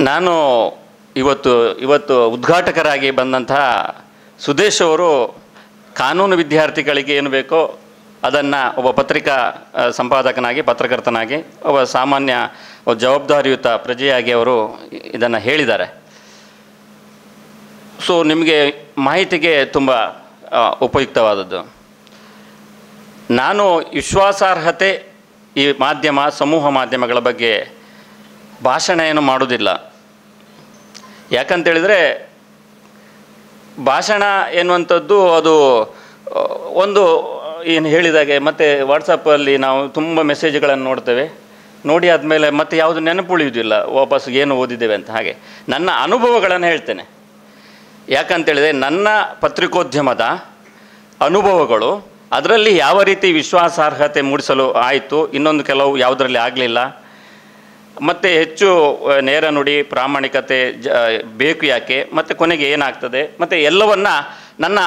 ನಾನು ಇವತ್ತು ಉದ್ಘಾಟಕರಾಗಿ ಬಂದಂತಹ ಸುದೇಶ್ ಅವರು ಕಾನೂನು ವಿದ್ಯಾರ್ಥಿಗಳಿಗೆ ಏನು ಬೇಕೋ ಅದನ್ನು ಒಬ್ಬ ಪತ್ರಿಕಾ ಸಂಪಾದಕನಾಗಿ ಪತ್ರಕರ್ತನಾಗಿ ಒಬ್ಬ ಸಾಮಾನ್ಯ ಜವಾಬ್ದಾರಿಯುತ ಪ್ರಜೆಯಾಗಿ ಅವರು ಇದನ್ನು ಹೇಳಿದ್ದಾರೆ. ಸೊ ನಿಮಗೆ ಮಾಹಿತಿಗೆ ತುಂಬ ಉಪಯುಕ್ತವಾದದ್ದು. ನಾನು ವಿಶ್ವಾಸಾರ್ಹತೆ ಈ ಸಮೂಹ ಮಾಧ್ಯಮಗಳ ಬಗ್ಗೆ ಭಾಷಣ ಏನು ಮಾಡೋದಿಲ್ಲ. ಯಾಕಂತೇಳಿದರೆ ಭಾಷಣ ಎನ್ನುವಂಥದ್ದು ಅದು ಒಂದು ಏನು ಹೇಳಿದಾಗೆ ಮತ್ತು ವಾಟ್ಸಪ್ಪಲ್ಲಿ ನಾವು ತುಂಬ ಮೆಸೇಜ್ಗಳನ್ನು ನೋಡ್ತೇವೆ. ನೋಡಿ ಆದಮೇಲೆ ಮತ್ತೆ ಯಾವುದು ನೆನಪು ಉಳಿಯುವುದಿಲ್ಲ, ವಾಪಸ್ ಏನು ಓದಿದ್ದೇವೆ ಅಂತ. ಹಾಗೆ ನನ್ನ ಅನುಭವಗಳನ್ನು ಹೇಳ್ತೇನೆ. ಯಾಕಂತೇಳಿದರೆ ನನ್ನ ಪತ್ರಿಕೋದ್ಯಮದ ಅನುಭವಗಳು, ಅದರಲ್ಲಿ ಯಾವ ರೀತಿ ವಿಶ್ವಾಸಾರ್ಹತೆ ಮೂಡಿಸಲು ಆಯಿತು, ಇನ್ನೊಂದು ಕೆಲವು ಯಾವುದರಲ್ಲಿ ಆಗಲಿಲ್ಲ, ಮತ್ತು ಹೆಚ್ಚು ನೇರ ನುಡಿ ಪ್ರಾಮಾಣಿಕತೆ ಬೇಕು ಯಾಕೆ, ಮತ್ತು ಕೊನೆಗೆ ಏನಾಗ್ತದೆ, ಮತ್ತು ಎಲ್ಲವನ್ನು ನನ್ನ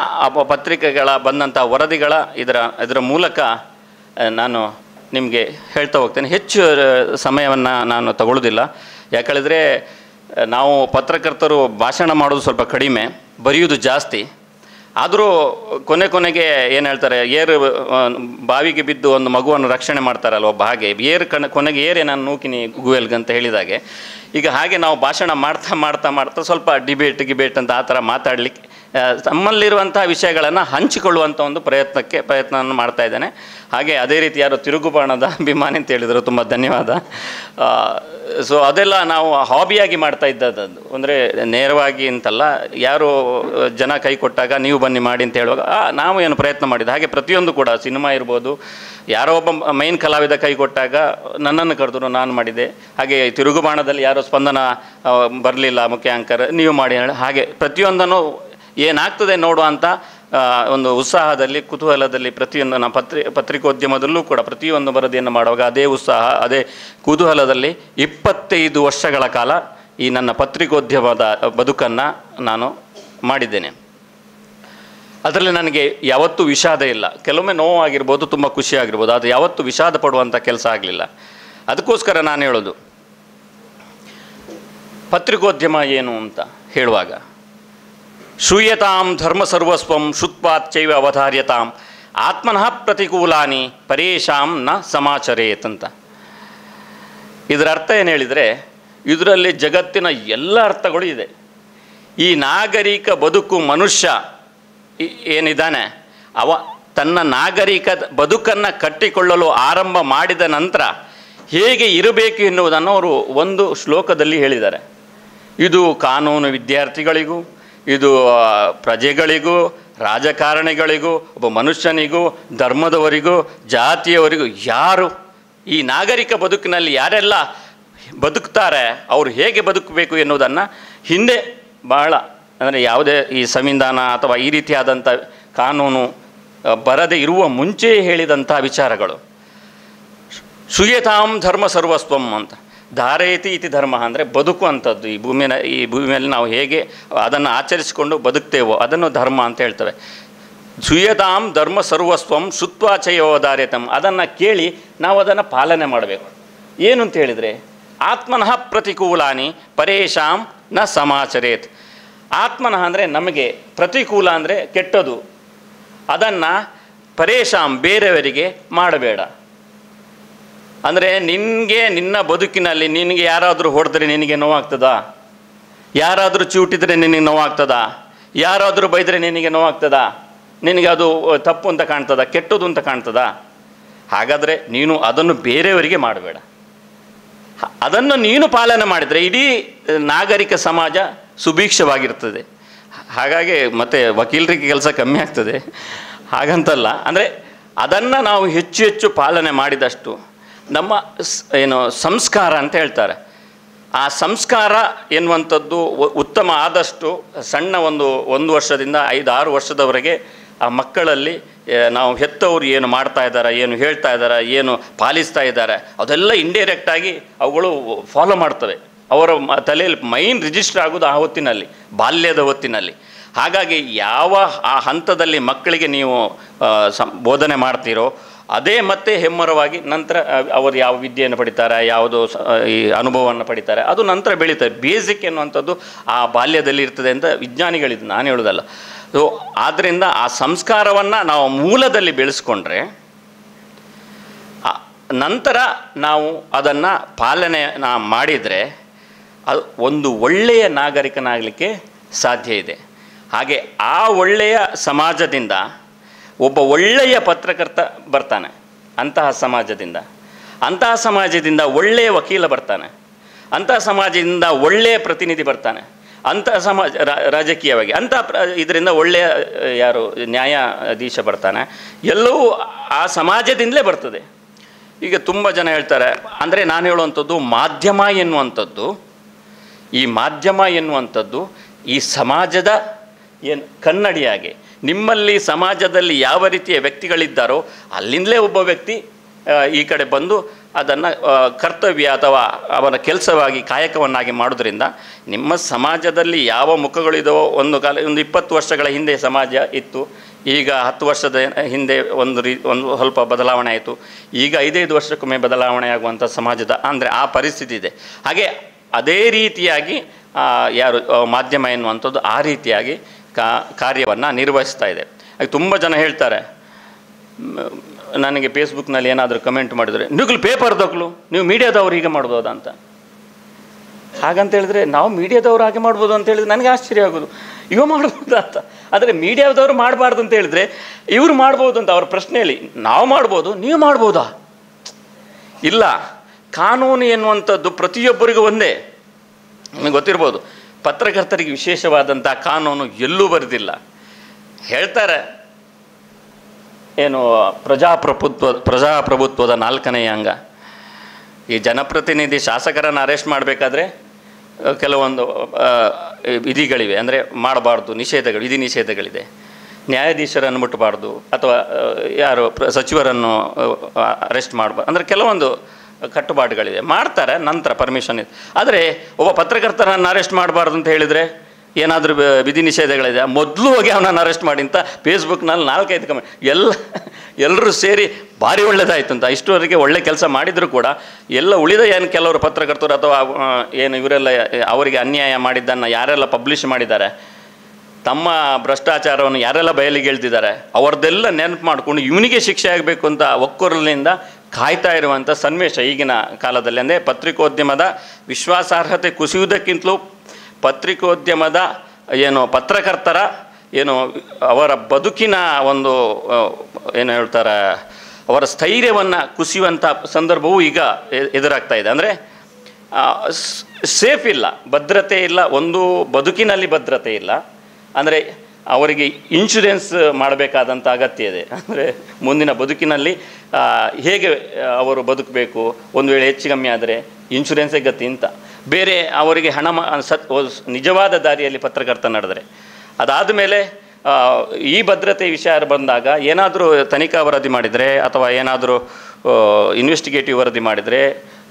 ಪತ್ರಿಕೆಗಳ ಬಂದಂಥ ವರದಿಗಳ ಇದರ ಮೂಲಕ ನಾನು ನಿಮಗೆ ಹೇಳ್ತಾ ಹೋಗ್ತೇನೆ. ಹೆಚ್ಚು ಸಮಯವನ್ನು ನಾನು ತಗೊಳ್ಳೋದಿಲ್ಲ. ಯಾಕಂದರೆ ನಾವು ಪತ್ರಕರ್ತರು ಭಾಷಣ ಮಾಡೋದು ಸ್ವಲ್ಪ ಕಡಿಮೆ, ಬರೆಯೋದು ಜಾಸ್ತಿ. ಆದರೂ ಕೊನೆಗೆ ಏನು ಹೇಳ್ತಾರೆ, ಬಾವಿಗೆ ಬಿದ್ದು ಒಂದು ಮಗುವನ್ನು ರಕ್ಷಣೆ ಮಾಡ್ತಾರಲ್ಲ ಒಬ್ಬ, ಹಾಗೆ ಕೊನೆಗೆ ಏರೇ ನಾನು ನೂಕಿನಿ ಗುವೆಲ್ಗಂತ ಹೇಳಿದಾಗೆ, ಈಗ ಹಾಗೆ ನಾವು ಭಾಷಣ ಮಾಡ್ತಾ ಸ್ವಲ್ಪ ಡಿಬೇಟ್ ಅಂತ ಆ ಥರ ಮಾತಾಡಲಿಕ್ಕೆ ನಮ್ಮಲ್ಲಿರುವಂಥ ವಿಷಯಗಳನ್ನು ಹಂಚಿಕೊಳ್ಳುವಂಥ ಒಂದು ಪ್ರಯತ್ನವನ್ನು ಮಾಡ್ತಾ ಇದ್ದೇನೆ. ಹಾಗೆ ಅದೇ ರೀತಿ ಯಾರೋ ತಿರುಗುಬಾಣದ ಅಭಿಮಾನಿ ಅಂತ ಹೇಳಿದರು, ತುಂಬ ಧನ್ಯವಾದ. ಸೊ ಅದೆಲ್ಲ ನಾವು ಹಾಬಿಯಾಗಿ ಮಾಡ್ತಾ ಇದ್ದದ್ದು, ಅಂದರೆ ನೇರವಾಗಿ ಅಂತಲ್ಲ. ಯಾರು ಜನ ಕೈ ಕೊಟ್ಟಾಗ ನೀವು ಬನ್ನಿ ಮಾಡಿ ಅಂತ ಹೇಳುವಾಗ ನಾವು ಏನು ಪ್ರಯತ್ನ ಮಾಡಿದ್ದು. ಹಾಗೆ ಪ್ರತಿಯೊಂದು ಕೂಡ ಸಿನಿಮಾ ಇರ್ಬೋದು, ಯಾರೋ ಒಬ್ಬ ಮೈನ್ ಕಲಾವಿದ ಕೈ ಕೊಟ್ಟಾಗ ನನ್ನನ್ನು ಕರೆದ್ರು, ನಾನು ಮಾಡಿದೆ. ಹಾಗೆ ತಿರುಗುಬಾಣದಲ್ಲಿ ಯಾರೋ ಸ್ಪಂದನ ಬರಲಿಲ್ಲ ಮುಖ್ಯ ಆಂಕರ್, ನೀವು ಮಾಡಿ ಹೇಳಿ. ಹಾಗೆ ಪ್ರತಿಯೊಂದನ್ನು ಏನಾಗ್ತದೆ ನೋಡುವಂಥ ಒಂದು ಉತ್ಸಾಹದಲ್ಲಿ ಕುತೂಹಲದಲ್ಲಿ ಪ್ರತಿಯೊಂದು ನಮ್ಮ ಪತ್ರಿಕೋದ್ಯಮದಲ್ಲೂ ಕೂಡ ಪ್ರತಿಯೊಂದು ವರದಿಯನ್ನು ಮಾಡುವಾಗ ಅದೇ ಉತ್ಸಾಹ ಅದೇ ಕುತೂಹಲದಲ್ಲಿ 25 ವರ್ಷಗಳ ಕಾಲ ಈ ನನ್ನ ಪತ್ರಿಕೋದ್ಯಮದ ಬದುಕನ್ನು ನಾನು ಮಾಡಿದ್ದೇನೆ. ಅದರಲ್ಲಿ ನನಗೆ ಯಾವತ್ತೂ ವಿಷಾದ ಇಲ್ಲ. ಕೆಲವೊಮ್ಮೆ ನೋವಾಗಿರ್ಬೋದು, ತುಂಬ ಖುಷಿಯಾಗಿರ್ಬೋದು, ಅದು ಯಾವತ್ತೂ ವಿಷಾದ ಪಡುವಂಥ ಕೆಲಸ ಆಗಲಿಲ್ಲ. ಅದಕ್ಕೋಸ್ಕರ ನಾನು ಹೇಳೋದು, ಪತ್ರಿಕೋದ್ಯಮ ಏನು ಅಂತ ಹೇಳುವಾಗ, ಶ್ರೂಯತಾಂ ಧರ್ಮ ಸರ್ವಸ್ವಂ ಶುತ್ವಾಚ್ಚೈವ ಅವಧಾರ್ಯತಾಂ ಆತ್ಮನಃ ಪ್ರತಿಕೂಲಾನಿ ಪರೇಶಾಂ ನ ಸಮಾಚರೇತ್ ಅಂತ. ಇದರ ಅರ್ಥ ಏನು ಹೇಳಿದರೆ, ಇದರಲ್ಲಿ ಜಗತ್ತಿನ ಎಲ್ಲ ಅರ್ಥಗಳು ಇದೆ. ಈ ನಾಗರಿಕ ಬದುಕು ಮನುಷ್ಯ ಏನಿದ್ದಾನೆ, ತನ್ನ ನಾಗರಿಕ ಬದುಕನ್ನು ಕಟ್ಟಿಕೊಳ್ಳಲು ಆರಂಭ ಮಾಡಿದ ನಂತರ ಹೇಗೆ ಇರಬೇಕು ಎನ್ನುವುದನ್ನು ಅವರು ಒಂದು ಶ್ಲೋಕದಲ್ಲಿ ಹೇಳಿದ್ದಾರೆ. ಇದು ಕಾನೂನು ವಿದ್ಯಾರ್ಥಿಗಳಿಗೂ, ಇದು ಪ್ರಜೆಗಳಿಗೂ, ರಾಜಕಾರಣಿಗಳಿಗೂ, ಒಬ್ಬ ಮನುಷ್ಯನಿಗೂ, ಧರ್ಮದವರಿಗೂ, ಜಾತಿಯವರಿಗೂ, ಯಾರು ಈ ನಾಗರಿಕ ಬದುಕಿನಲ್ಲಿ ಯಾರೆಲ್ಲ ಬದುಕ್ತಾರೆ ಅವರು ಹೇಗೆ ಬದುಕಬೇಕು ಎನ್ನುವುದನ್ನು ಹಿಂದೆ ಬಹಳ, ಅಂದರೆ ಯಾವುದೇ ಈ ಸಂವಿಧಾನ ಅಥವಾ ಈ ರೀತಿಯಾದಂಥ ಕಾನೂನು ಬರದೇ ಇರುವ ಮುಂಚೆಯೇ ಹೇಳಿದಂಥ ವಿಚಾರಗಳು. ಶ್ರೂಯತಾಂ ಧರ್ಮ ಸರ್ವಸ್ವಂ ಅಂತ. ಧಾರಯತಿ ಇತಿ ಧರ್ಮ ಅಂದರೆ ಬದುಕುವಂಥದ್ದು. ಈ ಭೂಮಿಯಲ್ಲಿ ನಾವು ಹೇಗೆ ಅದನ್ನು ಆಚರಿಸಿಕೊಂಡು ಬದುಕ್ತೇವೋ ಅದನ್ನು ಧರ್ಮ ಅಂತ ಹೇಳ್ತೇವೆ. ಶ್ರೂಯತಾಂ ಧರ್ಮ ಸರ್ವಸ್ವಂ ಶುತ್ವಾಚಯೋ ಧಾರ್ಯತಂ, ಅದನ್ನು ಕೇಳಿ ನಾವು ಅದನ್ನು ಪಾಲನೆ ಮಾಡಬೇಕು. ಏನು ಅಂತ ಹೇಳಿದರೆ, ಆತ್ಮನಃ ಪ್ರತಿಕೂಲಾನಿ ಪರೇಶಾಂ ನ ಸಮಾಚರೇತ್. ಆತ್ಮನಃ ಅಂದರೆ ನಮಗೆ, ಪ್ರತಿಕೂಲ ಅಂದರೆ ಕೆಟ್ಟದು, ಅದನ್ನು ಪರೇಶಾಂ ಬೇರೆಯವರಿಗೆ ಮಾಡಬೇಡ. ಅಂದರೆ ನಿನ್ನ ಬದುಕಿನಲ್ಲಿ ನಿನಗೆ ಯಾರಾದರೂ ಹೊಡೆದ್ರೆ ನಿನಗೆ ನೋವಾಗ್ತದಾ? ಯಾರಾದರೂ ಚಿವುಟಿದ್ರೆ ನಿನಗೆ ನೋವಾಗ್ತದಾ? ಯಾರಾದರೂ ಬೈದರೆ ನಿನಗೆ ನೋವಾಗ್ತದಾ? ನಿನಗೆ ಅದು ತಪ್ಪು ಅಂತ ಕಾಣ್ತದ, ಕೆಟ್ಟದು ಅಂತ ಕಾಣ್ತದ? ಹಾಗಾದರೆ ನೀನು ಅದನ್ನು ಬೇರೆಯವರಿಗೆ ಮಾಡಬೇಡ. ಅದನ್ನು ನೀನು ಪಾಲನೆ ಮಾಡಿದರೆ ಇಡೀ ನಾಗರಿಕ ಸಮಾಜ ಸುಭಿಕ್ಷವಾಗಿರ್ತದೆ. ಹಾಗಾಗಿ ಮತ್ತು ವಕೀಲರಿಗೆ ಕೆಲಸ ಕಮ್ಮಿ ಆಗ್ತದೆ, ಹಾಗಂತಲ್ಲ. ಅಂದರೆ ಅದನ್ನು ನಾವು ಹೆಚ್ಚು ಪಾಲನೆ ಮಾಡಿದಷ್ಟು ನಮ್ಮ ಸಂಸ್ಕಾರ ಅಂತ ಹೇಳ್ತಾರೆ, ಆ ಸಂಸ್ಕಾರ ಎನ್ನುವಂಥದ್ದು ಉತ್ತಮ ಆದಷ್ಟು ಸಣ್ಣ ಒಂದು ವರ್ಷದಿಂದ 5-6 ವರ್ಷದವರೆಗೆ ಆ ಮಕ್ಕಳಲ್ಲಿ ನಾವು ಹೆತ್ತವರು ಏನು ಮಾಡ್ತಾ ಇದ್ದಾರೆ, ಏನು ಹೇಳ್ತಾ ಇದ್ದಾರೆ, ಏನು ಪಾಲಿಸ್ತಾ ಇದ್ದಾರೆ, ಅದೆಲ್ಲ ಇಂಡೈರೆಕ್ಟಾಗಿ ಅವುಗಳು ಫಾಲೋ ಮಾಡ್ತವೆ. ಅವರ ತಲೆಯಲ್ಲಿ ಮೈನ್ ರಿಜಿಸ್ಟರ್ ಆಗೋದು ಆ ಹೊತ್ತಿನಲ್ಲಿ, ಬಾಲ್ಯದ ಹೊತ್ತಿನಲ್ಲಿ. ಹಾಗಾಗಿ ಯಾವ ಆ ಹಂತದಲ್ಲಿ ಮಕ್ಕಳಿಗೆ ನೀವು ಬೋಧನೆ ಮಾಡ್ತೀರೋ ಅದೇ ಮತ್ತೆ ಹೆಮ್ಮರವಾಗಿ ನಂತರ ಅವರು ಯಾವ ವಿದ್ಯೆಯನ್ನು ಪಡಿತಾರೆ, ಯಾವುದೋ ಈ ಅನುಭವವನ್ನು ಪಡಿತಾರೆ, ಅದು ನಂತರ ಬೆಳೀತಾರೆ. ಬೇಸಿಕ್ ಎನ್ನುವಂಥದ್ದು ಆ ಬಾಲ್ಯದಲ್ಲಿ ಇರ್ತದೆ ಅಂತ ವಿಜ್ಞಾನಿಗಳಿದ್ದು, ನಾನು ಹೇಳೋದಲ್ಲ. ಸೊ ಆದ್ದರಿಂದ ಆ ಸಂಸ್ಕಾರವನ್ನು ನಾವು ಮೂಲದಲ್ಲಿ ಬೆಳೆಸ್ಕೊಂಡ್ರೆ ನಂತರ ನಾವು ಅದನ್ನು ಪಾಲನೆ ಮಾಡಿದರೆ ಅದು ಒಂದು ಒಳ್ಳೆಯ ನಾಗರಿಕನಾಗಲಿಕ್ಕೆ ಸಾಧ್ಯ ಇದೆ. ಹಾಗೆ ಆ ಒಳ್ಳೆಯ ಸಮಾಜದಿಂದ ಒಬ್ಬ ಒಳ್ಳೆಯ ಪತ್ರಕರ್ತ ಬರ್ತಾನೆ, ಅಂತಹ ಸಮಾಜದಿಂದ ಒಳ್ಳೆಯ ವಕೀಲ ಬರ್ತಾನೆ, ಅಂತಹ ಸಮಾಜದಿಂದ ಒಳ್ಳೆಯ ಪ್ರತಿನಿಧಿ ಬರ್ತಾನೆ, ಅಂತಹ ಸಮಾಜ ರಾಜಕೀಯವಾಗಿ ಇದರಿಂದ ಒಳ್ಳೆಯ ನ್ಯಾಯಾಧೀಶ ಬರ್ತಾನೆ. ಎಲ್ಲವೂ ಆ ಸಮಾಜದಿಂದಲೇ ಬರ್ತದೆ. ಈಗ ತುಂಬ ಜನ ಹೇಳ್ತಾರೆ, ಅಂದರೆ ನಾನು ಹೇಳುವಂಥದ್ದು ಮಾಧ್ಯಮ ಎನ್ನುವಂಥದ್ದು ಈ ಸಮಾಜದ ಕನ್ನಡಿಯಾಗಿ, ನಿಮ್ಮಲ್ಲಿ ಸಮಾಜದಲ್ಲಿ ಯಾವ ರೀತಿಯ ವ್ಯಕ್ತಿಗಳಿದ್ದಾರೋ ಅಲ್ಲಿಂದಲೇ ಒಬ್ಬ ವ್ಯಕ್ತಿ ಈ ಕಡೆ ಬಂದು ಅದನ್ನು ಕರ್ತವ್ಯ ಅಥವಾ ಅವನ ಕೆಲಸವಾಗಿ ಕಾಯಕವನ್ನಾಗಿ ಮಾಡೋದ್ರಿಂದ ನಿಮ್ಮ ಸಮಾಜದಲ್ಲಿ ಯಾವ ಮುಖಗಳಿದವೋ, ಒಂದು 20 ವರ್ಷಗಳ ಹಿಂದೆ ಸಮಾಜ ಇತ್ತು, ಈಗ 10 ವರ್ಷದ ಹಿಂದೆ ಒಂದು ಸ್ವಲ್ಪ ಬದಲಾವಣೆ ಆಯಿತು, ಈಗ 5 ವರ್ಷಕ್ಕೊಮ್ಮೆ ಬದಲಾವಣೆ ಆಗುವಂಥ ಸಮಾಜದ ಅಂದರೆ ಆ ಪರಿಸ್ಥಿತಿ ಇದೆ. ಹಾಗೆ ಅದೇ ರೀತಿಯಾಗಿ ಮಾಧ್ಯಮ ಎನ್ನುವಂಥದ್ದು ಆ ರೀತಿಯಾಗಿ ಕಾರ್ಯವನ್ನು ನಿರ್ವಹಿಸ್ತಾ ಇದೆ. ತುಂಬ ಜನ ಹೇಳ್ತಾರೆ, ನನಗೆ ಫೇಸ್ಬುಕ್ನಲ್ಲಿ ಏನಾದರೂ ಕಮೆಂಟ್ ಮಾಡಿದರೆ, ನೀವು ಪೇಪರ್ದವ್ರು, ನೀವು ಮೀಡಿಯಾದವ್ರು ಹೀಗೆ ಮಾಡ್ಬೋದಾ ಅಂತ. ಹಾಗಂತ ಹೇಳಿದ್ರೆ ನಾವು ಮೀಡಿಯಾದವ್ರು ಹಾಗೆ ಮಾಡ್ಬೋದು ಅಂತ ಹೇಳಿದ್ರೆ ನನಗೆ ಆಶ್ಚರ್ಯ ಆಗೋದು, ಇವ ಮಾಡ್ಬೋದಾ ಅಂತ. ಆದರೆ ಮೀಡಿಯಾದವರು ಮಾಡಬಾರ್ದು ಅಂತ ಹೇಳಿದ್ರೆ ಇವರು ಮಾಡ್ಬೋದು ಅಂತ ಅವ್ರ ಪ್ರಶ್ನೆಯಲ್ಲಿ. ನಾವು ಮಾಡ್ಬೋದು, ನೀವು ಮಾಡ್ಬೋದಾ? ಇಲ್ಲ, ಕಾನೂನು ಎನ್ನುವಂಥದ್ದು ಪ್ರತಿಯೊಬ್ಬರಿಗೂ ಒಂದೇ. ನಿಮಗೆ ಗೊತ್ತಿರ್ಬೋದು, ಪತ್ರಕರ್ತರಿಗೆ ವಿಶೇಷವಾದಂಥ ಕಾನೂನು ಎಲ್ಲೂ ಬರೆದಿಲ್ಲ. ಹೇಳ್ತಾರೆ ಏನು, ಪ್ರಜಾಪ್ರಭುತ್ವದ 4ನೇ ಅಂಗ. ಈ ಜನಪ್ರತಿನಿಧಿ ಶಾಸಕರನ್ನು ಅರೆಸ್ಟ್ ಮಾಡಬೇಕಾದ್ರೆ ಕೆಲವೊಂದು ವಿಧಿಗಳಿವೆ, ಅಂದರೆ ಮಾಡಬಾರ್ದು, ವಿಧಿ ನಿಷೇಧಗಳಿದೆ. ನ್ಯಾಯಾಧೀಶರನ್ನು ಮುಟ್ಟಬಾರ್ದು ಅಥವಾ ಸಚಿವರನ್ನು ಅರೆಸ್ಟ್ ಮಾಡಬಾರ್ದು, ಅಂದರೆ ಕೆಲವೊಂದು ಕಟ್ಟುಪಾಡುಗಳಿವೆ. ಮಾಡ್ತಾರೆ, ನಂತರ ಪರ್ಮಿಷನ್ ಇದೆ. ಆದರೆ ಒಬ್ಬ ಪತ್ರಕರ್ತರನ್ನು ಅರೆಸ್ಟ್ ಮಾಡಬಾರ್ದು ಅಂತ ಹೇಳಿದರೆ ಏನಾದರೂ ವಿಧಿ ನಿಷೇಧಗಳಿದೆ, ಮೊದಲು ಹೋಗಿ ಅವನನ್ನು ಅರೆಸ್ಟ್ ಮಾಡಿ ಅಂತ ಫೇಸ್ಬುಕ್ನಲ್ಲಿ 4-5 ಕಮೆಂಟ್. ಎಲ್ಲರೂ ಸೇರಿ ಭಾರಿ ಒಳ್ಳೆಯದಾಯಿತು ಅಂತ. ಇಷ್ಟುವರೆಗೆ ಒಳ್ಳೆ ಕೆಲಸ ಮಾಡಿದರೂ ಕೂಡ ಉಳಿದ ಕೆಲವರು ಪತ್ರಕರ್ತರು ಅಥವಾ ಇವರೆಲ್ಲ ಅವರಿಗೆ ಅನ್ಯಾಯ ಮಾಡಿದ್ದನ್ನು ಯಾರೆಲ್ಲ ಪಬ್ಲಿಷ್ ಮಾಡಿದ್ದಾರೆ, ತಮ್ಮ ಭ್ರಷ್ಟಾಚಾರವನ್ನು ಯಾರೆಲ್ಲ ಬಯಲಿಗೆ ಎಳ್ದಿದ್ದಾರೆ, ಅವ್ರದ್ದೆಲ್ಲ ನೆನಪು ಮಾಡಿಕೊಂಡು ಇವನಿಗೆ ಶಿಕ್ಷೆ ಆಗಬೇಕು ಅಂತ ಒಕ್ಕೊರಲಿನಿಂದ ಕಾಯ್ತಾ ಇರುವಂಥ ಸನ್ನಿವೇಶ ಈಗಿನ ಕಾಲದಲ್ಲಿ. ಅಂದರೆ ಪತ್ರಿಕೋದ್ಯಮದ ವಿಶ್ವಾಸಾರ್ಹತೆ ಕುಸಿಯುವುದಕ್ಕಿಂತಲೂ ಪತ್ರಿಕೋದ್ಯಮದ ಪತ್ರಕರ್ತರ ಅವರ ಬದುಕಿನ ಒಂದು ಹೇಳ್ತಾರೆ, ಅವರ ಸ್ಥೈರ್ಯವನ್ನು ಕುಸಿಯುವಂಥ ಸಂದರ್ಭವೂ ಈಗ ಎದುರಾಗ್ತಾ ಇದೆ. ಅಂದರೆ ಸೇಫ್ ಇಲ್ಲ, ಭದ್ರತೆ ಇಲ್ಲ, ಒಂದು ಬದುಕಿನಲ್ಲಿ ಭದ್ರತೆ ಇಲ್ಲ. ಅಂದರೆ ಅವರಿಗೆ ಇನ್ಶೂರೆನ್ಸ್ ಮಾಡಬೇಕಾದಂಥ ಅಗತ್ಯ ಇದೆ. ಅಂದರೆ ಮುಂದಿನ ಬದುಕಿನಲ್ಲಿ ಹೇಗೆ ಅವರು ಬದುಕಬೇಕು, ಒಂದು ವೇಳೆ ಹೆಚ್ಚು ಕಮ್ಮಿ ಆದರೆ ಇನ್ಶೂರೆನ್ಸೇ ಗತಿ ಅಂತ. ಬೇರೆ ಅವರಿಗೆ ಹಣ ನಿಜವಾದ ದಾರಿಯಲ್ಲಿ ಪತ್ರಕರ್ತ ನಡೆದರೆ, ಅದಾದ ಮೇಲೆ ಈ ಭದ್ರತೆ ವಿಷಯ ಬಂದಾಗ ಏನಾದರೂ ತನಿಖಾ ವರದಿ ಮಾಡಿದರೆ ಅಥವಾ ಏನಾದರೂ ಇನ್ವೆಸ್ಟಿಗೇಟಿವ್ ವರದಿ ಮಾಡಿದರೆ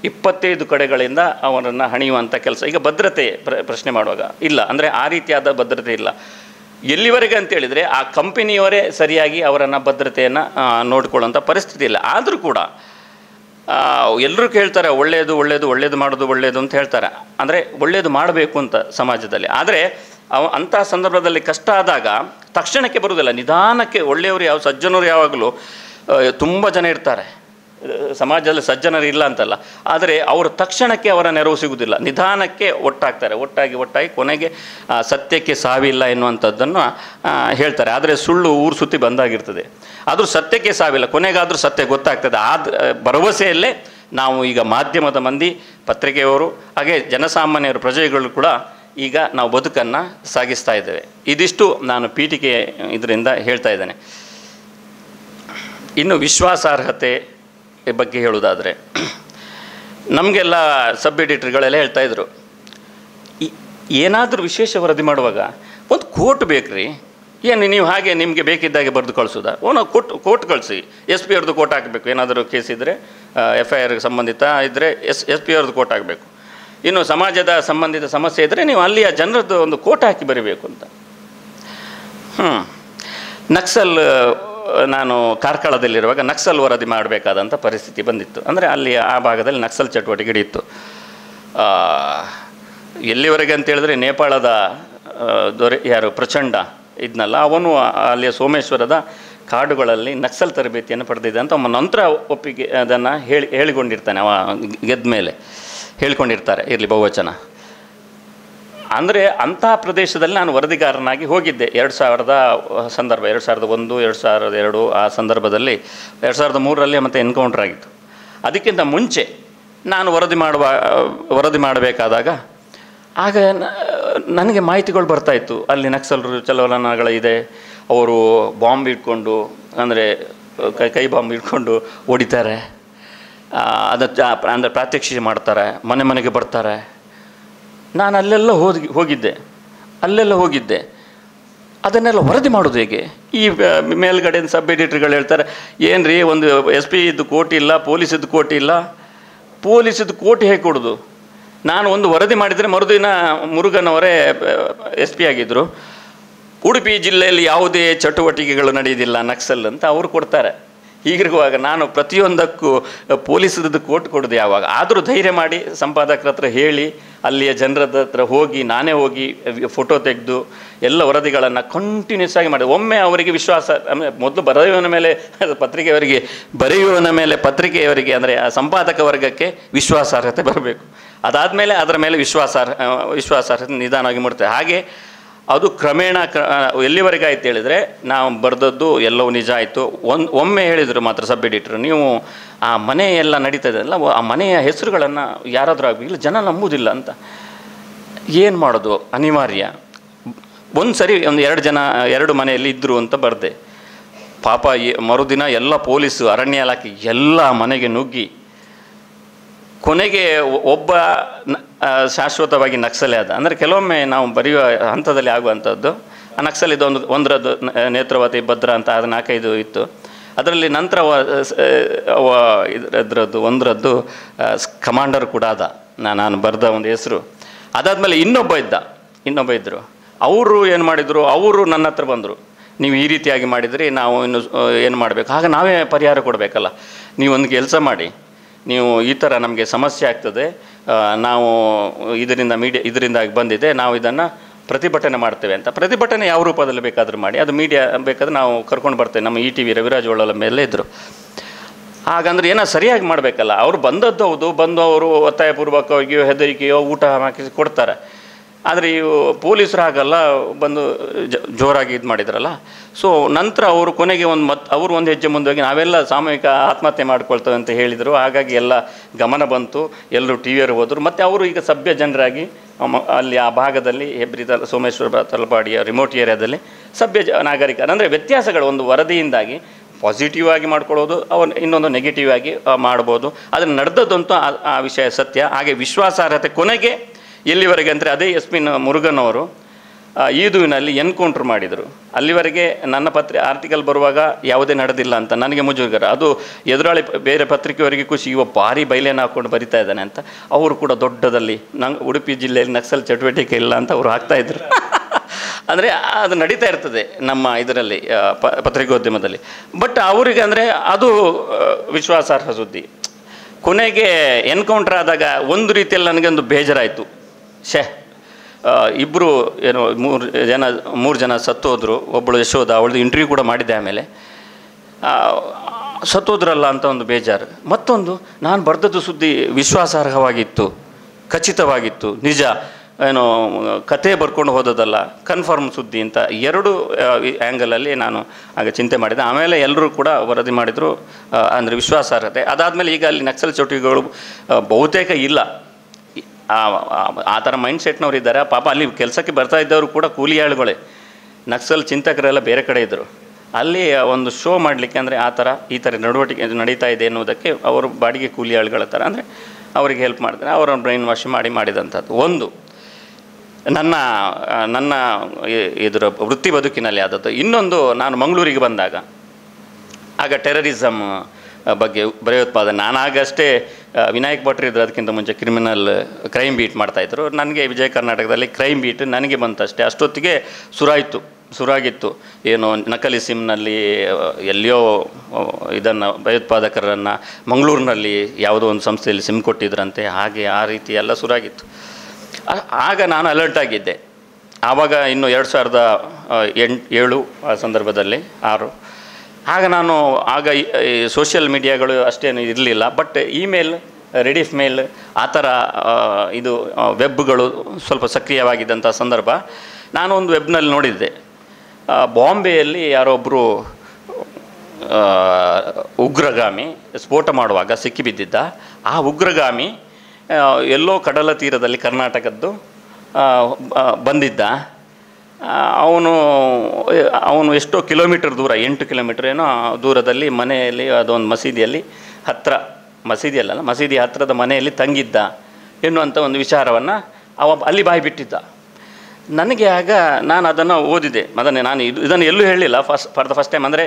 25 ಕಡೆಗಳಿಂದ ಅವರನ್ನು ಹಣಿಯುವಂಥ ಕೆಲಸ. ಈಗ ಭದ್ರತೆ ಪ್ರಶ್ನೆ ಮಾಡುವಾಗ ಇಲ್ಲ, ಅಂದರೆ ಆ ರೀತಿಯಾದ ಭದ್ರತೆ ಇಲ್ಲ. ಎಲ್ಲಿವರೆಗೆ ಅಂತೇಳಿದರೆ ಆ ಕಂಪನಿಯವರೇ ಸರಿಯಾಗಿ ಅವರನ್ನು ಭದ್ರತೆಯನ್ನು ನೋಡಿಕೊಳ್ಳುವಂಥ ಪರಿಸ್ಥಿತಿ ಇಲ್ಲ. ಆದರೂ ಕೂಡ ಎಲ್ಲರೂ ಕೇಳ್ತಾರೆ, ಒಳ್ಳೆಯದು ಮಾಡೋದು ಒಳ್ಳೆಯದು ಅಂತ ಹೇಳ್ತಾರೆ. ಅಂದರೆ ಒಳ್ಳೆಯದು ಮಾಡಬೇಕು ಅಂತ ಸಮಾಜದಲ್ಲಿ. ಆದರೆ ಅಂಥ ಸಂದರ್ಭದಲ್ಲಿ ಕಷ್ಟ ಆದಾಗ ತಕ್ಷಣಕ್ಕೆ ಬರುವುದಿಲ್ಲ, ನಿಧಾನಕ್ಕೆ. ಒಳ್ಳೆಯವರು ಸಜ್ಜನರು ಯಾವಾಗಲೂ ತುಂಬ ಜನ ಇರ್ತಾರೆ ಸಮಾಜದಲ್ಲಿ, ಸಜ್ಜನರು ಇಲ್ಲ ಅಂತಲ್ಲ, ಆದರೆ ಅವರು ತಕ್ಷಣಕ್ಕೆ ಅವರ ನೆರವು ಸಿಗುವುದಿಲ್ಲ, ನಿಧಾನಕ್ಕೆ ಒಟ್ಟಾಗಿ ಕೊನೆಗೆ ಸತ್ಯಕ್ಕೆ ಸಾವಿಲ್ಲ ಎನ್ನುವಂಥದ್ದನ್ನು ಹೇಳ್ತಾರೆ. ಆದರೆ ಸುಳ್ಳು ಊರು ಸುತ್ತಿ ಬಂದಾಗಿರ್ತದೆ, ಆದರೂ ಸತ್ಯಕ್ಕೆ ಸಾವಿಲ್ಲ, ಕೊನೆಗಾದರೂ ಸತ್ಯ ಗೊತ್ತಾಗ್ತದೆ. ಭರವಸೆಯಲ್ಲೇ ನಾವು ಈಗ ಮಾಧ್ಯಮದ ಮಂದಿ, ಪತ್ರಿಕೆಯವರು, ಹಾಗೆ ಜನಸಾಮಾನ್ಯರು, ಪ್ರಜೆಗಳು ಕೂಡ ಈಗ ನಾವು ಬದುಕನ್ನು ಸಾಗಿಸ್ತಾ ಇದ್ದೇವೆ. ಇದಿಷ್ಟು ನಾನು ಪೀಠಿಕೆ ಇದರಿಂದ ಹೇಳ್ತಾ ಇದ್ದೇನೆ. ಇನ್ನು ವಿಶ್ವಾಸಾರ್ಹತೆ ಬಗ್ಗೆ ಹೇಳುವುದಾದರೆ, ನಮಗೆಲ್ಲ ಸಬ್ ಎಡಿಟರ್ಗಳೆಲ್ಲ ಹೇಳ್ತಾಯಿದ್ರು, ಏನಾದರೂ ವಿಶೇಷ ವರದಿ ಮಾಡುವಾಗ ಒಂದು ಕೋಟ್ ಬೇಕ್ರಿ, ಏನು ನೀವು ಹಾಗೆ ನಿಮಗೆ ಬೇಕಿದ್ದಾಗೆ ಬರೆದು ಕಳಿಸೋದಾ? ನಾವು ಕೋಟ್ ಕಳಿಸಿ, SP ಅವ್ರದ್ದು ಕೋಟ್ ಹಾಕಬೇಕು. ಏನಾದರೂ ಕೇಸ್ ಇದ್ದರೆ, FIR ಸಂಬಂಧಿತ ಇದ್ದರೆ SP ಅವ್ರದ್ದು ಕೋಟ್ ಹಾಕಬೇಕು. ಇನ್ನು ಸಮಾಜದ ಸಂಬಂಧಿತ ಸಮಸ್ಯೆ ಇದ್ದರೆ ನೀವು ಅಲ್ಲಿಯ ಜನರದ್ದು ಒಂದು ಕೋಟ್ ಹಾಕಿ ಬರೀಬೇಕು ಅಂತ. ನಕ್ಸಲ್ ನಾನು ಕಾರ್ಕಳದಲ್ಲಿರುವಾಗ ನಕ್ಸಲ್ ವರದಿ ಮಾಡಬೇಕಾದಂಥ ಪರಿಸ್ಥಿತಿ ಬಂದಿತ್ತು. ಅಂದರೆ ಅಲ್ಲಿ ಆ ಭಾಗದಲ್ಲಿ ನಕ್ಸಲ್ ಚಟುವಟಿಕೆ ಇತ್ತು. ಎಲ್ಲಿವರೆಗೆ ಅಂತೇಳಿದ್ರೆ ನೇಪಾಳದ ದೊರೆ ಯಾರು ಪ್ರಚಂಡ ಇದ್ನಲ್ಲ, ಅವನು ಅಲ್ಲಿಯ ಸೋಮೇಶ್ವರದ ಕಾಡುಗಳಲ್ಲಿ ನಕ್ಸಲ್ ತರಬೇತಿಯನ್ನು ಪಡೆದಿದ್ದೆ ಅಂತ ನಂತರ ಒಪ್ಪಿಗೆ ಅದನ್ನು ಹೇಳಿಕೊಂಡಿರ್ತಾನೆ. ಅವ ಗೆದ್ದ ಮೇಲೆ ಹೇಳಿಕೊಂಡಿರ್ತಾರೆ, ಇರಲಿ ಬಹುವಚನ. ಅಂದರೆ ಅಂಥ ಪ್ರದೇಶದಲ್ಲಿ ನಾನು ವರದಿಗಾರನಾಗಿ ಹೋಗಿದ್ದೆ 2000 ಸಂದರ್ಭ, 2001, 2002 ಆ ಸಂದರ್ಭದಲ್ಲಿ. 2003ರಲ್ಲಿ ಮತ್ತೆ ಎನ್ಕೌಂಟರ್ ಆಗಿತ್ತು. ಅದಕ್ಕಿಂತ ಮುಂಚೆ ನಾನು ವರದಿ ಮಾಡಬೇಕಾದಾಗ ಆಗ ನನಗೆ ಮಾಹಿತಿಗಳು ಬರ್ತಾಯಿತ್ತು. ಅಲ್ಲಿ ನಕ್ಸಲರು ಚಲನಗಳಿದೆ, ಅವರು ಬಾಂಬ್ ಇಟ್ಕೊಂಡು, ಅಂದರೆ ಕೈ ಬಾಂಬ್ ಇಟ್ಕೊಂಡು ಹೊಡಿತಾರೆ, ಅಂದರೆ ಪ್ರಾತ್ಯಕ್ಷಿಕೆ ಮಾಡ್ತಾರೆ, ಮನೆ ಮನೆಗೆ ಬರ್ತಾರೆ. ನಾನು ಅಲ್ಲೆಲ್ಲ ಹೋಗಿದ್ದೆ. ಅದನ್ನೆಲ್ಲ ವರದಿ ಮಾಡೋದು ಹೇಗೆ? ಈ ಮೇಲ್ಗಡೆ ಸಬ್ ಎಡಿಟರ್ಗಳು ಹೇಳ್ತಾರೆ, ಏನು ರೀ, ಒಂದು SP ಇದ್ದು ಕೋಟಿ ಇಲ್ಲ, ಪೊಲೀಸಿದ್ದು ಕೋಟಿ ಇಲ್ಲ. ಪೊಲೀಸಿದ್ದು ಕೋಟಿ ಹೇಗೆ ಕೊಡೋದು? ನಾನು ಒಂದು ವರದಿ ಮಾಡಿದರೆ ಮರುದಿನ ಮುರುಗನವರೇ SP ಆಗಿದ್ದರು. ಉಡುಪಿ ಜಿಲ್ಲೆಯಲ್ಲಿ ಯಾವುದೇ ಚಟುವಟಿಕೆಗಳು ನಡೆಯೋದಿಲ್ಲ ನಕ್ಸಲ್ ಅಂತ ಅವರು ಕೊಡ್ತಾರೆ. ಹೀಗಿರುವಾಗ ನಾನು ಪ್ರತಿಯೊಂದಕ್ಕೂ ಪೊಲೀಸರದ್ದು ಕೋಟ್ ಕೊಡೋದು ಯಾವಾಗ? ಆದರೂ ಧೈರ್ಯ ಮಾಡಿ ಸಂಪಾದಕರ ಹತ್ರ ಹೇಳಿ, ಅಲ್ಲಿಯ ಜನರ ಹತ್ರ ನಾನೇ ಹೋಗಿ ಫೋಟೋ ತೆಗೆದು ಎಲ್ಲ ವರದಿಗಳನ್ನು ಕಂಟಿನ್ಯೂಸ್ ಆಗಿ ಮಾಡಿದೆ. ಒಮ್ಮೆ ಅವರಿಗೆ ವಿಶ್ವಾಸ, ಮೊದಲು ಬರೆಯುವನ ಮೇಲೆ ಪತ್ರಿಕೆಯವರಿಗೆ ಅಂದರೆ ಆ ಸಂಪಾದಕ ವರ್ಗಕ್ಕೆ ವಿಶ್ವಾಸಾರ್ಹತೆ ಬರಬೇಕು. ಅದಾದಮೇಲೆ ಅದರ ಮೇಲೆ ವಿಶ್ವಾಸಾರ್ಹತೆ ನಿಧಾನವಾಗಿ ಮೂಡ್ತದೆ. ಹಾಗೆ ಅದು ಕ್ರಮೇಣ ಎಲ್ಲಿವರೆಗೆ ಆಯ್ತು ಹೇಳಿದರೆ, ನಾವು ಬರೆದದ್ದು ಎಲ್ಲವೂ ನಿಜ ಆಯಿತು. ಒಮ್ಮೆ ಹೇಳಿದರು ಮಾತ್ರ ಸಬ್ ಎಡಿಟ್ರು, ನೀವು ಆ ಮನೆ ಎಲ್ಲ ನಡೀತದೆ ಅಲ್ಲ, ಆ ಮನೆಯ ಹೆಸರುಗಳನ್ನು ಯಾರಾದರೂ ಆಗಬೇಕು, ಇಲ್ಲ ಜನ ನಂಬುವುದಿಲ್ಲ ಅಂತ. ಏನು ಮಾಡೋದು, ಅನಿವಾರ್ಯ. ಒಂದು ಸರಿ 2 ಮನೆಯಲ್ಲಿ ಇದ್ದರು ಅಂತ ಬರೆದೆ. ಪಾಪ ಮರುದಿನ ಎಲ್ಲ ಪೊಲೀಸು, ಅರಣ್ಯ ಇಲಾಖೆ ಎಲ್ಲ ಮನೆಗೆ ನುಗ್ಗಿ ಕೊನೆಗೆ ಒಬ್ಬ ಶಾಶ್ವತವಾಗಿ ನಕ್ಸಲೇ ಆದ. ಅಂದರೆ ಕೆಲವೊಮ್ಮೆ ನಾವು ಬರೆಯುವ ಹಂತದಲ್ಲಿ ಆಗುವಂಥದ್ದು. ಆ ನಕ್ಸಲಿದ್ದು ಒಂದರದ್ದು ನೇತ್ರಾವತಿ, ಭದ್ರಾ ಅಂತ ಅದು 4-5 ಇತ್ತು. ಅದರಲ್ಲಿ ನಂತರ ಒಂದರದ್ದು ಕಮಾಂಡರ್ ಕೂಡ ಆದ, ನಾನು ಬರೆದ ಒಂದು ಹೆಸರು. ಅದಾದಮೇಲೆ ಇನ್ನೊಬ್ಬ ಇದ್ದರು. ಅವರು ಏನು ಮಾಡಿದರು, ಅವರು ನನ್ನ ಹತ್ರ ಬಂದರು, ನೀವು ಈ ರೀತಿಯಾಗಿ ಮಾಡಿದ್ರಿ, ನಾವು ಇನ್ನು ಏನು ಮಾಡಬೇಕು? ಆಗ ನಾವೇ ಪರಿಹಾರ ಕೊಡಬೇಕಲ್ಲ. ನೀವೊಂದು ಕೆಲಸ ಮಾಡಿ, ನೀವು ಈ ಥರ ನಮಗೆ ಸಮಸ್ಯೆ ಆಗ್ತದೆ, ನಾವು ಇದರಿಂದಾಗಿ ಬಂದಿದೆ, ನಾವು ಇದನ್ನು ಪ್ರತಿಭಟನೆ ಮಾಡ್ತೇವೆ ಅಂತ. ಪ್ರತಿಭಟನೆ ಯಾವ ರೂಪದಲ್ಲಿ ಬೇಕಾದರೂ ಮಾಡಿ, ಅದು ಮೀಡಿಯಾ ಬೇಕಾದ್ರೆ ನಾವು ಕರ್ಕೊಂಡು ಬರ್ತೇವೆ. ನಮ್ಮ ETV ರವಿರಾಜ್ ಒಳ್ಳಲ ಮೇಲೆ ಇದ್ದರು. ಹಾಗಂದ್ರೆ ಏನೋ ಸರಿಯಾಗಿ ಮಾಡಬೇಕಲ್ಲ. ಅವರು ಬಂದದ್ದು ಹೌದು, ಅವರು ಒತ್ತಾಯಪೂರ್ವಕವಾಗಿಯೋ ಹೆದರಿಕೆಯೋ ಊಟ ಹಾಕಿ ಕೊಡ್ತಾರೆ. ಆದರೆ ಇವು ಪೊಲೀಸರು ಹಾಗಲ್ಲ, ಬಂದು ಜೋರಾಗಿ ಇದು ಮಾಡಿದ್ರಲ್ಲ. ಸೊ ನಂತರ ಅವರು ಕೊನೆಗೆ ಅವರು ಒಂದು ಹೆಜ್ಜೆ ಮುಂದೋಗಿ ನಾವೆಲ್ಲ ಸಾಮೂಹಿಕ ಆತ್ಮಹತ್ಯೆ ಮಾಡ್ಕೊಳ್ತೇವೆ ಅಂತ ಹೇಳಿದರು. ಹಾಗಾಗಿ ಎಲ್ಲ ಗಮನ ಬಂತು, ಎಲ್ಲರೂ TVಯವರು ಹೋದರು. ಮತ್ತು ಅವರು ಈಗ ಸಭ್ಯ ಜನರಾಗಿ ಅಲ್ಲಿ ಆ ಭಾಗದಲ್ಲಿ ಹೆಬ್ರಿ ಸೋಮೇಶ್ವರ ತಲಪಾಡಿಯ ರಿಮೋಟ್ ಏರಿಯಾದಲ್ಲಿ ಸಭ್ಯ ನಾಗರಿಕರು. ಅಂದರೆ ವ್ಯತ್ಯಾಸಗಳು ಒಂದು ವರದಿಯಿಂದಾಗಿ ಪಾಸಿಟಿವ್ ಆಗಿ ಮಾಡ್ಕೊಳ್ಳೋದು, ಇನ್ನೊಂದು ನೆಗೆಟಿವ್ ಆಗಿ ಮಾಡ್ಬೋದು. ಅದನ್ನು ನಡೆದದ್ದಂತೂ ಆ ವಿಷಯ ಸತ್ಯ. ಹಾಗೆ ವಿಶ್ವಾಸಾರ್ಹತೆ ಕೊನೆಗೆ ಎಲ್ಲಿವರೆಗೆ ಅಂದರೆ ಅದೇ SP ಮುರುಗನ್ ಅವರು ಈದುವಿನಲ್ಲಿ ಎನ್ಕೌಂಟ್ರ್ ಮಾಡಿದರು. ಅಲ್ಲಿವರೆಗೆ ನನ್ನ ಆರ್ಟಿಕಲ್ ಬರುವಾಗ ಯಾವುದೇ ನಡೆದಿಲ್ಲ ಅಂತ ನನಗೆ ಮುಜುಗರ. ಅದು ಎದುರಾಳಿ ಬೇರೆ ಪತ್ರಿಕೆಯವರಿಗೆ ಖುಷಿ, ಇವ ಭಾರಿ ಬೈಲೇನ ಹಾಕ್ಕೊಂಡು ಬರಿತಾ ಇದ್ದಾನೆ ಅಂತ. ಅವರು ಕೂಡ ದೊಡ್ಡದಲ್ಲಿ ಉಡುಪಿ ಜಿಲ್ಲೆಯಲ್ಲಿ ನಕ್ಸಲ್ ಚಟುವಟಿಕೆ ಇಲ್ಲ ಅಂತ ಅವರು ಹಾಕ್ತಾಯಿದ್ರು. ಅಂದರೆ ಅದು ನಡೀತಾ ಇರ್ತದೆ ನಮ್ಮ ಇದರಲ್ಲಿ ಪತ್ರಿಕೋದ್ಯಮದಲ್ಲಿ. ಬಟ್ ಅವರಿಗೆ ಅಂದರೆ ಅದು ವಿಶ್ವಾಸಾರ್ಹ ಸುದ್ದಿ. ಕೊನೆಗೆ ಎನ್ಕೌಂಟ್ರ್ ಆದಾಗ ಒಂದು ರೀತಿಯಲ್ಲಿ ನನಗೊಂದು ಬೇಜಾರಾಯಿತು. ಇಬ್ಬರು ಏನೋ 3 ಜನ ಸತ್ತೋದ್ರು. ಒಬ್ಬಳು ಯಶೋಧ, ಅವಳದು ಇಂಟರ್ವ್ಯೂ ಕೂಡ ಮಾಡಿದ್ದೆ. ಆಮೇಲೆ ಸತ್ತೋದ್ರಲ್ಲ ಅಂತ ಒಂದು ಬೇಜಾರು. ಮತ್ತೊಂದು, ನಾನು ಬರೆದದ್ದು ಸುದ್ದಿ ವಿಶ್ವಾಸಾರ್ಹವಾಗಿತ್ತು, ಖಚಿತವಾಗಿತ್ತು, ನಿಜ, ಏನೋ ಕತೆ ಬರ್ಕೊಂಡು ಹೋದದಲ್ಲ, ಕನ್ಫರ್ಮ್ ಸುದ್ದಿ ಅಂತ 2 ಆ್ಯಂಗಲಲ್ಲಿ ನಾನು ಆಗ ಚಿಂತೆ ಮಾಡಿದೆ. ಆಮೇಲೆ ಎಲ್ಲರೂ ಕೂಡ ವರದಿ ಮಾಡಿದರು, ಅಂದರೆ ವಿಶ್ವಾಸಾರ್ಹತೆ. ಅದಾದಮೇಲೆ ಈಗ ಅಲ್ಲಿ ನಕ್ಸಲ್ ಚಟುವಟಿಕೆಗಳು ಬಹುತೇಕ ಇಲ್ಲ. ಆ ಥರ ಮೈಂಡ್ ಸೆಟ್ನವ್ರು ಇದ್ದಾರೆ. ಪಾಪ ಅಲ್ಲಿ ಕೆಲಸಕ್ಕೆ ಬರ್ತಾ ಇದ್ದವರು ಕೂಡ ಕೂಲಿ ಆಳುಗಳೇ. ನಕ್ಸಲ್ ಚಿಂತಕರೆಲ್ಲ ಬೇರೆ ಕಡೆ ಇದ್ದರು. ಅಲ್ಲಿ ಒಂದು ಶೋ ಮಾಡಲಿಕ್ಕೆ, ಅಂದರೆ ಈ ಥರ ನಡವಳಿಕೆ ನಡೀತಾ ಇದೆ ಎನ್ನುವುದಕ್ಕೆ ಅವರು ಬಾಡಿಗೆ ಕೂಲಿ ಆಳುಗಳ ಥರ, ಅಂದರೆ ಅವರಿಗೆ ಹೆಲ್ಪ್ ಮಾಡ್ತಾರೆ. ಅವರನ್ನು ಬ್ರೈನ್ ವಾಶ್ ಮಾಡಿದಂಥದ್ದು ಒಂದು ನನ್ನ ಇದರ ವೃತ್ತಿ ಬದುಕಿನಲ್ಲಿ ಆದದ್ದು. ಇನ್ನೊಂದು, ನಾನು ಮಂಗಳೂರಿಗೆ ಬಂದಾಗ ಆಗ ಟೆರರಿಸಮ್ ಬಗ್ಗೆ ಭಯೋತ್ಪಾದನೆ, ನಾನಾಗಷ್ಟೇ ವಿನಾಯಕ್ ಭಟ್ರು ಇದ್ದರು, ಅದಕ್ಕಿಂತ ಮುಂಚೆ ಕ್ರೈಮ್ ಬೀಟ್ ಮಾಡ್ತಾಯಿದ್ರು. ನನಗೆ ವಿಜಯ ಕರ್ನಾಟಕದಲ್ಲಿ ಕ್ರೈಮ್ ಬೀಟ್ ನನಗೆ ಬಂತಷ್ಟೇ. ಅಷ್ಟೊತ್ತಿಗೆ ಶುರುವಾಯಿತು ಶುರುವಾಗಿತ್ತು. ಏನು ನಕಲಿ ಸಿಮ್ನಲ್ಲಿ ಎಲ್ಲಿಯೋ ಇದನ್ನು ಭಯೋತ್ಪಾದಕರನ್ನು ಮಂಗಳೂರಿನಲ್ಲಿ ಯಾವುದೋ ಒಂದು ಸಂಸ್ಥೆಯಲ್ಲಿ ಸಿಮ್ ಕೊಟ್ಟಿದ್ರಂತೆ, ಹಾಗೆ ಆ ರೀತಿ ಎಲ್ಲ ಶುರುವಾಗಿತ್ತು. ಆಗ ನಾನು ಅಲರ್ಟ್ ಆಗಿದ್ದೆ. ಆವಾಗ ಇನ್ನು 2007 ಆ ಸಂದರ್ಭದಲ್ಲಿ 6. ಆಗ ನಾನು ಈ ಸೋಷಿಯಲ್ ಮೀಡಿಯಾಗಳು ಅಷ್ಟೇನು ಇರಲಿಲ್ಲ, ಬಟ್ ಇಮೇಲ್, ರೆಡಿಫ್ ಮೇಲ್ ಆ ಥರ ಇದು ವೆಬ್ಗಳು ಸ್ವಲ್ಪ ಸಕ್ರಿಯವಾಗಿದ್ದಂಥ ಸಂದರ್ಭ. ನಾನು ಒಂದು ವೆಬ್ನಲ್ಲಿ ನೋಡಿದ್ದೆ, ಬಾಂಬೆಯಲ್ಲಿ ಯಾರೊಬ್ಬರು ಉಗ್ರಗಾಮಿ ಸ್ಫೋಟ ಮಾಡುವಾಗ ಸಿಕ್ಕಿಬಿದ್ದಿದ್ದ. ಆ ಉಗ್ರಗಾಮಿ ಎಲ್ಲೋ ಕಡಲ ತೀರದಲ್ಲಿ ಕರ್ನಾಟಕದ್ದು ಬಂದಿದ್ದ. ಅವನು ಎಷ್ಟೋ ಕಿಲೋಮೀಟರ್ ದೂರ, 8 ಕಿಲೋಮೀಟರ್ ಏನೋ ದೂರದಲ್ಲಿ ಮನೆಯಲ್ಲಿ ಅದೊಂದು ಮಸೀದಿ ಹತ್ತಿರದ ಮನೆಯಲ್ಲಿ ತಂಗಿದ್ದ ಎನ್ನುವಂಥ ಒಂದು ವಿಚಾರವನ್ನು ಅಲ್ಲಿ ಬಾಯಿಬಿಟ್ಟಿದ್ದ. ನನಗೆ ಆಗ ನಾನು ಅದನ್ನು ಓದಿದೆ. ನಾನು ಇದನ್ನು ಎಲ್ಲೂ ಹೇಳಲಿಲ್ಲ ಫಾರ್ ದ ಫಸ್ಟ್ ಟೈಮ್. ಅಂದರೆ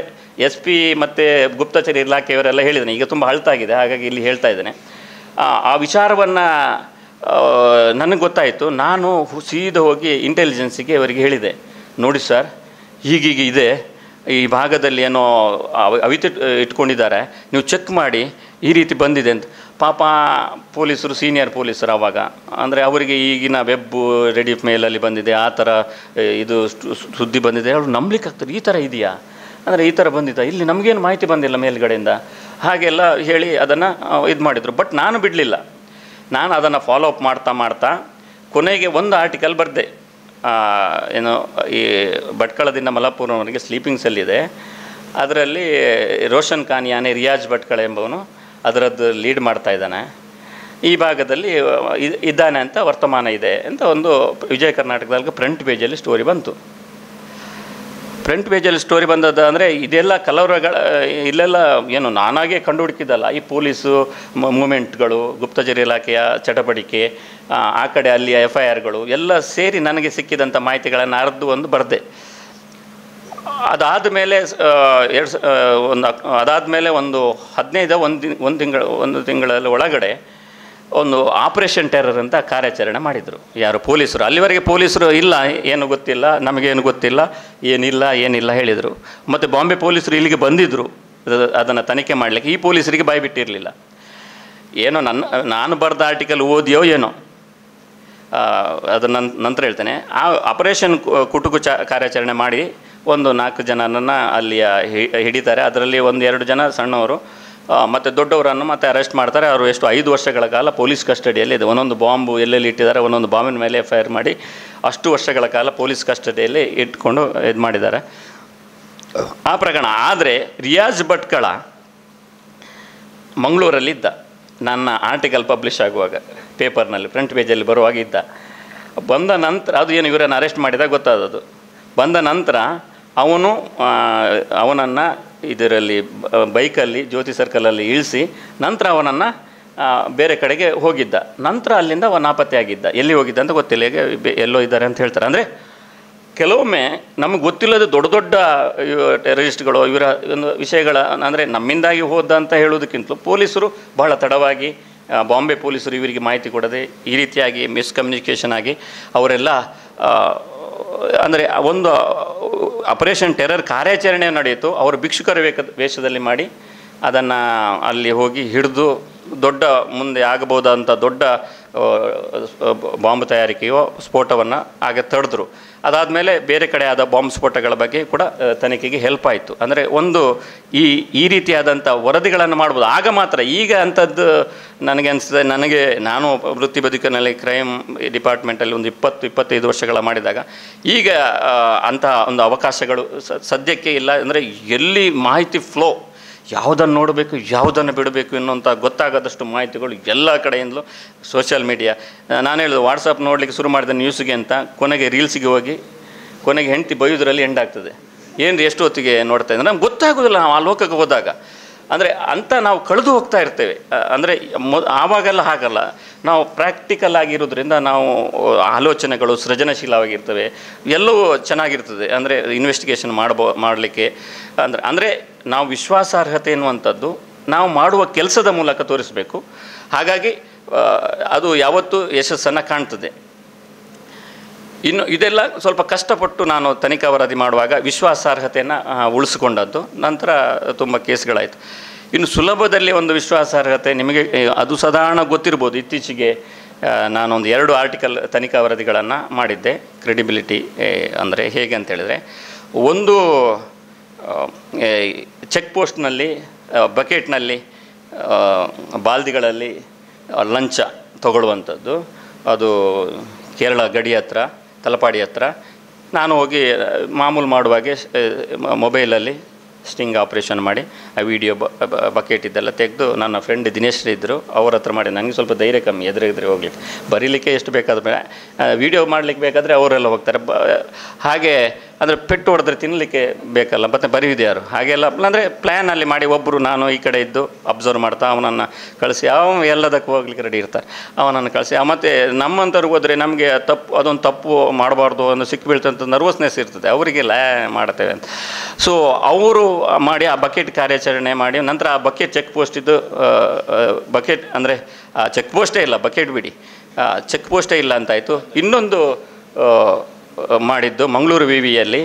SP ಮತ್ತು ಗುಪ್ತಚರ ಇಲಾಖೆಯವರೆಲ್ಲ ಹೇಳಿದ್ದೇನೆ. ಈಗ ತುಂಬ ಅಳ್ತಾಗಿದೆ, ಹಾಗಾಗಿ ಇಲ್ಲಿ ಹೇಳ್ತಾ ಇದ್ದೇನೆ. ಆ ವಿಚಾರವನ್ನು ನನಗೆ ಗೊತ್ತಾಯಿತು. ನಾನು ಸೀದಾ ಹೋಗಿ ಇಂಟೆಲಿಜೆನ್ಸಿಗೆ ಅವರಿಗೆ ಹೇಳಿದೆ, ನೋಡಿ ಸರ್, ಹೀಗೀಗ ಇದೆ, ಈ ಭಾಗದಲ್ಲಿ ಏನೋ ಅವಿತು ಇಟ್ಕೊಂಡಿದ್ದಾರೆ, ನೀವು ಚೆಕ್ ಮಾಡಿ, ಈ ರೀತಿ ಬಂದಿದೆ ಅಂತ. ಪಾಪ ಪೊಲೀಸರು, ಸೀನಿಯರ್ ಪೊಲೀಸರು ಆವಾಗ, ಅಂದರೆ ಅವರಿಗೆ ಈಗಿನ ವೆಬ್ಬು, ರೆಡಿಫ್ ಮೇಲಲ್ಲಿ ಬಂದಿದೆ, ಆ ಥರ ಇದು ಸುದ್ದಿ ಬಂದಿದೆ, ಅವರು ನಂಬಲಿಕ್ಕೆ ಆಗ್ತದೆ, ಈ ಥರ ಇದೆಯಾ, ಅಂದರೆ ಈ ಥರ ಬಂದಿದ್ದ, ಇಲ್ಲಿ ನಮಗೇನು ಮಾಹಿತಿ ಬಂದಿಲ್ಲ ಮೇಲ್ಗಡೆಯಿಂದ, ಹಾಗೆಲ್ಲ ಹೇಳಿ ಅದನ್ನು ಇದು ಮಾಡಿದರು. ಬಟ್ ನಾನು ಬಿಡಲಿಲ್ಲ. ನಾನು ಅದನ್ನು ಫಾಲೋ ಅಪ್ ಮಾಡ್ತಾ ಕೊನೆಗೆ ಒಂದು ಆರ್ಟಿಕಲ್ ಬರೆದೆ. ಏನು, ಈ ಭಟ್ಕಳದಿಂದ ಮಲಪುರವರೆಗೆ ಸ್ಲೀಪಿಂಗ್ ಸೆಲ್ ಇದೆ, ಅದರಲ್ಲಿ ರೋಷನ್ ಕಾನಿಯಾನೆ, ರಿಯಾಜ್ ಭಟ್ಕಳ ಎಂಬವನು ಅದರದ್ದು ಲೀಡ್ ಮಾಡ್ತಾ ಇದ್ದಾನೆ, ಈ ಭಾಗದಲ್ಲಿ ಇದ್ದಾನೆ ಅಂತ ವರ್ತಮಾನ ಇದೆ ಅಂತ ಒಂದು ವಿಜಯ ಕರ್ನಾಟಕದಲ್ಲಿ ಫ್ರಂಟ್ ಪೇಜಲ್ಲಿ ಸ್ಟೋರಿ ಬಂತು. ಫ್ರಂಟ್ ಪೇಜಲ್ಲಿ ಸ್ಟೋರಿ ಬಂದದ್ದು ಅಂದರೆ ಇದೆಲ್ಲ ಇಲ್ಲೆಲ್ಲ ಏನು ನಾನಾಗೆ ಕಂಡು ಹುಡುಕಿದ್ದಲ್ಲ, ಈ ಪೊಲೀಸು ಮೂಮೆಂಟ್ಗಳು, ಗುಪ್ತಚರ ಇಲಾಖೆಯ ಚಟಪಟಿಕೆ, ಆ ಕಡೆ ಅಲ್ಲಿಯ FIRಗಳು ಎಲ್ಲ ಸೇರಿ ನನಗೆ ಸಿಕ್ಕಿದಂಥ ಮಾಹಿತಿಗಳನ್ನು ಒಂದು ಬರೆದೆ. ಅದಾದಮೇಲೆ ಒಂದು 15 ತಿಂಗಳ ಒಳಗಡೆ ಒಂದು ಆಪರೇಷನ್ ಟೆರರ್ ಅಂತ ಕಾರ್ಯಾಚರಣೆ ಮಾಡಿದರು ಯಾರು ಪೊಲೀಸರು. ಅಲ್ಲಿವರೆಗೆ ಪೊಲೀಸರು ಇಲ್ಲ, ಏನು ಗೊತ್ತಿಲ್ಲ, ನಮಗೇನು ಗೊತ್ತಿಲ್ಲ, ಏನಿಲ್ಲ ಹೇಳಿದರು. ಮತ್ತು ಬಾಂಬೆ ಪೊಲೀಸರು ಇಲ್ಲಿಗೆ ಬಂದಿದ್ದರು ಅದನ್ನು ತನಿಖೆ ಮಾಡಲಿಕ್ಕೆ. ಈ ಪೊಲೀಸರಿಗೆ ಬಾಯ್ಬಿಟ್ಟಿರಲಿಲ್ಲ. ಏನೋ ನಾನು ಬರೆದ ಆರ್ಟಿಕಲ್ ಓದಿಯೋ ಏನೋ, ಅದನ್ನು ನಂತರ ಹೇಳ್ತೇನೆ. ಆ ಆಪರೇಷನ್ ಕುಟುಕು ಕಾರ್ಯಾಚರಣೆ ಮಾಡಿ ಒಂದು 4 ಜನನನ್ನು ಅಲ್ಲಿಯ ಹಿಡಿತಾರೆ. ಅದರಲ್ಲಿ 1-2 ಜನ ಸಣ್ಣವರು ಮತ್ತು ದೊಡ್ಡವರನ್ನು ಮತ್ತೆ ಅರೆಸ್ಟ್ ಮಾಡ್ತಾರೆ. ಅವರು ಎಷ್ಟು 5 ವರ್ಷಗಳ ಕಾಲ ಪೊಲೀಸ್ ಕಸ್ಟಡಿಯಲ್ಲಿ ಇದೆ. ಒಂದೊಂದು ಬಾಂಬು ಎಲ್ಲೆಲ್ಲಿ ಇಟ್ಟಿದ್ದಾರೆ, ಒಂದೊಂದು ಬಾಂಬಿನ ಮೇಲೆ FIR ಮಾಡಿ ಅಷ್ಟು ವರ್ಷಗಳ ಕಾಲ ಪೊಲೀಸ್ ಕಸ್ಟಡಿಯಲ್ಲಿ ಇಟ್ಕೊಂಡು ಇದು ಮಾಡಿದ್ದಾರೆ ಆ ಪ್ರಕರಣ. ಆದರೆ ರಿಯಾಜ್ ಭಟ್ಕಳ ಮಂಗಳೂರಲ್ಲಿದ್ದ. ನನ್ನ ಆರ್ಟಿಕಲ್ ಪಬ್ಲಿಷ್ ಆಗುವಾಗ ಪೇಪರ್ನಲ್ಲಿ ಫ್ರಂಟ್ ಪೇಜಲ್ಲಿ ಬರುವಾಗ ಇದ್ದ. ಬಂದ ನಂತರ ಅದು ಏನು ಇವರನ್ನು ಅರೆಸ್ಟ್ ಮಾಡಿದಾಗ ಗೊತ್ತಾದದ್ದು. ಬಂದ ನಂತರ ಅವನನ್ನು ಇದರಲ್ಲಿ ಬೈಕಲ್ಲಿ ಜ್ಯೋತಿ ಸರ್ಕಲಲ್ಲಿ ಇಳಿಸಿ ನಂತರ ಅವನನ್ನು ಬೇರೆ ಕಡೆಗೆ ಹೋಗಿದ್ದ. ನಂತರ ಅಲ್ಲಿಂದ ನಾಪತ್ತೆಯಾಗಿದ್ದ. ಎಲ್ಲಿ ಹೋಗಿದ್ದ ಅಂತ ಗೊತ್ತಿಲ್ಲ, ಈಗ ಎಲ್ಲೋ ಇದ್ದಾರೆ ಅಂತ ಹೇಳ್ತಾರೆ. ಅಂದರೆ ಕೆಲವೊಮ್ಮೆ ನಮಗೆ ಗೊತ್ತಿಲ್ಲದ ದೊಡ್ಡ ಟೆರರಿಸ್ಟ್ಗಳು ಇವರ ಒಂದು ವಿಷಯಗಳ, ಅಂದರೆ ನಮ್ಮಿಂದಾಗಿ ಹೋದ ಅಂತ ಹೇಳೋದಕ್ಕಿಂತಲೂ ಪೊಲೀಸರು ಬಹಳ ತಡವಾಗಿ, ಬಾಂಬೆ ಪೊಲೀಸರು ಇವರಿಗೆ ಮಾಹಿತಿ ಕೊಡದೆ ಈ ರೀತಿಯಾಗಿ ಮಿಸ್ಕಮ್ಯುನಿಕೇಷನ್ ಆಗಿ ಅವರೆಲ್ಲ ಅಂದರೆ ಒಂದು ಆಪರೇಷನ್ ಟೆರರ್ ಕಾರ್ಯಾಚರಣೆ ನಡೆಯಿತು. ಅವರು ಭಿಕ್ಷುಕರ ವೇಷದಲ್ಲಿ ಮಾಡಿ ಅದನ್ನು ಅಲ್ಲಿ ಹೋಗಿ ಹಿಡಿದು ಮುಂದೆ ಆಗಬಹುದಂಥ ದೊಡ್ಡ ಬಾಂಬ್ ತಯಾರಿಕೆಯೋ ಸ್ಫೋಟವನ್ನು ಆಗ ತಡೆದ್ರು. ಅದಾದಮೇಲೆ ಬೇರೆ ಕಡೆ ಆದ ಬಾಂಬ್ ಸ್ಫೋಟಗಳ ಬಗ್ಗೆ ಕೂಡ ತನಿಖೆಗೆ ಹೆಲ್ಪ್ ಆಯಿತು. ಅಂದರೆ ಈ ರೀತಿಯಾದಂಥ ವರದಿಗಳನ್ನು ಮಾಡ್ಬೋದು. ಆಗ ಮಾತ್ರ, ಈಗ ಅಂಥದ್ದು ನನಗೆ ಅನಿಸ್ತದೆ, ನಾನು ವೃತ್ತಿ ಬದುಕಿನಲ್ಲಿ ಕ್ರೈಮ್ ಡಿಪಾರ್ಟ್ಮೆಂಟಲ್ಲಿ ಒಂದು 20-25 ವರ್ಷಗಳ ಮಾಡಿದಾಗ ಈಗ ಅಂಥ ಒಂದು ಅವಕಾಶಗಳು ಸದ್ಯಕ್ಕೆ ಇಲ್ಲ. ಅಂದರೆ ಎಲ್ಲಿ ಮಾಹಿತಿ ಫ್ಲೋ, ಯಾವುದನ್ನು ನೋಡಬೇಕು, ಯಾವುದನ್ನು ಬಿಡಬೇಕು ಎನ್ನುವಂಥ ಗೊತ್ತಾಗದಷ್ಟು ಮಾಹಿತಿಗಳು ಎಲ್ಲ ಕಡೆಯಿಂದಲೂ ಸೋಷಿಯಲ್ ಮೀಡಿಯಾ. ನಾನು ಹೇಳಿದೆ, ವಾಟ್ಸಪ್ ನೋಡಲಿಕ್ಕೆ ಶುರು ಮಾಡಿದ ನ್ಯೂಸ್ಗೆ ಅಂತ ಕೊನೆಗೆ ರೀಲ್ಸಿಗೆ ಹೋಗಿ ಕೊನೆಗೆ ಹೆಂಡತಿ ಬೈಯೋದ್ರಲ್ಲಿ ಎಂಡ್ ಆಗ್ತದೆ. ಏನು ಎಷ್ಟು ಹೊತ್ತಿಗೆ ನೋಡ್ತಾ ಇದ್ದರೆ ನಮ್ಗೆ ಗೊತ್ತಾಗೋದಿಲ್ಲ ನಾವು ಆ ಲೋಕಕ್ಕೆ ಹೋದಾಗ. ಅಂದರೆ ಅಂತ ನಾವು ಕಳೆದು ಹೋಗ್ತಾ ಇರ್ತೇವೆ. ಅಂದರೆ ಆವಾಗೆಲ್ಲ ಹಾಗಲ್ಲ, ನಾವು ಪ್ರಾಕ್ಟಿಕಲ್ ಆಗಿರೋದ್ರಿಂದ ನಾವು ಆಲೋಚನೆಗಳು ಸೃಜನಶೀಲವಾಗಿರ್ತವೆ, ಎಲ್ಲವೂ ಚೆನ್ನಾಗಿರ್ತದೆ. ಅಂದರೆ ಇನ್ವೆಸ್ಟಿಗೇಷನ್ ಮಾಡಲಿಕ್ಕೆ ಅಂದರೆ ನಾವು ವಿಶ್ವಾಸಾರ್ಹತೆ ಎನ್ನುವಂಥದ್ದು ನಾವು ಮಾಡುವ ಕೆಲಸದ ಮೂಲಕ ತೋರಿಸಬೇಕು. ಹಾಗಾಗಿ ಅದು ಯಾವತ್ತೂ ಯಶಸ್ಸನ್ನು ಕಾಣ್ತದೆ. ಇನ್ನು ಇದೆಲ್ಲ ಸ್ವಲ್ಪ ಕಷ್ಟಪಟ್ಟು ನಾನು ತನಿಖಾ ವರದಿ ಮಾಡುವಾಗ ವಿಶ್ವಾಸಾರ್ಹತೆಯನ್ನು ಉಳಿಸ್ಕೊಂಡದ್ದು. ನಂತರ ತುಂಬ ಕೇಸ್ಗಳಾಯಿತು. ಇನ್ನು ಸುಲಭದಲ್ಲಿ ಒಂದು ವಿಶ್ವಾಸಾರ್ಹತೆ ನಿಮಗೆ ಅದು ಸಾಧಾರಣ ಗೊತ್ತಿರ್ಬೋದು. ಇತ್ತೀಚೆಗೆ ನಾನೊಂದು 2 ಆರ್ಟಿಕಲ್ ತನಿಖಾ ವರದಿಗಳನ್ನು ಮಾಡಿದ್ದೆ. ಕ್ರೆಡಿಬಿಲಿಟಿ ಅಂದರೆ ಹೇಗೆ ಅಂತ ಹೇಳಿದರೆ, ಒಂದು ಚೆಕ್ ಪೋಸ್ಟ್ನಲ್ಲಿ ಬಕೆಟ್ನಲ್ಲಿ ಬಾಲ್ದಿಗಳಲ್ಲಿ ಲಂಚ ತಗೊಳ್ಳುವಂಥದ್ದು. ಅದು ಕೇರಳ ಗಡಿ ಹತ್ರ, ತಲಪಾಡಿ ಹತ್ರ. ನಾನು ಹೋಗಿ ಮಾಮೂಲು ಮಾಡುವಾಗೆ ಮೊಬೈಲಲ್ಲಿ ಸ್ಟಿಂಗ್ ಆಪ್ರೇಷನ್ ಮಾಡಿ ಆ ವಿಡಿಯೋ ಬಕೆಟ್ ಇದೆಲ್ಲ ತೆಗೆದು ನನ್ನ ಫ್ರೆಂಡ್ ದಿನೇಶ್ ಇದ್ದರು, ಅವ್ರ ಹತ್ರ ಮಾಡಿ. ನನಗೆ ಸ್ವಲ್ಪ ಧೈರ್ಯ ಕಮ್ಮಿ, ಎದುರೆಗೆದ್ರೆ ಹೋಗ್ಲಿಕ್ಕೆ. ಬರೀಲಿಕ್ಕೆ ಎಷ್ಟು ಬೇಕಾದ್ರೆ, ವಿಡಿಯೋ ಮಾಡಲಿಕ್ಕೆ ಬೇಕಾದರೆ ಅವರೆಲ್ಲ ಹೋಗ್ತಾರೆ. ಹಾಗೆ ಅಂದರೆ ಪೆಟ್ಟು ಹೊಡೆದ್ರೆ ತಿನ್ನಲಿಕ್ಕೆ ಬೇಕಲ್ಲ, ಮತ್ತು ಬರೀವಿದೆ ಯಾರು ಹಾಗೆಲ್ಲ ಅಂದರೆ ಪ್ಲ್ಯಾನಲ್ಲಿ ಮಾಡಿ ಒಬ್ಬರು ನಾನು ಈ ಕಡೆ ಇದ್ದು ಅಬ್ಸರ್ವ್ ಮಾಡ್ತಾ ಅವನನ್ನು ಕಳಿಸಿ, ಎಲ್ಲದಕ್ಕೂ ಹೋಗ್ಲಿಕ್ಕೆ ರೆಡಿ ಇರ್ತಾರೆ, ಅವನನ್ನು ಕಳಿಸಿ. ಮತ್ತು ನಮ್ಮಂಥವ್ರಿಗೆ ಹೋದರೆ ನಮಗೆ ಅದೊಂದು ತಪ್ಪು ಮಾಡಬಾರ್ದು, ಒಂದು ಸಿಕ್ಕಿಬೀಳ್ತಂತ ನರ್ವಸ್ನೆಸ್ ಇರ್ತದೆ ಅವರಿಗೆಲ್ಲ ಮಾಡ್ತೇವೆ ಅಂತ. ಸೊ ಅವರು ಮಾಡಿ ಆ ಬಕೆಟ್ ಕಾರ್ಯಾಚರಣೆ ಮಾಡಿ, ನಂತರ ಆ ಬಕೆಟ್ ಚೆಕ್ ಪೋಸ್ಟ್ ಇದ್ದು ಬಕೆಟ್ ಅಂದರೆ ಚೆಕ್ ಪೋಸ್ಟೇ ಇಲ್ಲ, ಬಕೆಟ್ ಬಿಡಿ, ಚೆಕ್ ಪೋಸ್ಟೇ ಇಲ್ಲ ಅಂತಾಯಿತು. ಇನ್ನೊಂದು ಮಾಡಿದ್ದು ಮಂಗಳೂರು ವಿವಿಯಲ್ಲಿ.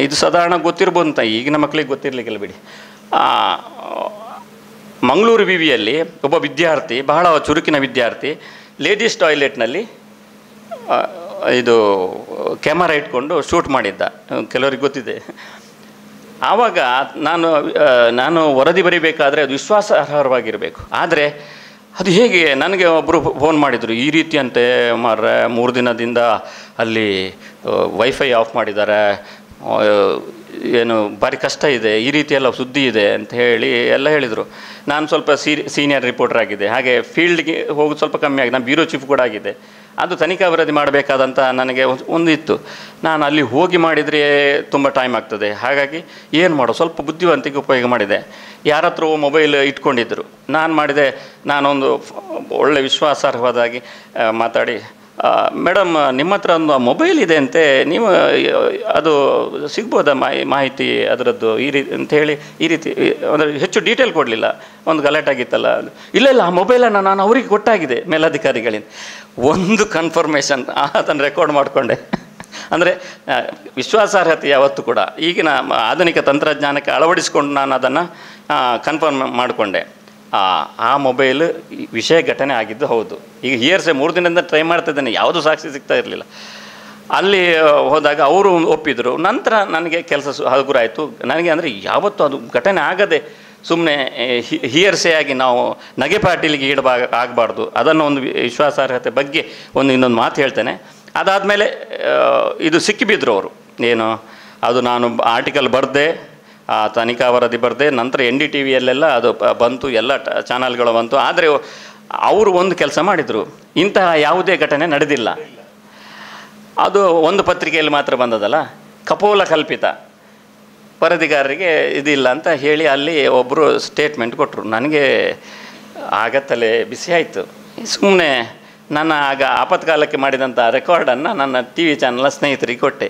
ಇದು ಸಾಧಾರಣ ಗೊತ್ತಿರ್ಬೋದು ಅಂತ, ಈಗಿನ ಮಕ್ಕಳಿಗೆ ಗೊತ್ತಿರಲಿಕ್ಕಿಲ್ಲ ಬಿಡಿ. ಮಂಗಳೂರು ವಿವಿಯಲ್ಲಿ ಒಬ್ಬ ವಿದ್ಯಾರ್ಥಿ, ಬಹಳ ಚುರುಕಿನ ವಿದ್ಯಾರ್ಥಿ, ಲೇಡೀಸ್ ಟಾಯ್ಲೆಟ್ನಲ್ಲಿ ಇದು ಕ್ಯಾಮರಾ ಇಟ್ಕೊಂಡು ಶೂಟ್ ಮಾಡಿದ್ದ. ಕೆಲವರಿಗೆ ಗೊತ್ತಿದೆ. ಆವಾಗ ನಾನು ವರದಿ ಬರೀಬೇಕಾದ್ರೆ ಅದು ವಿಶ್ವಾಸಾರ್ಹವಾಗಿರಬೇಕು. ಆದರೆ ಅದು ಹೇಗೆ, ನನಗೆ ಒಬ್ಬರು ಫೋನ್ ಮಾಡಿದರು, ಈ ರೀತಿ ಅಂತೆ ಮಾರ್ರೆ 3 ದಿನದಿಂದ ಅಲ್ಲಿ ವೈಫೈ ಆಫ್ ಮಾಡಿದ್ದಾರೆ, ಏನು ಭಾರಿ ಕಷ್ಟ ಇದೆ, ಈ ರೀತಿ ಎಲ್ಲ ಸುದ್ದಿ ಇದೆ ಅಂತ ಹೇಳಿ ಎಲ್ಲ ಹೇಳಿದರು. ನಾನು ಸ್ವಲ್ಪ ಸೀನಿಯರ್ ರಿಪೋರ್ಟರ್ ಆಗಿದೆ, ಹಾಗೆ ಫೀಲ್ಡ್ಗೆ ಹೋಗೋದು ಸ್ವಲ್ಪ ಕಮ್ಮಿ ಆಗಿದೆ. ನಾನು ಬ್ಯೂರೋ ಚೀಫ್ ಕೂಡ ಆಗಿದೆ. ಅದು ತನಿಖಾ ವರದಿ ಮಾಡಬೇಕಾದಂಥ ನನಗೆ ಒಂದಿತ್ತು. ನಾನು ಅಲ್ಲಿ ಹೋಗಿ ಮಾಡಿದರೆ ತುಂಬ ಟೈಮ್ ಆಗ್ತದೆ. ಹಾಗಾಗಿ ಏನು ಮಾಡೋ, ಸ್ವಲ್ಪ ಬುದ್ಧಿವಂತಿಕೆ ಉಪಯೋಗ ಮಾಡಿದೆ. ಯಾರ ಹತ್ರ ಮೊಬೈಲ್ ಇಟ್ಕೊಂಡಿದ್ದರು. ನಾನು ಮಾಡಿದೆ, ನಾನೊಂದು ಒಳ್ಳೆ ವಿಶ್ವಾಸಾರ್ಹವಾದಾಗಿ ಮಾತಾಡಿ, ಮೇಡಮ್ ನಿಮ್ಮ ಹತ್ರ ಒಂದು ಮೊಬೈಲ್ ಇದೆ ಅಂತೆ, ನೀವು ಅದು ಸಿಗ್ಬೋದಾ ಮಾಹಿತಿ ಅದರದ್ದು ಈ ರೀತಿ ಅಂತ ಹೇಳಿ, ಈ ರೀತಿ ಅಂದರೆ ಹೆಚ್ಚು ಡೀಟೇಲ್ ಕೊಡಲಿಲ್ಲ. ಒಂದು ಗಲಾಟೆ ಆಗಿತ್ತಲ್ಲ. ಇಲ್ಲ ಆ ಮೊಬೈಲನ್ನು ನಾನು ಅವರಿಗೆ ಕೊಟ್ಟಾಗಿದೆ ಮೇಲಧಿಕಾರಿಗಳಿಂದ. ಒಂದು ಕನ್ಫರ್ಮೇಷನ್ ಅದನ್ನು ರೆಕಾರ್ಡ್ ಮಾಡಿಕೊಂಡೆ. ಅಂದರೆ ವಿಶ್ವಾಸಾರ್ಹತೆ ಯಾವತ್ತೂ ಕೂಡ ಈಗಿನ ಆಧುನಿಕ ತಂತ್ರಜ್ಞಾನಕ್ಕೆ ಅಳವಡಿಸಿಕೊಂಡು ನಾನು ಅದನ್ನು ಕನ್ಫರ್ಮ್ ಮಾಡಿಕೊಂಡೆ. ಆ ಮೊಬೈಲ್ ವಿಷಯ ಘಟನೆ ಆಗಿದ್ದು ಹೌದು. ಈಗ ಹಿಯರ್ಸೆ 3 ದಿನದಿಂದ ಟ್ರೈ ಮಾಡ್ತಿದ್ದೇನೆ, ಯಾವುದೂ ಸಾಕ್ಷಿ ಸಿಗ್ತಾ ಇರಲಿಲ್ಲ. ಅಲ್ಲಿ ಹೋದಾಗ ಅವರು ಒಪ್ಪಿದರು. ನಂತರ ನನಗೆ ಕೆಲಸ ಹಗುರಾಯಿತು ನನಗೆ. ಅಂದರೆ ಯಾವತ್ತೂ ಅದು ಘಟನೆ ಆಗದೆ ಸುಮ್ಮನೆ ಹಿಯರ್ಸೆ ಆಗಿ ನಾವು ನಗೆಪಾಟೀಲಿಗೆ ಆಗಬಾರ್ದು. ಅದನ್ನು ಒಂದು ವಿಶ್ವಾಸಾರ್ಹತೆ ಬಗ್ಗೆ ಇನ್ನೊಂದು ಮಾತು ಹೇಳ್ತೇನೆ. ಅದಾದಮೇಲೆ ಇದು ಸಿಕ್ಕಿಬಿದ್ರು ಅವರು. ಏನು ಅದು ನಾನು ಆರ್ಟಿಕಲ್ ಬರೆದೆ, ತನಿಖಾ ವರದಿ ಬರೆದೆ, ನಂತರ NDTVಯಲ್ಲೆಲ್ಲ ಅದು ಬಂತು, ಎಲ್ಲ ಚಾನಲ್ಗಳು ಬಂತು. ಆದರೆ ಅವರು ಒಂದು ಕೆಲಸ ಮಾಡಿದರು, ಇಂತಹ ಯಾವುದೇ ಘಟನೆ ನಡೆದಿಲ್ಲ, ಅದು ಒಂದು ಪತ್ರಿಕೆಯಲ್ಲಿ ಮಾತ್ರ ಬಂದದಲ್ಲ, ಕಪೋಲ ಕಲ್ಪಿತ, ವರದಿಗಾರರಿಗೆ ಇದಿಲ್ಲ ಅಂತ ಹೇಳಿ ಅಲ್ಲಿ ಒಬ್ಬರು ಸ್ಟೇಟ್ಮೆಂಟ್ ಕೊಟ್ಟರು. ನನಗೆ ಆಗತ್ತಲೇ ಬಿಸಿ ಆಯಿತು. ಸುಮ್ಮನೆ ನನ್ನ ಆಗ ಆಪತ್ಕಾಲಕ್ಕೆ ಮಾಡಿದಂಥ ರೆಕಾರ್ಡನ್ನು ನನ್ನ TV ಚಾನಲ್ನ ಸ್ನೇಹಿತರಿಗೆ ಕೊಟ್ಟೆ.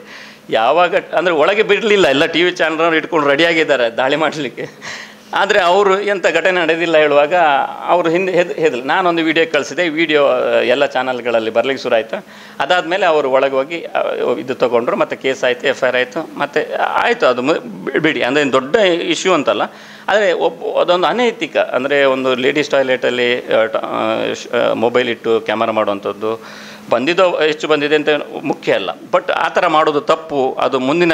ಯಾವಾಗ ಅಂದರೆ ಒಳಗೆ ಬಿಡಲಿಲ್ಲ, ಎಲ್ಲ TV ಚಾನಲ್ನವ್ರು ಇಟ್ಕೊಂಡು ರೆಡಿಯಾಗಿದ್ದಾರೆ ದಾಳಿ ಮಾಡಲಿಕ್ಕೆ. ಆದರೆ ಅವರು ಎಂಥ ಘಟನೆ ನಡೆದಿಲ್ಲ ಹೇಳುವಾಗ ಅವರು ಹಿಂದೆ ಹೆದಲು. ನಾನೊಂದು ವಿಡಿಯೋ ಕಳಿಸಿದೆ, ವಿಡಿಯೋ ಎಲ್ಲ ಚಾನಲ್ಗಳಲ್ಲಿ ಬರಲಿಕ್ಕೆ ಶುರು ಆಯಿತು. ಅದಾದಮೇಲೆ ಅವರು ಒಳಗೆ ಹೋಗಿ ಇದು ತೊಗೊಂಡ್ರು, ಮತ್ತು ಕೇಸ್ ಆಯಿತು, FIR ಆಯಿತು, ಮತ್ತು ಆಯಿತು. ಅದು ಬಿಡಿ, ಅಂದರೆ ದೊಡ್ಡ ಇಶ್ಯೂ ಅಂತಲ್ಲ. ಆದರೆ ಅದೊಂದು ಅನೈತಿಕ, ಅಂದರೆ ಒಂದು ಲೇಡೀಸ್ ಟಾಯ್ಲೆಟಲ್ಲಿ ಮೊಬೈಲ್ ಇಟ್ಟು ಕ್ಯಾಮರಾ ಮಾಡುವಂಥದ್ದು ಬಂದಿದ್ದೋ ಹೆಚ್ಚು ಬಂದಿದೆ ಅಂತ ಮುಖ್ಯ ಅಲ್ಲ. ಬಟ್ ಆ ಥರ ಮಾಡೋದು ತಪ್ಪು. ಅದು ಮುಂದಿನ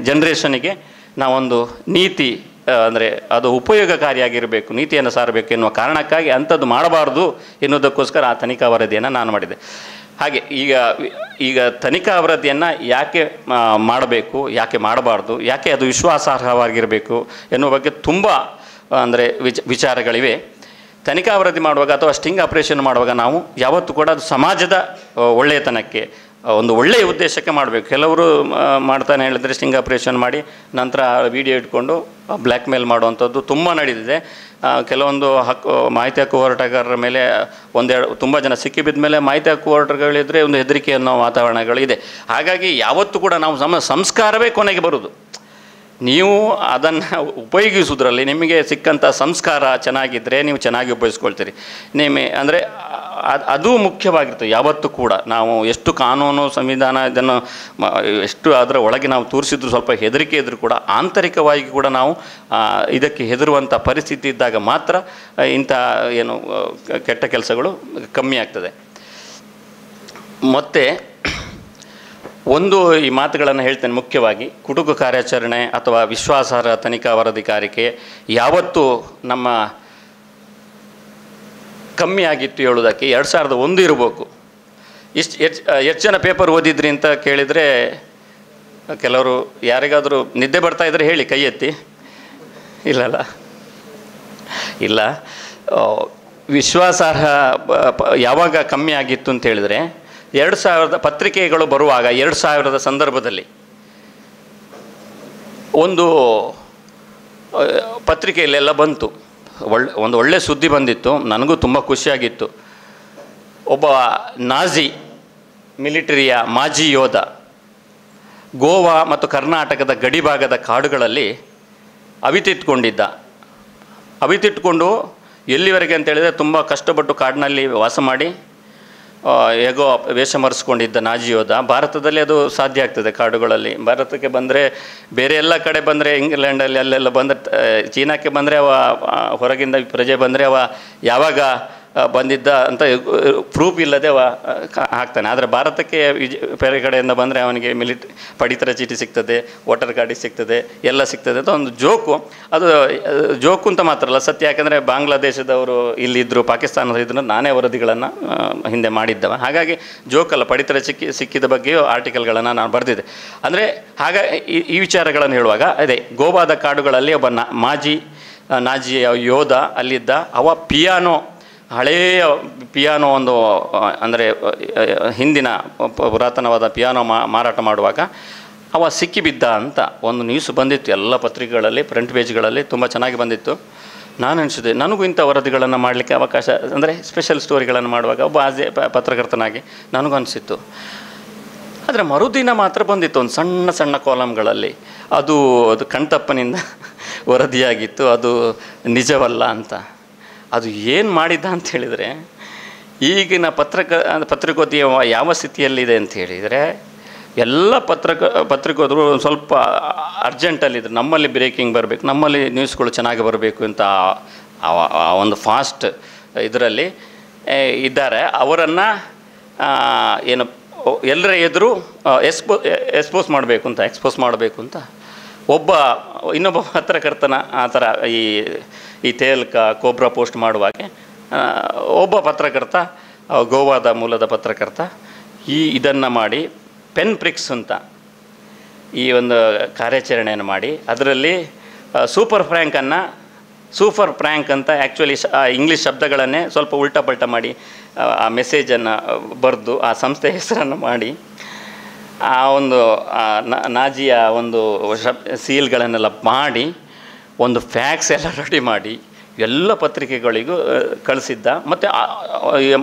ಜನ್ರೇಷನಿಗೆ ನಾವೊಂದು ನೀತಿ ಅಂದರೆ ಅದು ಉಪಯೋಗಕಾರಿಯಾಗಿರಬೇಕು, ನೀತಿಯನ್ನು ಸಾರಬೇಕು ಎನ್ನುವ ಕಾರಣಕ್ಕಾಗಿ ಅಂಥದ್ದು ಮಾಡಬಾರ್ದು ಎನ್ನುವುದಕ್ಕೋಸ್ಕರ ಆ ತನಿಖಾ ವರದಿಯನ್ನು ನಾನು ಮಾಡಿದೆ. ಹಾಗೆ ಈಗ ತನಿಖಾ ವರದಿಯನ್ನು ಯಾಕೆ ಮಾಡಬೇಕು, ಯಾಕೆ ಮಾಡಬಾರ್ದು, ಯಾಕೆ ಅದು ವಿಶ್ವಾಸಾರ್ಹವಾಗಿರಬೇಕು ಎನ್ನುವ ಬಗ್ಗೆ ತುಂಬ ಅಂದರೆ ವಿಚಾರಗಳಿವೆ. ತನಿಖಾ ವರದಿ ಮಾಡುವಾಗ ಅಥವಾ ಸ್ಟಿಂಗ್ ಆಪರೇಷನ್ ಮಾಡುವಾಗ ನಾವು ಯಾವತ್ತೂ ಕೂಡ ಅದು ಸಮಾಜದ ಒಳ್ಳೆಯತನಕ್ಕೆ, ಒಂದು ಒಳ್ಳೆಯ ಉದ್ದೇಶಕ್ಕೆ ಮಾಡಬೇಕು. ಕೆಲವರು ಮಾಡ್ತಾನೆ ಹೇಳಿದರೆ ಸ್ಟಿಂಗ್ ಆಪರೇಷನ್ ಮಾಡಿ ನಂತರ ವಿಡಿಯೋ ಇಟ್ಕೊಂಡು ಬ್ಲ್ಯಾಕ್ ಮೇಲ್ ಮಾಡುವಂಥದ್ದು ತುಂಬ ನಡೆದಿದೆ. ಕೆಲವೊಂದು ಮಾಹಿತಿ ಹಕ್ಕು ಹೋರಾಟಗಾರರ ಮೇಲೆ ತುಂಬ ಜನ ಸಿಕ್ಕಿಬಿದ್ದ ಮೇಲೆ ಮಾಹಿತಿ ಹಕ್ಕು ಹೋರಾಟಗಳಿದ್ದರೆ ಒಂದು ಹೆದರಿಕೆ ಅನ್ನೋ ವಾತಾವರಣಗಳಿದೆ. ಹಾಗಾಗಿ ಯಾವತ್ತೂ ಕೂಡ ನಾವು ಸಂಸ್ಕಾರವೇ ಕೊನೆಗೆ ಬರೋದು. ನೀವು ಅದನ್ನು ಉಪಯೋಗಿಸೋದ್ರಲ್ಲಿ ನಿಮಗೆ ಸಿಕ್ಕಂಥ ಸಂಸ್ಕಾರ ಚೆನ್ನಾಗಿದ್ದರೆ ನೀವು ಚೆನ್ನಾಗಿ ಉಪಯೋಗಿಸ್ಕೊಳ್ತೀರಿ. ಅಂದರೆ ಅದು ಮುಖ್ಯವಾಗಿರ್ತದೆ ಯಾವತ್ತೂ ಕೂಡ. ನಾವು ಎಷ್ಟು ಕಾನೂನು ಸಂವಿಧಾನ ಇದನ್ನು ಎಷ್ಟು ಅದರ ಒಳಗೆ ನಾವು ತೋರಿಸಿದ್ರು ಸ್ವಲ್ಪ ಹೆದರಿಕೆ ಇದ್ದರೂ ಕೂಡ ಆಂತರಿಕವಾಗಿ ಕೂಡ ನಾವು ಇದಕ್ಕೆ ಹೆದರುವಂಥ ಪರಿಸ್ಥಿತಿ ಇದ್ದಾಗ ಮಾತ್ರ ಇಂಥ ಏನು ಕೆಟ್ಟ ಕೆಲಸಗಳು ಕಮ್ಮಿ ಆಗ್ತದೆ. ಮತ್ತು ಒಂದು ಈ ಮಾತುಗಳನ್ನು ಹೇಳ್ತೇನೆ ಮುಖ್ಯವಾಗಿ, ಕುಟುಕು ಕಾರ್ಯಾಚರಣೆ ಅಥವಾ ವಿಶ್ವಾಸಾರ್ಹ ತನಿಖಾ ವರದಿಗಾರಿಕೆ ಯಾವತ್ತೂ ನಮ್ಮ ಕಮ್ಮಿ ಆಗಿತ್ತು ಹೇಳೋದಕ್ಕೆ 2001 ಇರಬೇಕು. ಎಷ್ಟು ಜನ ಪೇಪರ್ ಓದಿದ್ರಿ ಅಂತ ಕೇಳಿದರೆ ಕೆಲವರು ಯಾರಿಗಾದರೂ ನಿದ್ದೆ ಬರ್ತಾ ಇದ್ದರೆ ಹೇಳಿ, ಕೈ ಎತ್ತಿ. ಇಲ್ಲಲ್ಲ, ಇಲ್ಲ. ವಿಶ್ವಾಸಾರ್ಹ ಯಾವಾಗ ಕಮ್ಮಿ ಆಗಿತ್ತು ಅಂತ ಹೇಳಿದರೆ 2000 ಪತ್ರಿಕೆಗಳು ಬರುವಾಗ 2000 ಸಂದರ್ಭದಲ್ಲಿ ಒಂದು ಪತ್ರಿಕೆಯಲ್ಲೆಲ್ಲ ಬಂತು, ಒಂದು ಒಳ್ಳೆ ಸುದ್ದಿ ಬಂದಿತ್ತು. ನನಗೂ ತುಂಬ ಖುಷಿಯಾಗಿತ್ತು. ಒಬ್ಬ ನಾಜಿ ಮಿಲಿಟರಿಯ ಮಾಜಿ ಯೋಧ ಗೋವಾ ಮತ್ತು ಕರ್ನಾಟಕದ ಗಡಿಭಾಗದ ಕಾಡುಗಳಲ್ಲಿ ಅವಿತಿಟ್ಕೊಂಡು ಎಲ್ಲಿವರೆಗೆ ಅಂತೇಳಿದರೆ ತುಂಬ ಕಷ್ಟಪಟ್ಟು ಕಾಡಿನಲ್ಲಿ ವಾಸ ಮಾಡಿ ಹೇಗೋ ವೇಷ ಮರೆಸ್ಕೊಂಡಿದ್ದ ನಾಜಿ ಯೋಧ. ಭಾರತದಲ್ಲಿ ಅದು ಸಾಧ್ಯ ಆಗ್ತದೆ. ಕಾಡುಗಳಲ್ಲಿ ಭಾರತಕ್ಕೆ ಬಂದರೆ, ಬೇರೆ ಎಲ್ಲ ಕಡೆ ಬಂದರೆ, ಇಂಗ್ಲೆಂಡಲ್ಲಿ ಅಲ್ಲೆಲ್ಲ ಬಂದರೆ, ಚೀನಾಕ್ಕೆ ಬಂದರೆ ಅವ ಹೊರಗಿಂದ ಪ್ರಜೆ ಬಂದರೆ ಅವ ಯಾವಾಗ ಬಂದಿದ್ದ ಅಂತ ಪ್ರೂಫ್ ಇಲ್ಲದೆ ಅವ ಹಾಕ್ತಾನೆ. ಆದರೆ ಭಾರತಕ್ಕೆ ಬೇರೆ ಕಡೆಯಿಂದ ಬಂದರೆ ಅವನಿಗೆ ಪಡಿತರ ಚೀಟಿ ಸಿಗ್ತದೆ, ವೋಟರ್ ಕಾರ್ಡಿ ಸಿಗ್ತದೆ, ಎಲ್ಲ ಸಿಗ್ತದೆ ಅಂತ ಒಂದು ಜೋಕು. ಅದು ಜೋಕು ಅಂತ ಮಾತ್ರ ಅಲ್ಲ, ಸತ್ಯ. ಯಾಕಂದರೆ ಬಾಂಗ್ಲಾದೇಶದವರು ಇಲ್ಲಿದ್ದರು, ಪಾಕಿಸ್ತಾನದಲ್ಲಿದ್ದರು, ನಾನೇ ವರದಿಗಳನ್ನು ಹಿಂದೆ ಮಾಡಿದ್ದವ. ಹಾಗಾಗಿ ಜೋಕಲ್ಲ, ಪಡಿತರ ಸಿಕ್ಕಿದ ಬಗ್ಗೆಯೂ ಆರ್ಟಿಕಲ್ಗಳನ್ನು ನಾನು ಬರೆದಿದ್ದೆ. ಅಂದರೆ ಈ ವಿಚಾರಗಳನ್ನು ಹೇಳುವಾಗ ಅದೇ ಗೋವಾದ ಕಾಡುಗಳಲ್ಲಿ ಒಬ್ಬ ನಾಜಿ ಯೋಧ ಅಲ್ಲಿದ್ದ. ಅವ ಹಳೆಯ ಪಿಯಾನೋ ಒಂದು, ಅಂದರೆ ಹಿಂದಿನ ಪುರಾತನವಾದ ಪಿಯಾನೋ ಮಾರಾಟ ಮಾಡುವಾಗ ಅವ ಸಿಕ್ಕಿಬಿದ್ದ ಅಂತ ಒಂದು ನ್ಯೂಸ್ ಬಂದಿತ್ತು ಎಲ್ಲ ಪತ್ರಿಕೆಗಳಲ್ಲಿ, ಫ್ರಂಟ್ ಪೇಜ್ಗಳಲ್ಲಿ ತುಂಬ ಚೆನ್ನಾಗಿ ಬಂದಿತ್ತು. ನಾನು ಅನಿಸಿದೆ ನನಗೂ ಇಂಥ ವರದಿಗಳನ್ನು ಮಾಡಲಿಕ್ಕೆ ಅವಕಾಶ, ಅಂದರೆ ಸ್ಪೆಷಲ್ ಸ್ಟೋರಿಗಳನ್ನು ಮಾಡುವಾಗ ಒಬ್ಬ ಪತ್ರಕರ್ತನಾಗಿ ನನಗೂ ಅನಿಸಿತ್ತು. ಆದರೆ ಮರುದಿನ ಮಾತ್ರ ಬಂದಿತ್ತು ಒಂದು ಸಣ್ಣ ಕಾಲಮ್ಗಳಲ್ಲಿ, ಅದು ಕಣ್ತಪ್ಪನಿಂದ ವರದಿಯಾಗಿತ್ತು, ಅದು ನಿಜವಲ್ಲ ಅಂತ. ಅದು ಏನು ಮಾಡಿದ್ದ ಅಂತ ಹೇಳಿದರೆ, ಈಗಿನ ಪತ್ರಿಕೋದ್ಯಮ ಯಾವ ಸ್ಥಿತಿಯಲ್ಲಿದೆ ಅಂತ ಹೇಳಿದರೆ, ಎಲ್ಲ ಪತ್ರಿಕೋದ್ರು ಸ್ವಲ್ಪ ಅರ್ಜೆಂಟಲ್ಲಿದ್ದರು. ನಮ್ಮಲ್ಲಿ ಬ್ರೇಕಿಂಗ್ ಬರಬೇಕು, ನಮ್ಮಲ್ಲಿ ನ್ಯೂಸ್ಗಳು ಚೆನ್ನಾಗಿ ಬರಬೇಕು ಅಂತ ಒಂದು ಫಾಸ್ಟ್ ಇದರಲ್ಲಿ ಇದ್ದಾರೆ. ಅವರನ್ನು ಏನು ಎಲ್ಲರ ಎದುರು ಎಕ್ಸ್ಪೋಸ್ ಮಾಡಬೇಕು ಅಂತ ಇನ್ನೊಬ್ಬ ಪತ್ರಕರ್ತನ ಆ ಥರ ಈ ತೇಲ್ಕ ಕೋಬ್ರಾ ಪೋಸ್ಟ್ ಮಾಡುವಾಗೆ ಒಬ್ಬ ಪತ್ರಕರ್ತ, ಗೋವಾದ ಮೂಲದ ಪತ್ರಕರ್ತ, ಇದನ್ನು ಮಾಡಿ ಪೆನ್ ಪ್ರಿಕ್ಸ್ ಅಂತ ಈ ಒಂದು ಕಾರ್ಯಾಚರಣೆಯನ್ನು ಮಾಡಿ ಅದರಲ್ಲಿ ಸೂಪರ್ ಫ್ರ್ಯಾಂಕ್ ಅಂತ ಆ್ಯಕ್ಚುಲಿ ಇಂಗ್ಲೀಷ್ ಶಬ್ದಗಳನ್ನೇ ಸ್ವಲ್ಪ ಉಲ್ಟಾ ಮಾಡಿ ಆ ಮೆಸೇಜನ್ನು ಬರೆದು ಆ ಸಂಸ್ಥೆ ಹೆಸರನ್ನು ಮಾಡಿ ಆ ಒಂದು ನಾಜಿಯ ಒಂದು ಸೀಲ್ಗಳನ್ನೆಲ್ಲ ಮಾಡಿ ಒಂದು ಫ್ಯಾಕ್ಸ್ ಎಲ್ಲ ರೆಡಿ ಮಾಡಿ ಎಲ್ಲ ಪತ್ರಿಕೆಗಳಿಗೂ ಕಳಿಸಿದ್ದ. ಮತ್ತು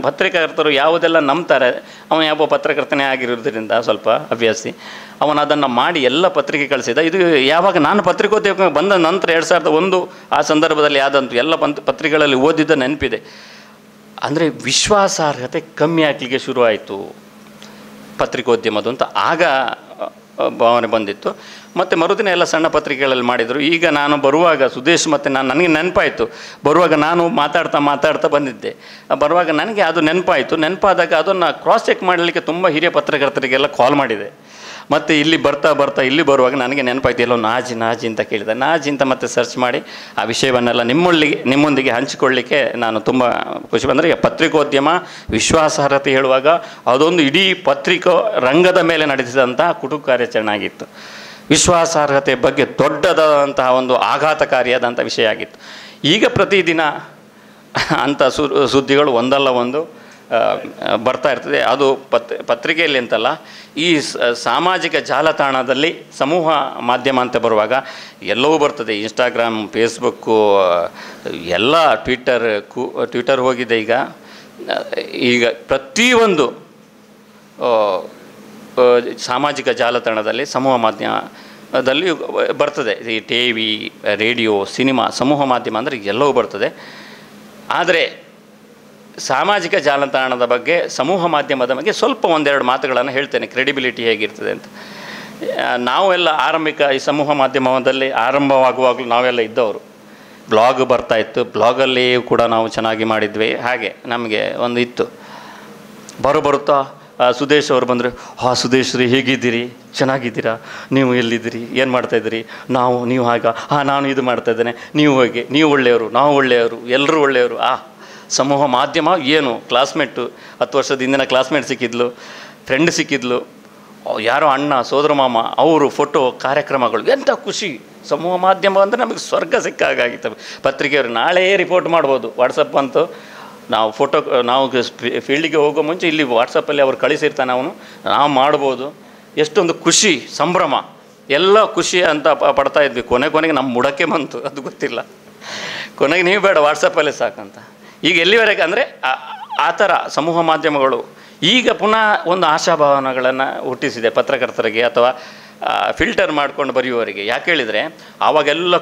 ಪತ್ರಿಕರ್ತರು ಯಾವುದೆಲ್ಲ ನಂಬ್ತಾರೆ, ಅವನು ಯಾವ ಪತ್ರಕರ್ತನೇ ಆಗಿರೋದ್ರಿಂದ ಸ್ವಲ್ಪ ಹವ್ಯಾಸಿ, ಅವನು ಅದನ್ನು ಮಾಡಿ ಎಲ್ಲ ಪತ್ರಿಕೆ ಕಳಿಸಿದ್ದ. ಇದು ಯಾವಾಗ ನಾನು ಪತ್ರಿಕೋದ್ಯಮಕ್ಕೆ ಬಂದ ನಂತರ 2001 ಆ ಸಂದರ್ಭದಲ್ಲಿ ಆದಂತು ಎಲ್ಲ ಪತ್ರಿಕೆಗಳಲ್ಲಿ ಓದಿದ್ದ ನೆನಪಿದೆ. ಅಂದರೆ ವಿಶ್ವಾಸಾರ್ಹತೆ ಕಮ್ಮಿ ಆಗಲಿಕ್ಕೆ ಶುರುವಾಯಿತು ಪತ್ರಿಕೋದ್ಯಮದ್ದು ಅಂತ ಆಗ ಭಾವನೆ ಬಂದಿತ್ತು. ಮತ್ತು ಮರುದಿನ ಎಲ್ಲ ಸಣ್ಣ ಪತ್ರಿಕೆಗಳಲ್ಲಿ ಮಾಡಿದರು. ಈಗ ನಾನು ಬರುವಾಗ ಸುದೇಶ್ ಮತ್ತು ನನಗೆ ನೆನಪಾಯಿತು, ಬರುವಾಗ ನಾನು ಮಾತಾಡ್ತಾ ಬಂದಿದ್ದೆ. ಬರುವಾಗ ನನಗೆ ಅದು ನೆನಪಾದಾಗ ಅದನ್ನು ಕ್ರಾಸ್ ಚೆಕ್ ಮಾಡಲಿಕ್ಕೆ ತುಂಬ ಹಿರಿಯ ಪತ್ರಕರ್ತರಿಗೆಲ್ಲ ಕಾಲ್ ಮಾಡಿದೆ. ಮತ್ತು ಇಲ್ಲಿ ಬರ್ತಾ ಇಲ್ಲಿ ಬರುವಾಗ ನನಗೆ ನೆನಪಾಯ್ತು, ಎಲ್ಲೋ ನಾಜಿ ಅಂತ ಕೇಳಿದೆ. ನಾಜಿ ಅಂತ ಮತ್ತೆ ಸರ್ಚ್ ಮಾಡಿ ಆ ವಿಷಯವನ್ನೆಲ್ಲ ನಿಮ್ಮೊಂದಿಗೆ ಹಂಚಿಕೊಳ್ಳಿಕ್ಕೆ ನಾನು ತುಂಬ ಖುಷಿ. ಬಂದರೆ ಪತ್ರಿಕೋದ್ಯಮ ವಿಶ್ವಾಸಾರ್ಹತೆ ಹೇಳುವಾಗ ಅದೊಂದು ಇಡೀ ಪತ್ರಿಕಾ ರಂಗದ ಮೇಲೆ ನಡೆಸಿದಂಥ ಕುಟುಕು ಕಾರ್ಯಾಚರಣೆ ಆಗಿತ್ತು. ವಿಶ್ವಾಸಾರ್ಹತೆ ಬಗ್ಗೆ ದೊಡ್ಡದಾದಂತಹ ಒಂದು ಆಘಾತಕಾರಿಯಾದಂಥ ವಿಷಯ ಆಗಿತ್ತು. ಈಗ ಪ್ರತಿದಿನ ಅಂಥ ಸುದ್ದಿಗಳು ಒಂದಲ್ಲ ಒಂದು ಬರ್ತಾ ಇರ್ತದೆ. ಅದು ಪತ್ರಿಕೆಯಲ್ಲಿ ಅಂತಲ್ಲ, ಈ ಸಾಮಾಜಿಕ ಜಾಲತಾಣದಲ್ಲಿ ಸಮೂಹ ಮಾಧ್ಯಮ ಅಂತ ಬರುವಾಗ ಎಲ್ಲವೂ ಬರ್ತದೆ. ಇನ್ಸ್ಟಾಗ್ರಾಮ್, ಫೇಸ್ಬುಕ್ಕು, ಎಲ್ಲ ಟ್ವಿಟರ್ ಹೋಗಿದೆ. ಈಗ ಪ್ರತಿಯೊಂದು ಸಾಮಾಜಿಕ ಜಾಲತಾಣದಲ್ಲಿ ಸಮೂಹ ಮಾಧ್ಯಮ ದಲ್ಲಿ ಬರ್ತದೆ. ಈ ಟಿವಿ, ರೇಡಿಯೋ, ಸಿನಿಮಾ, ಸಮೂಹ ಮಾಧ್ಯಮ ಅಂದರೆ ಎಲ್ಲವೂ ಬರ್ತದೆ. ಆದರೆ ಸಾಮಾಜಿಕ ಜಾಲತಾಣದ ಬಗ್ಗೆ, ಸಮೂಹ ಮಾಧ್ಯಮದ ಬಗ್ಗೆ ಸ್ವಲ್ಪ ಒಂದೆರಡು ಮಾತುಗಳನ್ನು ಹೇಳ್ತೇನೆ, ಕ್ರೆಡಿಬಿಲಿಟಿ ಹೇಗಿರ್ತದೆ ಅಂತ. ನಾವೆಲ್ಲ ಆರಂಭಿಕ ಈ ಸಮೂಹ ಮಾಧ್ಯಮದಲ್ಲಿ ಆರಂಭವಾಗುವಾಗಲೂ ನಾವೆಲ್ಲ ಇದ್ದವರು. ಬ್ಲಾಗ್ ಬರ್ತಾಯಿತ್ತು, ಬ್ಲಾಗಲ್ಲಿ ಕೂಡ ನಾವು ಚೆನ್ನಾಗಿ ಮಾಡಿದ್ವಿ. ಹಾಗೆ ನಮಗೆ ಒಂದು ಇತ್ತು. ಬರುತ್ತಾ ಸುದೇಶ್ ಅವರು ಬಂದರೆ, ಸುದೇಶ್ ರೀ ಹೇಗಿದ್ದೀರಿ, ಚೆನ್ನಾಗಿದ್ದೀರಾ, ನೀವು ಎಲ್ಲಿದ್ದೀರಿ, ಏನು ಮಾಡ್ತಾಯಿದ್ದೀರಿ, ನೀವು ನಾನು ಇದು ಮಾಡ್ತಾಯಿದ್ದೇನೆ, ನೀವು ಹೇಗೆ, ನೀವು ಒಳ್ಳೆಯವರು, ನಾವು ಒಳ್ಳೆಯವರು, ಎಲ್ಲರೂ ಒಳ್ಳೆಯವರು. ಸಮೂಹ ಮಾಧ್ಯಮ ಏನು, ಕ್ಲಾಸ್ಮೇಟು, 10 ವರ್ಷದ ಹಿಂದಿನ ಕ್ಲಾಸ್ಮೇಟ್ ಸಿಕ್ಕಿದ್ಲು, ಫ್ರೆಂಡ್ ಸಿಕ್ಕಿದ್ಲು, ಯಾರೋ ಅಣ್ಣ, ಸೋದರ ಮಾಮ, ಅವರು ಫೋಟೋ, ಕಾರ್ಯಕ್ರಮಗಳು, ಎಂಥ ಖುಷಿ. ಸಮೂಹ ಮಾಧ್ಯಮ ಅಂದರೆ ನಮಗೆ ಸ್ವರ್ಗ ಸಿಕ್ಕಾಗಿತ್ತು. ಪತ್ರಿಕೆಯವರು ನಾಳೆ ರಿಪೋರ್ಟ್ ಮಾಡ್ಬೋದು. ವಾಟ್ಸಪ್ ಅಂತೂ ನಾವು ನಾವು ಫೀಲ್ಡಿಗೆ ಹೋಗೋ ಮುಂಚೆ ಇಲ್ಲಿ ವಾಟ್ಸಪ್ಪಲ್ಲಿ ಅವ್ರು ಕಳಿಸಿರ್ತಾನೆ, ನಾವು ಮಾಡ್ಬೋದು. ಎಷ್ಟೊಂದು ಖುಷಿ, ಸಂಭ್ರಮ, ಎಲ್ಲ ಖುಷಿ ಅಂತ ಪಡ್ತಾ ಇದ್ವಿ. ಕೊನೆಗೆ ನಮ್ಮ ಮುಡಕ್ಕೆ ಬಂತು, ಅದು ಗೊತ್ತಿಲ್ಲ. ಕೊನೆಗೆ ನೀವು ಬೇಡ, ವಾಟ್ಸಪ್ಪಲ್ಲೇ ಸಾಕಂತ. ಈಗ ಎಲ್ಲಿವರೆಗೆ ಅಂದರೆ ಆ ಥರ ಸಮೂಹ ಮಾಧ್ಯಮಗಳು ಈಗ ಪುನಃ ಒಂದು ಆಶಾಭಾವನೆಗಳನ್ನು ಹುಟ್ಟಿಸಿದೆ ಪತ್ರಕರ್ತರಿಗೆ ಅಥವಾ ಫಿಲ್ಟರ್ ಮಾಡ್ಕೊಂಡು ಬರೆಯುವವರಿಗೆ. ಯಾಕೆ ಹೇಳಿದರೆ ಆವಾಗೆಲ್ಲ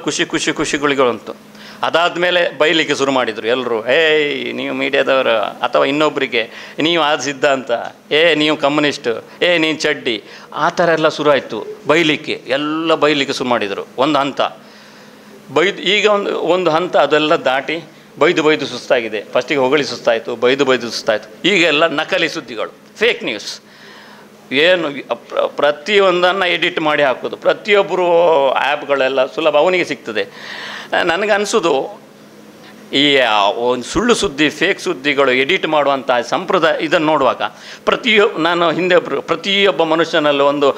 ಖುಷಿಗಳಿಗಂತು. ಅದಾದಮೇಲೆ ಬೈಲಿಕ್ಕೆ ಶುರು ಮಾಡಿದರು ಎಲ್ಲರೂ. ನೀವು ಮೀಡಿಯಾದವರು, ಅಥವಾ ಇನ್ನೊಬ್ಬರಿಗೆ ನೀವು ಸಿದ್ಧಾಂತ, ನೀವು ಕಮ್ಯುನಿಸ್ಟು, ನೀನು ಚಡ್ಡಿ, ಆ ಥರ ಎಲ್ಲ ಶುರು ಆಯಿತು. ಬೈಲಿಕ್ಕೆ ಶುರು ಮಾಡಿದರು. ಒಂದು ಹಂತ ಈಗ ಒಂದು ಹಂತ ಅದೆಲ್ಲ ದಾಟಿ ಬೈದು ಸುಸ್ತಾಗಿದೆ. ಫಸ್ಟಿಗೆ ಹೊಗಳಿ ಸುಸ್ತಾಯಿತು, ಬೈದು ಸುಸ್ತಾಯಿತು. ಈಗೆಲ್ಲ ನಕಲಿ ಸುದ್ದಿಗಳು, ಫೇಕ್ ನ್ಯೂಸ್. ಏನು ಪ್ರತಿಯೊಂದನ್ನು ಎಡಿಟ್ ಮಾಡಿ ಹಾಕೋದು. ಪ್ರತಿಯೊಬ್ಬರು ಆ್ಯಪ್ಗಳೆಲ್ಲ ಸುಲಭ ಅವನಿಗೆ ಸಿಗ್ತದೆ. ನನಗನ್ಸೋದು ಈ ಒಂದು ಸುಳ್ಳು ಸುದ್ದಿ, ಫೇಕ್ ಸುದ್ದಿಗಳು ಎಡಿಟ್ ಮಾಡುವಂಥ ಸಂಪ್ರದಾಯ ಇದನ್ನು ನೋಡುವಾಗ ನಾನು ಪ್ರತಿಯೊಬ್ಬ ಮನುಷ್ಯನಲ್ಲೂ ಒಂದು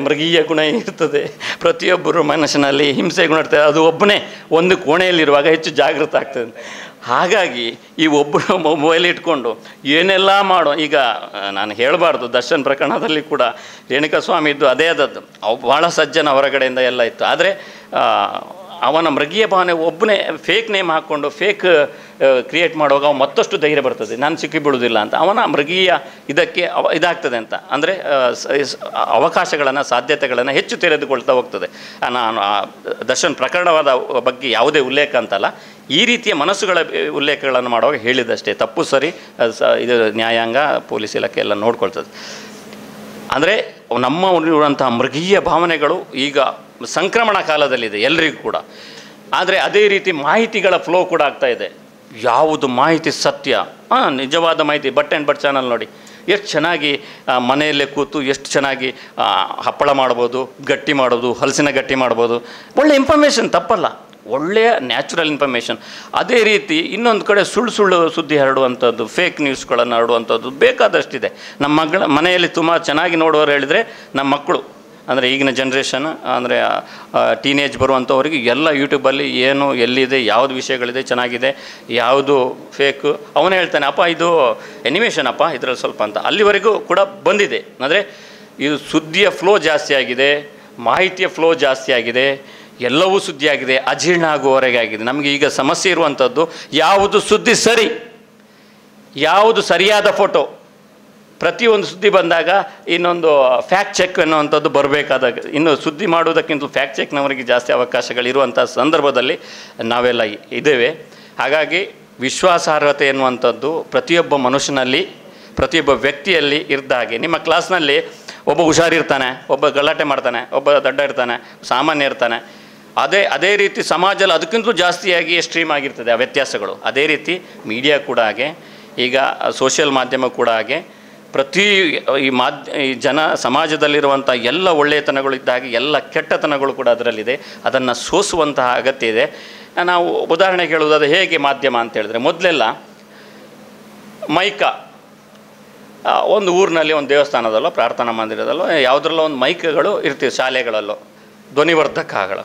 ಮೃಗೀಯ ಗುಣ ಇರ್ತದೆ. ಪ್ರತಿಯೊಬ್ಬರು ಮನುಷ್ಯನಲ್ಲಿ ಹಿಂಸೆ ಗುಣ ಇರ್ತದೆ. ಅದು ಒಬ್ಬನೇ ಒಂದು ಕೋಣೆಯಲ್ಲಿರುವಾಗ ಹೆಚ್ಚು ಜಾಗೃತ ಆಗ್ತದೆ. ಹಾಗಾಗಿ ಈ ಒಬ್ಬರು ಮೊಬೈಲ್ ಇಟ್ಕೊಂಡು ಏನೆಲ್ಲ ಮಾಡೋ, ಈಗ ನಾನು ಹೇಳಬಾರ್ದು, ದರ್ಶನ್ ಪ್ರಕರಣದಲ್ಲಿ ಕೂಡ ರೇಣುಕಾಸ್ವಾಮಿ ಇದ್ದು ಅದೇ ಆದದ್ದು. ಭಾಳ ಸಜ್ಜನ ಹೊರಗಡೆಯಿಂದ ಎಲ್ಲ ಇತ್ತು. ಆದರೆ ಅವನ ಮೃಗೀಯ ಭಾವನೆ, ಒಬ್ಬನೇ ಫೇಕ್ ನೇಮ್ ಹಾಕ್ಕೊಂಡು ಫೇಕ್ ಕ್ರಿಯೇಟ್ ಮಾಡುವಾಗ ಮತ್ತಷ್ಟು ಧೈರ್ಯ ಬರ್ತದೆ, ನಾನು ಸಿಕ್ಕಿಬಿಡುವುದಿಲ್ಲ ಅಂತ. ಅವನ ಮೃಗೀಯ ಇದಕ್ಕೆ ಇದಾಗ್ತದೆ ಅಂತ. ಅಂದರೆ ಅವಕಾಶಗಳನ್ನು, ಸಾಧ್ಯತೆಗಳನ್ನು ಹೆಚ್ಚು ತೆರೆದುಕೊಳ್ತಾ ಹೋಗ್ತದೆ. ನಾನು ದರ್ಶನ್ ಪ್ರಕರಣವಾದ ಬಗ್ಗೆ ಯಾವುದೇ ಉಲ್ಲೇಖ ಅಂತಲ್ಲ, ಈ ರೀತಿಯ ಮನಸ್ಸುಗಳ ಉಲ್ಲೇಖಗಳನ್ನು ಮಾಡುವಾಗ ಹೇಳಿದಷ್ಟೇ. ತಪ್ಪು ಸರಿ ಇದು ನ್ಯಾಯಾಂಗ, ಪೊಲೀಸ್ ಇಲಾಖೆ ಎಲ್ಲ ನೋಡ್ಕೊಳ್ತದೆ. ಅಂದರೆ ನಮ್ಮ ಇರುವಂತಹ ಮೃಗೀಯ ಭಾವನೆಗಳು ಈಗ ಸಂಕ್ರಮಣ ಕಾಲದಲ್ಲಿದೆ ಎಲ್ಲರಿಗೂ ಕೂಡ. ಆದರೆ ಅದೇ ರೀತಿ ಮಾಹಿತಿಗಳ ಫ್ಲೋ ಕೂಡ ಆಗ್ತಾಯಿದೆ. ಯಾವುದು ಮಾಹಿತಿ ಸತ್ಯ, ನಿಜವಾದ ಮಾಹಿತಿ. ಬಟ್ ಚಾನಲ್ ನೋಡಿ, ಎಷ್ಟು ಚೆನ್ನಾಗಿ ಮನೆಯಲ್ಲೇ ಕೂತು ಎಷ್ಟು ಚೆನ್ನಾಗಿ ಹಪ್ಪಳ ಮಾಡ್ಬೋದು, ಗಟ್ಟಿ ಮಾಡೋದು, ಹಲಸಿನ ಗಟ್ಟಿ ಮಾಡ್ಬೋದು. ಒಳ್ಳೆ ಇನ್ಫಾರ್ಮೇಷನ್, ತಪ್ಪಲ್ಲ, ಒಳ್ಳೆಯ ನ್ಯಾಚುರಲ್ ಇನ್ಫಾರ್ಮೇಷನ್. ಅದೇ ರೀತಿ ಇನ್ನೊಂದು ಕಡೆ ಸುಳ್ಳು ಸುದ್ದಿ ಹರಡುವಂಥದ್ದು, ಫೇಕ್ ನ್ಯೂಸ್ಗಳನ್ನು ಹರಡುವಂಥದ್ದು ಬೇಕಾದಷ್ಟಿದೆ. ನಮ್ಮ ಮನೆಯಲ್ಲಿ ತುಂಬ ಚೆನ್ನಾಗಿ ನೋಡುವವರು ಹೇಳಿದರೆ ನಮ್ಮ ಮಕ್ಕಳು, ಅಂದರೆ ಈಗಿನ ಜನ್ರೇಷನ್, ಅಂದರೆ ಟೀನೇಜ್ ಬರುವಂಥವ್ರಿಗೆ ಎಲ್ಲ ಯೂಟ್ಯೂಬಲ್ಲಿ ಏನು ಎಲ್ಲಿದೆ, ಯಾವುದು ವಿಷಯಗಳಿದೆ ಚೆನ್ನಾಗಿದೆ, ಯಾವುದು ಫೇಕು, ಅವನೇ ಹೇಳ್ತಾನೆ, ಅಪ್ಪ ಇದು ಎನಿಮೇಷನ್ ಅಪ್ಪ, ಇದರಲ್ಲಿ ಸ್ವಲ್ಪ ಅಂತ. ಅಲ್ಲಿವರೆಗೂ ಕೂಡ ಬಂದಿದೆ. ಅಂದರೆ ಇದು ಸುದ್ದಿಯ ಫ್ಲೋ ಜಾಸ್ತಿ ಆಗಿದೆ, ಮಾಹಿತಿಯ ಫ್ಲೋ ಜಾಸ್ತಿ ಆಗಿದೆ, ಎಲ್ಲವೂ ಸುದ್ದಿ ಆಗಿದೆ, ಅಜೀರ್ಣ ಆಗುವವರೆಗೆ ಆಗಿದೆ. ನಮಗೆ ಈಗ ಸಮಸ್ಯೆ ಇರುವಂಥದ್ದು ಯಾವುದು ಸುದ್ದಿ ಸರಿ, ಯಾವುದು ಸರಿಯಾದ ಫೋಟೋ. ಪ್ರತಿಯೊಂದು ಸುದ್ದಿ ಬಂದಾಗ ಇನ್ನೊಂದು ಫ್ಯಾಕ್ಟ್ ಚೆಕ್ ಅನ್ನುವಂಥದ್ದು ಬರಬೇಕಾದಾಗ, ಇನ್ನು ಸುದ್ದಿ ಮಾಡುವುದಕ್ಕಿಂತ ಫ್ಯಾಕ್ಟ್ ಚೆಕ್ನವರಿಗೆ ಜಾಸ್ತಿ ಅವಕಾಶಗಳಿರುವಂಥ ಸಂದರ್ಭದಲ್ಲಿ ನಾವೆಲ್ಲ ಇದ್ದೇವೆ. ಹಾಗಾಗಿ ವಿಶ್ವಾಸಾರ್ಹತೆ ಎನ್ನುವಂಥದ್ದು ಪ್ರತಿಯೊಬ್ಬ ಮನುಷ್ಯನಲ್ಲಿ, ಪ್ರತಿಯೊಬ್ಬ ವ್ಯಕ್ತಿಯಲ್ಲಿ ಇದ್ದ ಹಾಗೆ. ನಿಮ್ಮ ಕ್ಲಾಸ್ನಲ್ಲಿ ಒಬ್ಬ ಹುಷಾರಿರ್ತಾನೆ, ಒಬ್ಬ ಗಲಾಟೆ ಮಾಡ್ತಾನೆ, ಒಬ್ಬ ದಡ್ಡ ಇರ್ತಾನೆ, ಸಾಮಾನ್ಯ ಇರ್ತಾನೆ. ಅದೇ ರೀತಿ ಸಮಾಜದಲ್ಲಿ ಅದಕ್ಕಿಂತಲೂ ಜಾಸ್ತಿಯಾಗಿ ಸ್ಟ್ರೀಮ್ ಆಗಿರ್ತದೆ ಆ ವ್ಯತ್ಯಾಸಗಳು. ಅದೇ ರೀತಿ ಮೀಡಿಯಾ ಕೂಡ ಹಾಗೆ, ಈಗ ಸೋಷಿಯಲ್ ಮಾಧ್ಯಮ ಕೂಡ ಹಾಗೆ. ಈ ಸಮಾಜದಲ್ಲಿರುವಂಥ ಎಲ್ಲ ಒಳ್ಳೆಯತನಗಳು ಇದ್ದ ಹಾಗೆ ಎಲ್ಲ ಕೆಟ್ಟತನಗಳು ಕೂಡ ಅದರಲ್ಲಿದೆ. ಅದನ್ನು ಸೋಸುವಂತಹ ಅಗತ್ಯ ಇದೆ. ನಾವು ಉದಾಹರಣೆಗೆ ಹೇಳುವುದು, ಅದು ಹೇಗೆ ಮಾಧ್ಯಮ ಅಂತ ಹೇಳಿದ್ರೆ, ಮೊದಲೆಲ್ಲ ಮೈಕ ಒಂದು ಊರಿನಲ್ಲಿ, ಒಂದು ದೇವಸ್ಥಾನದಲ್ಲೋ ಪ್ರಾರ್ಥನಾ ಮಂದಿರದಲ್ಲೋ ಯಾವುದ್ರಲ್ಲೋ ಒಂದು ಮೈಕ್ಗಳು ಇರ್ತೀವಿ, ಶಾಲೆಗಳಲ್ಲೋ ಧ್ವನಿವರ್ಧಕಗಳು.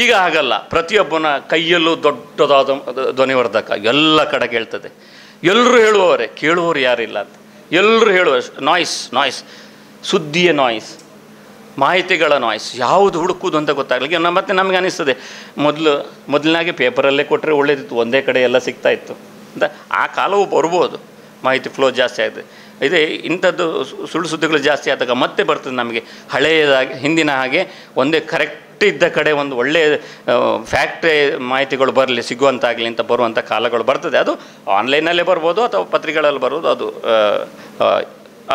ಈಗ ಆಗಲ್ಲ, ಪ್ರತಿಯೊಬ್ಬನ ಕೈಯಲ್ಲೂ ದೊಡ್ಡದಾದ ಧ್ವನಿವರ್ಧಕ ಎಲ್ಲ ಕಡೆ ಕೇಳ್ತದೆ. ಎಲ್ಲರೂ ಹೇಳುವವರೇ, ಕೇಳುವವರು ಯಾರಿಲ್ಲ ಅಂತ. ಎಲ್ಲರೂ ಹೇಳುವ ನಾಯ್ಸ್, ಸುದ್ದಿಯ ನಾಯ್ಸ್, ಮಾಹಿತಿಗಳ ನಾಯ್ಸ್, ಯಾವುದು ಹುಡುಕುವುದು ಅಂತ ಗೊತ್ತಾಗಲಿಕ್ಕೆ. ಮತ್ತೆ ನಮಗೆ ಅನಿಸ್ತದೆ, ಮೊದಲಿನಾಗೆ ಪೇಪರಲ್ಲೇ ಕೊಟ್ಟರೆ ಒಳ್ಳೇದಿತ್ತು, ಒಂದೇ ಕಡೆ ಎಲ್ಲ ಸಿಗ್ತಾಯಿತ್ತು ಅಂತ. ಆ ಕಾಲವು ಬರ್ಬೋದು, ಮಾಹಿತಿ ಫ್ಲೋ ಜಾಸ್ತಿ ಆಗಿದೆ. ಇದೆ ಇಂಥದ್ದು ಸುಳ್ಳು ಸುದ್ದಿಗಳು ಜಾಸ್ತಿ ಆದಾಗ ಮತ್ತೆ ಬರ್ತದೆ ನಮಗೆ ಹಳೆಯದಾಗಿ ಹಿಂದಿನ ಹಾಗೆ ಒಂದೇ ಕರೆಕ್ಟ್ ಇದ್ದ ಕಡೆ ಒಂದು ಒಳ್ಳೆಯ ಫ್ಯಾಕ್ಟ್ರಿ ಮಾಹಿತಿಗಳು ಬರಲಿ ಸಿಗುವಂತಾಗಲಿ ಅಂತ ಬರುವಂಥ ಕಾಲಗಳು ಬರ್ತದೆ. ಅದು ಆನ್ಲೈನಲ್ಲೇ ಬರ್ಬೋದು ಅಥವಾ ಪತ್ರಿಕೆಗಳಲ್ಲಿ ಬರ್ಬೋದು.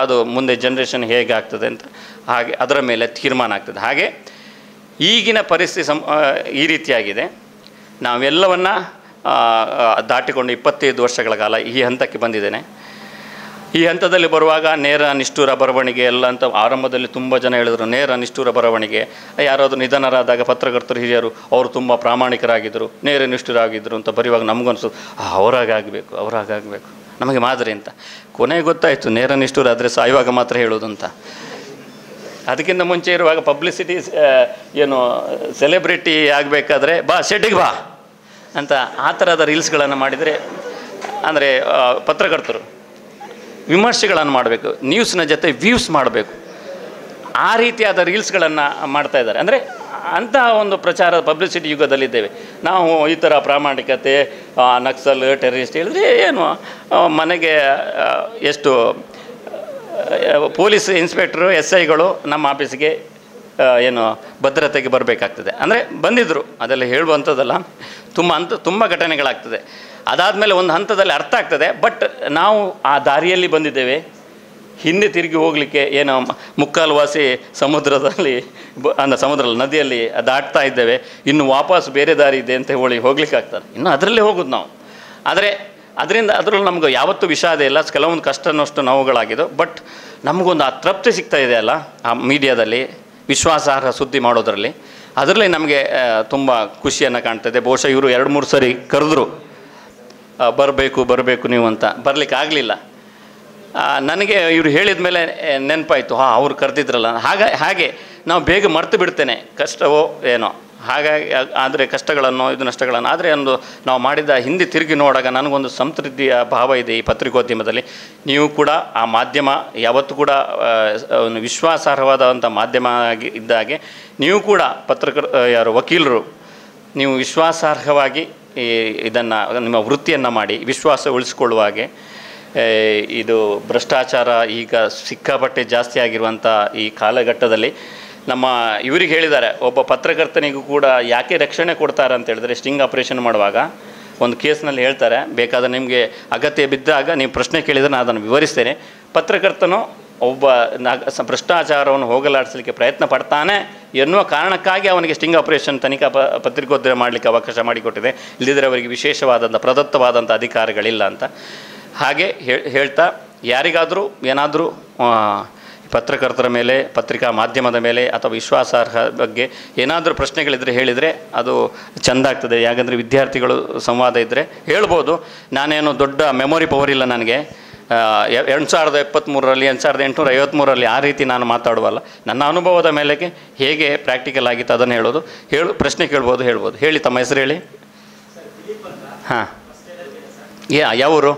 ಅದು ಮುಂದೆ ಜನ್ರೇಷನ್ ಹೇಗೆ ಆಗ್ತದೆ ಅಂತ ಹಾಗೆ ಅದರ ಮೇಲೆ ತೀರ್ಮಾನ ಆಗ್ತದೆ. ಹಾಗೆ ಈಗಿನ ಪರಿಸ್ಥಿತಿ ಈ ರೀತಿಯಾಗಿದೆ. ನಾವೆಲ್ಲವನ್ನ ದಾಟಿಕೊಂಡು 25 ವರ್ಷಗಳ ಕಾಲ ಈ ಹಂತಕ್ಕೆ ಬಂದಿದ್ದೇನೆ. ಈ ಹಂತದಲ್ಲಿ ಬರುವಾಗ ನೇರ ನಿಷ್ಠುರ ಬರವಣಿಗೆ ಎಲ್ಲ ಅಂತ ಆರಂಭದಲ್ಲಿ ತುಂಬ ಜನ ಹೇಳಿದರು. ನೇರ ನಿಷ್ಠುರ ಬರವಣಿಗೆ, ಯಾರಾದರೂ ನಿಧನರಾದಾಗ ಪತ್ರಕರ್ತರು ಹಿರಿಯರು ಅವರು ತುಂಬ ಪ್ರಾಮಾಣಿಕರಾಗಿದ್ದರು, ನೇರ ನಿಷ್ಠುರಾಗಿದ್ದರು ಅಂತ ಬರೆಯುವಾಗ ನಮಗನ್ಸೋದು ಅವರಾಗಬೇಕು ನಮಗೆ ಮಾದರಿ ಅಂತ. ಕೊನೆಗೆ ಗೊತ್ತಾಯಿತು ನೇರ ನಿಷ್ಠುರ ಆದರೆ ಸಾಯುವಾಗ ಮಾತ್ರ ಹೇಳೋದು ಅಂತ. ಅದಕ್ಕಿಂತ ಮುಂಚೆ ಇರುವಾಗ ಪಬ್ಲಿಸಿಟಿ ಏನು ಸೆಲೆಬ್ರಿಟಿ ಆಗಬೇಕಾದ್ರೆ ಬಾ ಸೆಟ್ಟಿಗೆ ಬಾ ಅಂತ ಆ ಥರದ ರೀಲ್ಸ್ಗಳನ್ನು ಮಾಡಿದರೆ, ಅಂದರೆ ಪತ್ರಕರ್ತರು ವಿಮರ್ಶೆಗಳನ್ನು ಮಾಡಬೇಕು, ನ್ಯೂಸ್ನ ಜೊತೆ ವ್ಯೂಸ್ ಮಾಡಬೇಕು, ಆ ರೀತಿಯಾದ ರೀಲ್ಸ್ಗಳನ್ನು ಮಾಡ್ತಾ ಇದ್ದಾರೆ. ಅಂದರೆ ಅಂತಹ ಒಂದು ಪ್ರಚಾರ ಪಬ್ಲಿಸಿಟಿ ಯುಗದಲ್ಲಿದ್ದೇವೆ ನಾವು. ಈ ಥರ ಪ್ರಾಮಾಣಿಕತೆ, ನಕ್ಸಲ್, ಟೆರರಿಸ್ಟ್ ಹೇಳಿದ್ರೆ ಏನು, ಮನೆಗೆ ಎಷ್ಟು ಪೊಲೀಸ್ ಇನ್ಸ್ಪೆಕ್ಟ್ರು SIಗಳು ನಮ್ಮ ಆಫೀಸಿಗೆ ಏನು ಭದ್ರತೆಗೆ ಬರಬೇಕಾಗ್ತದೆ. ಅಂದರೆ ಬಂದಿದ್ದರು, ಅದೆಲ್ಲ ಹೇಳುವಂಥದ್ದಲ್ಲ, ತುಂಬ ಘಟನೆಗಳಾಗ್ತದೆ. ಅದಾದಮೇಲೆ ಒಂದು ಹಂತದಲ್ಲಿ ಅರ್ಥ ಆಗ್ತದೆ. ಬಟ್ ನಾವು ಆ ದಾರಿಯಲ್ಲಿ ಬಂದಿದ್ದೇವೆ, ಹಿಂದೆ ತಿರುಗಿ ಹೋಗಲಿಕ್ಕೆ ಏನು ಮುಕ್ಕಾಲ್ವಾಸಿ ಸಮುದ್ರದಲ್ಲಿ ನದಿಯಲ್ಲಿ ದಾಟ್ತಾ ಇದ್ದೇವೆ. ಇನ್ನು ವಾಪಸ್ ಬೇರೆ ದಾರಿ ಇದೆ ಅಂತ ಹೋಗ್ಲಿಕ್ಕೆ ಆಗ್ತದೆ. ಇನ್ನು ಅದರಲ್ಲೇ ಹೋಗೋದು ನಾವು. ಆದರೆ ಅದರಲ್ಲಿ ನಮ್ಗೆ ಯಾವತ್ತೂ ವಿಷಾದ ಇಲ್ಲ. ಕೆಲವೊಂದು ಕಷ್ಟನಷ್ಟು ನೋವುಗಳಾಗಿದ್ದು, ಬಟ್ ನಮಗೊಂದು ಆ ತೃಪ್ತಿ ಸಿಗ್ತಾ ಇದೆ ಅಲ್ಲ ಆ ಮೀಡಿಯಾದಲ್ಲಿ ವಿಶ್ವಾಸಾರ್ಹ ಸುದ್ದಿ ಮಾಡೋದರಲ್ಲಿ. ಅದರಲ್ಲಿ ನಮಗೆ ತುಂಬ ಖುಷಿಯನ್ನು ಕಾಣ್ತದೆ. ಬಹುಶಃ ಇವರು 2-3 ಸರಿ ಕರೆದ್ರು ಬರಬೇಕು ನೀವು ಅಂತ, ಬರಲಿಕ್ಕೆ ಆಗಲಿಲ್ಲ. ನನಗೆ ಇವರು ಹೇಳಿದ ಮೇಲೆ ನೆನಪಾಯಿತು, ಅವ್ರು ಕರೆದಿದ್ರಲ್ಲ. ಹಾಗೆ ನಾವು ಬೇಗ ಮರ್ತು ಬಿಡ್ತೇನೆ, ಕಷ್ಟವೋ ಏನೋ. ಹಾಗಾಗಿ ಆದರೆ ಕಷ್ಟಗಳನ್ನು ನಷ್ಟಗಳನ್ನು ಆದರೆ ನಾವು ಮಾಡಿದ ಹಿಂದೆ ತಿರುಗಿ ನೋಡಾಗ ನನಗೊಂದು ಸಂತೃಪ್ತಿಯ ಭಾವ ಇದೆ ಈ ಪತ್ರಿಕೋದ್ಯಮದಲ್ಲಿ. ನೀವು ಕೂಡ ಆ ಮಾಧ್ಯಮ ಯಾವತ್ತೂ ಕೂಡ ಒಂದು ವಿಶ್ವಾಸಾರ್ಹವಾದಂಥ ಮಾಧ್ಯಮ ಇದ್ದಾಗೆ ನೀವು ಕೂಡ ವಕೀಲರು ನೀವು ವಿಶ್ವಾಸಾರ್ಹವಾಗಿ ಇದನ್ನು ನಿಮ್ಮ ವೃತ್ತಿಯನ್ನು ಮಾಡಿ ವಿಶ್ವಾಸ ಉಳಿಸ್ಕೊಳ್ಳುವ ಹಾಗೆ. ಇದು ಭ್ರಷ್ಟಾಚಾರ ಈಗ ಸಿಕ್ಕಾಪಟ್ಟೆ ಜಾಸ್ತಿ ಆಗಿರುವಂಥ ಈ ಕಾಲಘಟ್ಟದಲ್ಲಿ ನಮ್ಮ ಇವರಿಗೆ ಹೇಳಿದ್ದಾರೆ, ಒಬ್ಬ ಪತ್ರಕರ್ತನಿಗೂ ಕೂಡ ಯಾಕೆ ರಕ್ಷಣೆ ಕೊಡ್ತಾರೆ ಅಂತ ಹೇಳಿದ್ರೆ, ಸ್ಟಿಂಗ್ ಆಪರೇಷನ್ ಮಾಡುವಾಗ ಒಂದು ಕೇಸ್ನಲ್ಲಿ ಹೇಳ್ತಾರೆ, ಬೇಕಾದರೆ ನಿಮಗೆ ಅಗತ್ಯ ಬಿದ್ದಾಗ ನೀವು ಪ್ರಶ್ನೆ ಕೇಳಿದರೆ ನಾನು ಅದನ್ನು ವಿವರಿಸ್ತೇನೆ. ಪತ್ರಕರ್ತನು ಒಬ್ಬ ಭ್ರಷ್ಟಾಚಾರವನ್ನು ಹೋಗಲಾಡಿಸಲಿಕ್ಕೆ ಪ್ರಯತ್ನ ಪಡ್ತಾನೆ ಎನ್ನುವ ಕಾರಣಕ್ಕಾಗಿ ಅವನಿಗೆ ಸ್ಟಿಂಗ್ ಆಪರೇಷನ್ ತನಿಖಾ ಪತ್ರಿಕೋದ್ಯಮ ಮಾಡಲಿಕ್ಕೆ ಅವಕಾಶ ಮಾಡಿಕೊಟ್ಟಿದೆ. ಇಲ್ಲದಿದ್ದರೆ ಅವರಿಗೆ ವಿಶೇಷವಾದಂಥ ಪ್ರದತ್ತವಾದಂಥ ಅಧಿಕಾರಗಳಿಲ್ಲ ಅಂತ. ಹಾಗೆ ಹೇಳ್ತಾ ಯಾರಿಗಾದರೂ ಏನಾದರೂ ಪತ್ರಕರ್ತರ ಮೇಲೆ, ಪತ್ರಿಕಾ ಮಾಧ್ಯಮದ ಮೇಲೆ ಅಥವಾ ವಿಶ್ವಾಸಾರ್ಹ ಬಗ್ಗೆ ಏನಾದರೂ ಪ್ರಶ್ನೆಗಳಿದ್ದರೆ ಹೇಳಿದರೆ ಅದು ಚೆಂದ ಆಗ್ತದೆ. ಯಾಕಂದರೆ ವಿದ್ಯಾರ್ಥಿಗಳು ಸಂವಾದ ಇದ್ದರೆ ಹೇಳ್ಬೋದು. ನಾನೇನು ದೊಡ್ಡ ಮೆಮೊರಿ ಪವರ್ ಇಲ್ಲ ನನಗೆ. 2023ರಲ್ಲಿ 1853ರಲ್ಲಿ ಆ ರೀತಿ ನಾನು ಮಾತಾಡುವಲ್ಲ. ನನ್ನ ಅನುಭವದ ಮೇಲೆಗೆ ಹೇಗೆ ಪ್ರಾಕ್ಟಿಕಲ್ ಆಗಿತ್ತು ಅದನ್ನು ಹೇಳೋದು. ಪ್ರಶ್ನೆ ಹೇಳ್ಬೋದು. ಹೇಳಿ, ತಮ್ಮ ಹೆಸರು ಹೇಳಿ. ಹಾಂ, ಯಾವೂರು?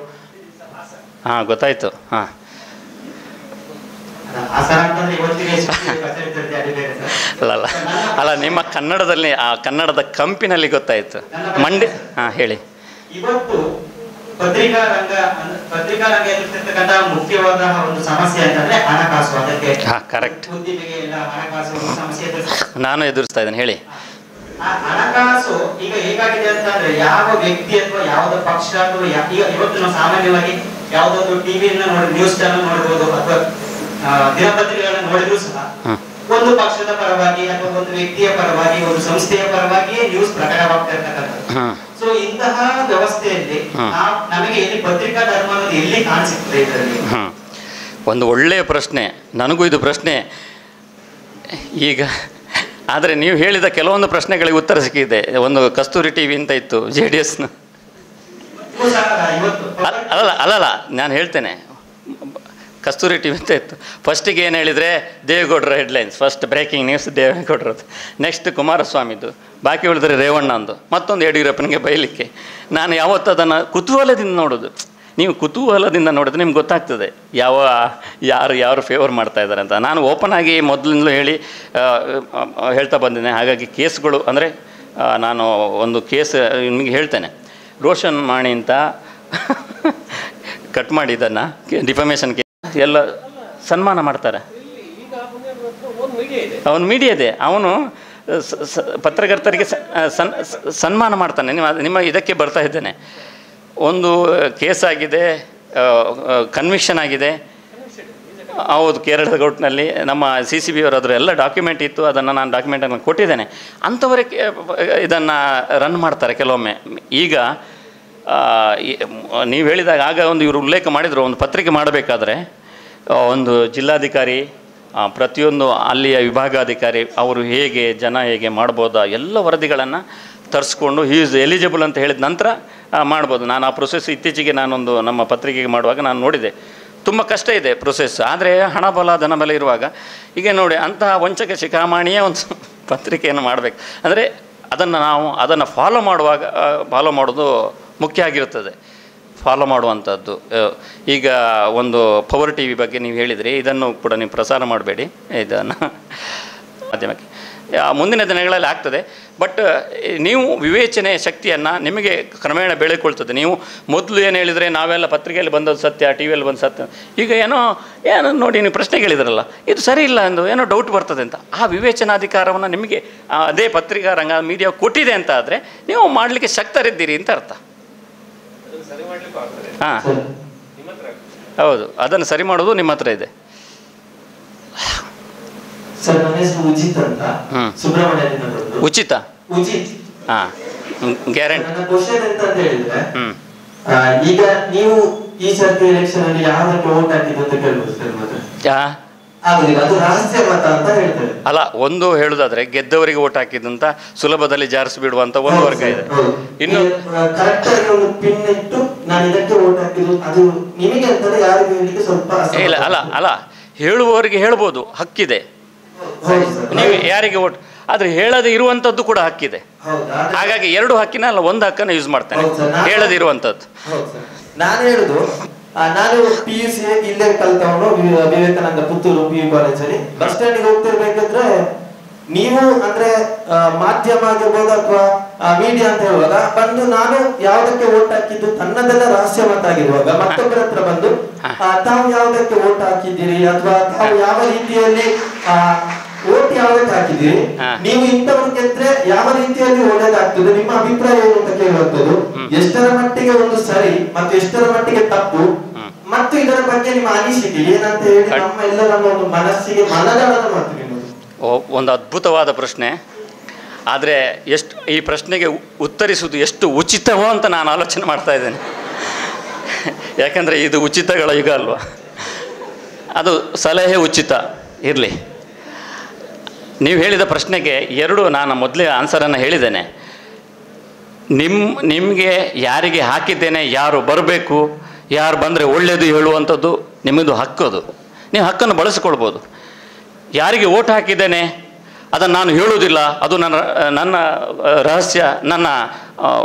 ಹಾಂ, ಗೊತ್ತಾಯಿತು. ಹಾಂ, ಅಲ್ಲ ನಿಮ್ಮ ಕನ್ನಡದಲ್ಲಿ ಆ ಕನ್ನಡದ ಕಂಪಿನಲ್ಲಿ ಗೊತ್ತಾಯಿತು. ಮಂಡ್ಯ. ಹಾಂ, ಹೇಳಿ. ಇವತ್ತು ಪತ್ರಿಕಾ ರಂಗ ಎದುರಿಸಿರ್ತಕ್ಕಂಥ ಮುಖ್ಯವಾದ ಒಂದು ಸಮಸ್ಯೆ ಅಂತಂದ್ರೆ ಹಣಕಾಸು. ಅದಕ್ಕೆ ಕರೆಕ್ಟ್, ಉದ್ದಿಮೆಗೆ ಎಲ್ಲ ಹಣಕಾಸು ಸಮಸ್ಯೆ ನಾನು ಎದುರಿಸ್ತಾ ಇದ್ದೇನೆ. ಹೇಳಿ. ಹಣಕಾಸು ಈಗ ಹೇಗಾಗಿದೆ ಅಂತಂದ್ರೆ ಯಾವ ವ್ಯಕ್ತಿ ಅಥವಾ ಯಾವುದೋ ಪಕ್ಷ ಅಥವಾ ಈಗ ಇವತ್ತು ನಾವು ಸಾಮಾನ್ಯವಾಗಿ ಯಾವುದಾದ್ರು ಟಿವಿಯನ್ನ ನೋಡಿ, ನ್ಯೂಸ್ ಚಾನಲ್ ನೋಡಬಹುದು ಅಥವಾ ದಿನಪತ್ರಿಕೆಗಳನ್ನ ನೋಡಿದ್ರು ಸಹ ಒಂದು ಪಕ್ಷದ ಪರವಾಗಿ ಅಥವಾ ಒಂದು ವ್ಯಕ್ತಿಯ ಪರವಾಗಿ, ಒಂದು ಸಂಸ್ಥೆಯ ಪರವಾಗಿ ನ್ಯೂಸ್ ಪ್ರಕಟವಾಗ್ತಾ ಇರ್ತಕ್ಕಂಥದ್ದು. ಸೊ ಇಂತಹ ವ್ಯವಸ್ಥೆಯಲ್ಲಿ ನಮಗೆ ಎಲ್ಲಿ ಪತ್ರಿಕಾ ಧರ್ಮ ಅನ್ನೋದು ಎಲ್ಲಿ ಕಾಣಿಸುತ್ತದೆ ಇದರಲ್ಲಿ? ಒಂದು ಒಳ್ಳೆಯ ಪ್ರಶ್ನೆ. ನನಗೂ ಇದು ಪ್ರಶ್ನೆ ಈಗ. ಆದರೆ ನೀವು ಹೇಳಿದ ಕೆಲವೊಂದು ಪ್ರಶ್ನೆಗಳಿಗೆ ಉತ್ತರ ಸಿಕ್ಕಿದೆ. ಒಂದು ಕಸ್ತೂರಿ ಟಿವಿ ಅಂತ ಇತ್ತು JDSನ. ಅಲ್ಲಲ್ಲ, ನಾನು ಹೇಳ್ತೇನೆ. ಕಸ್ತೂರಿ ಟಿವಿ ಅಂತ ಇತ್ತು. ಫಸ್ಟಿಗೆ ಏನು ಹೇಳಿದರೆ ದೇವೇಗೌಡರ ಹೆಡ್ಲೈನ್ಸ್, ಫಸ್ಟ್ ಬ್ರೇಕಿಂಗ್ ನ್ಯೂಸ್ ದೇವೇಗೌಡರದ್ದು, ನೆಕ್ಸ್ಟ್ ಕುಮಾರಸ್ವಾಮಿದು, ಬಾಕಿ ಉಳಿದ್ರೆ ರೇವಣ್ಣ ಅಂದು, ಮತ್ತೊಂದು ಯಡಿಯೂರಪ್ಪನಿಗೆ ಬೈಲಿಕ್ಕೆ. ನಾನು ಯಾವತ್ತೂ ಅದನ್ನು ಕುತೂಹಲದಿಂದ ನೋಡೋದು. ನೀವು ಕುತೂಹಲದಿಂದ ನೋಡಿದ್ರೆ ನಿಮ್ಗೆ ಗೊತ್ತಾಗ್ತದೆ ಯಾರು ಫೇವರ್ ಮಾಡ್ತಾ ಇದ್ದಾರೆ ಅಂತ. ನಾನು ಓಪನ್ ಆಗಿ ಮೊದಲಿಂದಲೂ ಹೇಳ್ತಾ ಬಂದಿದ್ದೇನೆ. ಹಾಗಾಗಿ ಕೇಸ್ಗಳು ಅಂದರೆ ನಾನು ಒಂದು ಕೇಸ್ ನಿಮಗೆ ಹೇಳ್ತೇನೆ. ರೋಷನ್ ಮಾಣಿ ಅಂತ ಕಟ್ ಮಾಡಿ ಇದನ್ನು ಡಿಫಮೇಷನ್ ಕೇಸ್ ಎಲ್ಲ ಸನ್ಮಾನ ಮಾಡ್ತಾರೆ. ಅವನು ಮೀಡಿಯಾ ಇದೆ, ಅವನು ಪತ್ರಕರ್ತರಿಗೆ ಸನ್ಮಾನ ಮಾಡ್ತಾನೆ. ನಿಮ್ಮ ಇದಕ್ಕೆ ಬರ್ತಾ ಇದ್ದೇನೆ. ಒಂದು ಕೇಸ್ ಆಗಿದೆ, ಕನ್ವಿಕ್ಷನ್ ಆಗಿದೆ. ಹೌದು, ಕೇರಳದ ಕೋರ್ಟ್ನಲ್ಲಿ ನಮ್ಮ CCB ಅವರಾದರೂ ಎಲ್ಲ ಡಾಕ್ಯುಮೆಂಟ್ ಇತ್ತು, ಅದನ್ನು ನಾನು ಡಾಕ್ಯುಮೆಂಟನ್ನು ಕೊಟ್ಟಿದ್ದೇನೆ. ಅಂಥವರಿಗೆ ಇದನ್ನು ರನ್ ಮಾಡ್ತಾರೆ ಕೆಲವೊಮ್ಮೆ. ಈಗ ನೀವು ಹೇಳಿದಾಗ ಆಗ ಇವರು ಉಲ್ಲೇಖ ಮಾಡಿದರು, ಒಂದು ಪತ್ರಿಕೆ ಮಾಡಬೇಕಾದ್ರೆ ಒಂದು ಜಿಲ್ಲಾಧಿಕಾರಿ, ಪ್ರತಿಯೊಂದು ಅಲ್ಲಿಯ ವಿಭಾಗಾಧಿಕಾರಿ ಅವರು ಜನ ಹೇಗೆ ಮಾಡ್ಬೋದಾ ಎಲ್ಲ ವರದಿಗಳನ್ನು ತರಿಸ್ಕೊಂಡು ಈಸ್ ಎಲಿಜಿಬಲ್ ಅಂತ ಹೇಳಿದ ನಂತರ ಮಾಡ್ಬೋದು. ನಾನು ಆ ಪ್ರೊಸೆಸ್ ಇತ್ತೀಚೆಗೆ ನಾನೊಂದು ನಮ್ಮ ಪತ್ರಿಕೆಗೆ ಮಾಡುವಾಗ ನಾನು ನೋಡಿದೆ. ತುಂಬ ಕಷ್ಟ ಇದೆ ಪ್ರೊಸೆಸ್. ಆದರೆ ಹಣ ಬಲ ಧನ ಬಲ ಇರುವಾಗ ಈಗ ನೋಡಿ ಅಂತಹ ವಂಚಕ ಶಿಖಾಮಣಿಯ ಒಂದು ಪತ್ರಿಕೆಯನ್ನು ಮಾಡಬೇಕು ಅಂದರೆ ಅದನ್ನು ಫಾಲೋ ಮಾಡೋದು ಮುಖ್ಯ ಆಗಿರುತ್ತದೆ. ಫಾಲೋ ಮಾಡುವಂಥದ್ದು. ಈಗ ಒಂದು ಪವರ್ TV ಬಗ್ಗೆ ನೀವು ಹೇಳಿದರೆ, ಇದನ್ನು ಕೂಡ ನೀವು ಪ್ರಸಾರ ಮಾಡಬೇಡಿ ಇದನ್ನು ಮಾಧ್ಯಮಕ್ಕೆ. ಮುಂದಿನ ದಿನಗಳಲ್ಲಿ ಆಗ್ತದೆ. ಬಟ್ ನೀವು ವಿವೇಚನೆ ಶಕ್ತಿಯನ್ನು ನಿಮಗೆ ಕ್ರಮೇಣ ಬೆಳೆಕೊಳ್ತದೆ. ನೀವು ಮೊದಲು ಏನು ಹೇಳಿದರೆ ನಾವೆಲ್ಲ ಪತ್ರಿಕೆಯಲ್ಲಿ ಬಂದದ್ದು ಸತ್ಯ, TVಯಲ್ಲಿ ಬಂದು ಸತ್ಯ. ಈಗ ಏನೋ ನೋಡಿ ನೀವು ಪ್ರಶ್ನೆ ಕೇಳಿದ್ರಲ್ಲ, ಇದು ಸರಿ ಇಲ್ಲ ಎಂದು ಏನೋ ಡೌಟ್ ಬರ್ತದೆ ಅಂತ. ಆ ವಿವೇಚನಾಧಿಕಾರವನ್ನು ನಿಮಗೆ ಅದೇ ಪತ್ರಿಕಾ ರಂಗ ಮೀಡಿಯಾ ಕೊಟ್ಟಿದೆ ಅಂತ ಆದರೆ ನೀವು ಮಾಡಲಿಕ್ಕೆ ಶಕ್ತರಿದ್ದೀರಿ ಅಂತ ಅರ್ಥ. ಹಾಂ, ಹೌದು, ಅದನ್ನು ಸರಿ ಮಾಡೋದು ನಿಮ್ಮ ಹತ್ರ ಇದೆ. ಉಚಿತ? ಹಾಂ, ಗ್ಯಾರಂಟಿ. ಈಗ ನೀವು ಈ ಸರ್ತಿ ಎಲೆಕ್ಷನ್ ಅಲ್ಲಿ ಯಾವ್ದಕ್ಕೆ ವೋಟ್ ಹಾಕಿದ್ದು ಅಂತ ಕೇಳ್ಬೋದು ಸರ್. ಅದು ರಹಸ್ಯ ಮತ ಅಂತ ಹೇಳ್ತಾರೆ. ಅಲ್ಲ, ಒಂದು ಹೇಳುದಾದ್ರೆ ಗೆದ್ದವರಿಗೆ ಓಟ್ ಹಾಕಿದಂತ ಸುಲಭದಲ್ಲಿ ಜಾರಿಸಿ ಬಿಡುವಂತ ಒಂದು ವರ್ಗ ಇದೆ. ಇನ್ನು ಕರೆಕ್ಟ್ ಆಗಿ ಒಂದು ಪಿನ್ ಇಟ್ಟು ನಾನು ಇದಕ್ಕೆ ವೋಟ್ ಹಾಕಿದ್ದು ಅದು ನಿಮಗೆ ಅಂತಲೇ ಯಾರಿಗೆ ಹೇಳಿಕ್ಕೆ ಸ್ವಲ್ಪ ಇಲ್ಲ. ಅಲ್ಲ ಹೇಳುವವರಿಗೆ ಹೇಳ್ಬೋದು, ಹಕ್ಕಿದೆ. ನೀವು ಯಾರಿಗೆ ಓಟ್, ಆದ್ರೆ ಹೇಳದೆ ಇರುವಂತದ್ದು ಕೂಡ ಹಕ್ಕಿದೆ. ಹಾಗಾಗಿ ಎರಡು ಹಕ್ಕಿನ ಅಲ್ಲ, ಒಂದು ಹಕ್ಕನ್ನು ಯೂಸ್ ಮಾಡ್ತೇನೆ, ಹೇಳದೆ ಇರುವಂತದ್ದು. ನಾನು ಹೇಳುದು, ನಾನು PUC ಇಲ್ಲೇ ಕಲ್ತವನು, ವಿವೇಕಾನಂದ ಪುತ್ತೂರು PU ಕಾಲೇಜಲ್ಲಿ. ಬಸ್ ಸ್ಟ್ಯಾಂಡ್ ಹೋಗ್ತಿರ್ಬೇಕಾದ್ರೆ ನೀವು ಅಂದ್ರೆ ಮಾಧ್ಯಮ ಆಗಿರ್ಬೋದು ಅಥವಾ ಮೀಡಿಯಾ ಅಂತ ಹೇಳುವಾಗ ಬಂದು ನಾನು ಯಾವ್ದಕ್ಕೆ ವೋಟ್ ಹಾಕಿದ್ದು ತನ್ನದೆಲ್ಲ ರಹಸ್ಯ ಮತ ಆಗಿರುವಾಗ ಮತ್ತೊಬ್ಬರ ಹತ್ರ ಬಂದು ತಾವು ಯಾವ್ದಕ್ಕೆ ವೋಟ್ ಹಾಕಿದ್ದೀರಿ ಅಥವಾ ತಾವು ಯಾವ ರೀತಿಯಲ್ಲಿ ವೋಟ್ ಯಾವ್ದಕ್ಕೆ ಹಾಕಿದ್ದೀರಿ, ನೀವು ಇಂಥವ್ರು ಗೆದ್ರೆ ಯಾವ ರೀತಿಯಲ್ಲಿ ಒಳ್ಳೇದಾಗ್ತದೆ, ನಿಮ್ಮ ಅಭಿಪ್ರಾಯ ಏನು ಅಂತ ಕೇಳುವಂಥದ್ದು. ಎಷ್ಟರ ಮಟ್ಟಿಗೆ ಒಂದು ಸರಿ ಮತ್ತು ಎಷ್ಟರ ಮಟ್ಟಿಗೆ ತಪ್ಪು ಮತ್ತು ಇದರ ಬಗ್ಗೆ ನಿಮ್ಮ ಅನಿಸಿಕೆ ಏನಂತ ಹೇಳಿ ನಮ್ಮ ಎಲ್ಲರನ್ನ ಒಂದು ಮನಸ್ಸಿಗೆ ಮನದಾಳನ ಮಾಡ್ತೀವಿ. ಒಂದು ಅದ್ಭುತವಾದ ಪ್ರಶ್ನೆ. ಆದರೆ ಈ ಪ್ರಶ್ನೆಗೆ ಉತ್ತರಿಸುವುದು ಎಷ್ಟು ಉಚಿತವೋ ಅಂತ ನಾನು ಆಲೋಚನೆ ಮಾಡ್ತಾ ಇದ್ದೇನೆ. ಯಾಕಂದರೆ ಇದು ಉಚಿತಗಳ ಯುಗ ಅಲ್ವಾ. ಅದು ಸಲಹೆ ಉಚಿತ ಇರಲಿ. ನೀವು ಹೇಳಿದ ಪ್ರಶ್ನೆಗೆ ನಾನು ಮೊದಲೇ ಆನ್ಸರನ್ನು ಹೇಳಿದ್ದೇನೆ. ನಿಮಗೆ ಯಾರಿಗೆ ಹಾಕಿದ್ದೇನೆ, ಯಾರು ಬರಬೇಕು, ಯಾರು ಬಂದರೆ ಒಳ್ಳೆಯದು ಹೇಳುವಂಥದ್ದು ನಿಮ್ಮದು ಹಕ್ಕದು. ನೀವು ಹಕ್ಕನ್ನು ಬಳಸಿಕೊಳ್ಬೋದು. ಯಾರಿಗೆ ಓಟ್ ಹಾಕಿದ್ದೇನೆ ಅದನ್ನು ನಾನು ಹೇಳುವುದಿಲ್ಲ, ಅದು ನನ್ನ ರಹಸ್ಯ, ನನ್ನ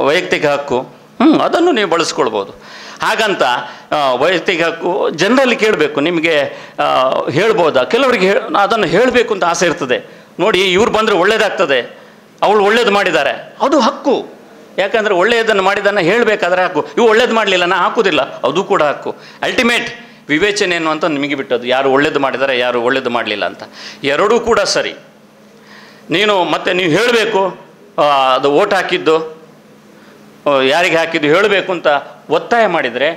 ವೈಯಕ್ತಿಕ ಹಕ್ಕು. ಅದನ್ನು ನೀವು ಬಳಸ್ಕೊಳ್ಬೋದು. ಹಾಗಂತ ವೈಯಕ್ತಿಕ ಹಕ್ಕು ಜನರಲ್ಲಿ ಕೇಳಬೇಕು, ನಿಮಗೆ ಹೇಳ್ಬೋದಾ? ಕೆಲವರಿಗೆ ಅದನ್ನು ಹೇಳಬೇಕು ಅಂತ ಆಸೆ ಇರ್ತದೆ. ನೋಡಿ, ಇವ್ರು ಬಂದರೆ ಒಳ್ಳೇದಾಗ್ತದೆ, ಅವಳು ಒಳ್ಳೇದು ಮಾಡಿದ್ದಾರೆ, ಅದು ಹಕ್ಕು. ಯಾಕಂದರೆ ಒಳ್ಳೆಯದನ್ನು ಮಾಡಿದ್ದನ್ನು ಹೇಳಬೇಕಾದ್ರೆ ಹಕ್ಕು. ಇವು ಒಳ್ಳೇದು ಮಾಡಲಿಲ್ಲ, ನಾ ಹಾಕೋದಿಲ್ಲ, ಅದು ಕೂಡ ಹಕ್ಕು. ಅಲ್ಟಿಮೇಟ್ ವಿವೇಚನೆ ಅನ್ನುವಂಥ ನಿಮಗೆ ಬಿಟ್ಟದ್ದು, ಯಾರು ಒಳ್ಳೇದು ಮಾಡಿದ್ದಾರೆ, ಯಾರು ಒಳ್ಳೇದು ಮಾಡಲಿಲ್ಲ ಅಂತ. ಎರಡೂ ಕೂಡ ಸರಿ. ಮತ್ತೆ ನೀವು ಹೇಳಬೇಕು, ಅದು ಓಟ್ ಹಾಕಿದ್ದು ಯಾರಿಗೆ ಹಾಕಿದ್ದು ಹೇಳಬೇಕು ಅಂತ ಒತ್ತಾಯ ಮಾಡಿದರೆ,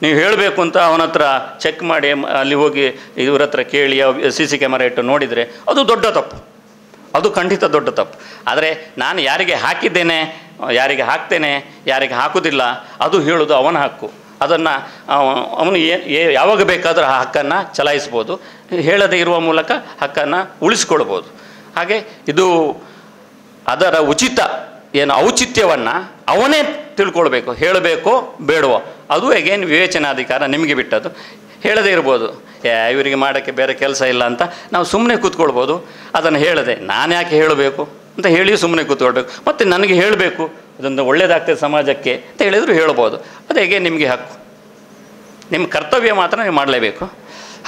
ನೀವು ಹೇಳಬೇಕು ಅಂತ ಅವನ ಹತ್ರ ಚೆಕ್ ಮಾಡಿ ಅಲ್ಲಿ ಹೋಗಿ ಇವ್ರ ಹತ್ರ ಕೇಳಿ CC ಕ್ಯಾಮರಾ ಇಟ್ಟು ನೋಡಿದರೆ ಅದು ದೊಡ್ಡ ತಪ್ಪು, ಅದು ಖಂಡಿತ ದೊಡ್ಡ ತಪ್ಪು. ಆದರೆ ನಾನು ಯಾರಿಗೆ ಹಾಕಿದ್ದೇನೆ, ಯಾರಿಗೆ ಹಾಕ್ತೇನೆ, ಯಾರಿಗೆ ಹಾಕೋದಿಲ್ಲ, ಅದು ಹೇಳೋದು ಅವನ ಹಕ್ಕು. ಅದನ್ನು ಅವನು ಯಾವಾಗ ಬೇಕಾದರೂ ಆ ಹಕ್ಕನ್ನು ಚಲಾಯಿಸ್ಬೋದು. ಹೇಳದೇ ಇರುವ ಮೂಲಕ ಹಕ್ಕನ್ನು ಉಳಿಸ್ಕೊಳ್ಬೋದು. ಹಾಗೆ ಇದು ಅದರ ಔಚಿತ್ಯವನ್ನು ಅವನೇ ತಿಳ್ಕೊಳ್ಬೇಕು. ಹೇಳಬೇಕೋ ಬೇಡವೋ ಅದು ಅಗೇನ್ ವಿವೇಚನಾಧಿಕಾರ ನಿಮಗೆ ಬಿಟ್ಟದ್ದು. ಹೇಳದೇ ಇರ್ಬೋದು, ಇವರಿಗೆ ಮಾಡೋಕ್ಕೆ ಬೇರೆ ಕೆಲಸ ಇಲ್ಲ ಅಂತ ನಾವು ಸುಮ್ಮನೆ ಕೂತ್ಕೊಳ್ಬೋದು. ಅದನ್ನು ಹೇಳದೆ ನಾನು ಯಾಕೆ ಹೇಳಬೇಕು ಅಂತ ಹೇಳಿ ಸುಮ್ಮನೆ ಕೂತ್ಕೊಳ್ಬೇಕು. ಮತ್ತು ನನಗೆ ಹೇಳಬೇಕು, ಅದೊಂದು ಒಳ್ಳೆಯದಾಗ್ತದೆ ಸಮಾಜಕ್ಕೆ ಅಂತ ಹೇಳಿದರೂ ಹೇಳ್ಬೋದು. ಅದು ಹೇಗೆ ನಿಮಗೆ ಹಕ್ಕು. ನಿಮ್ಮ ಕರ್ತವ್ಯ ಮಾತ್ರ ನೀವು ಮಾಡಲೇಬೇಕು,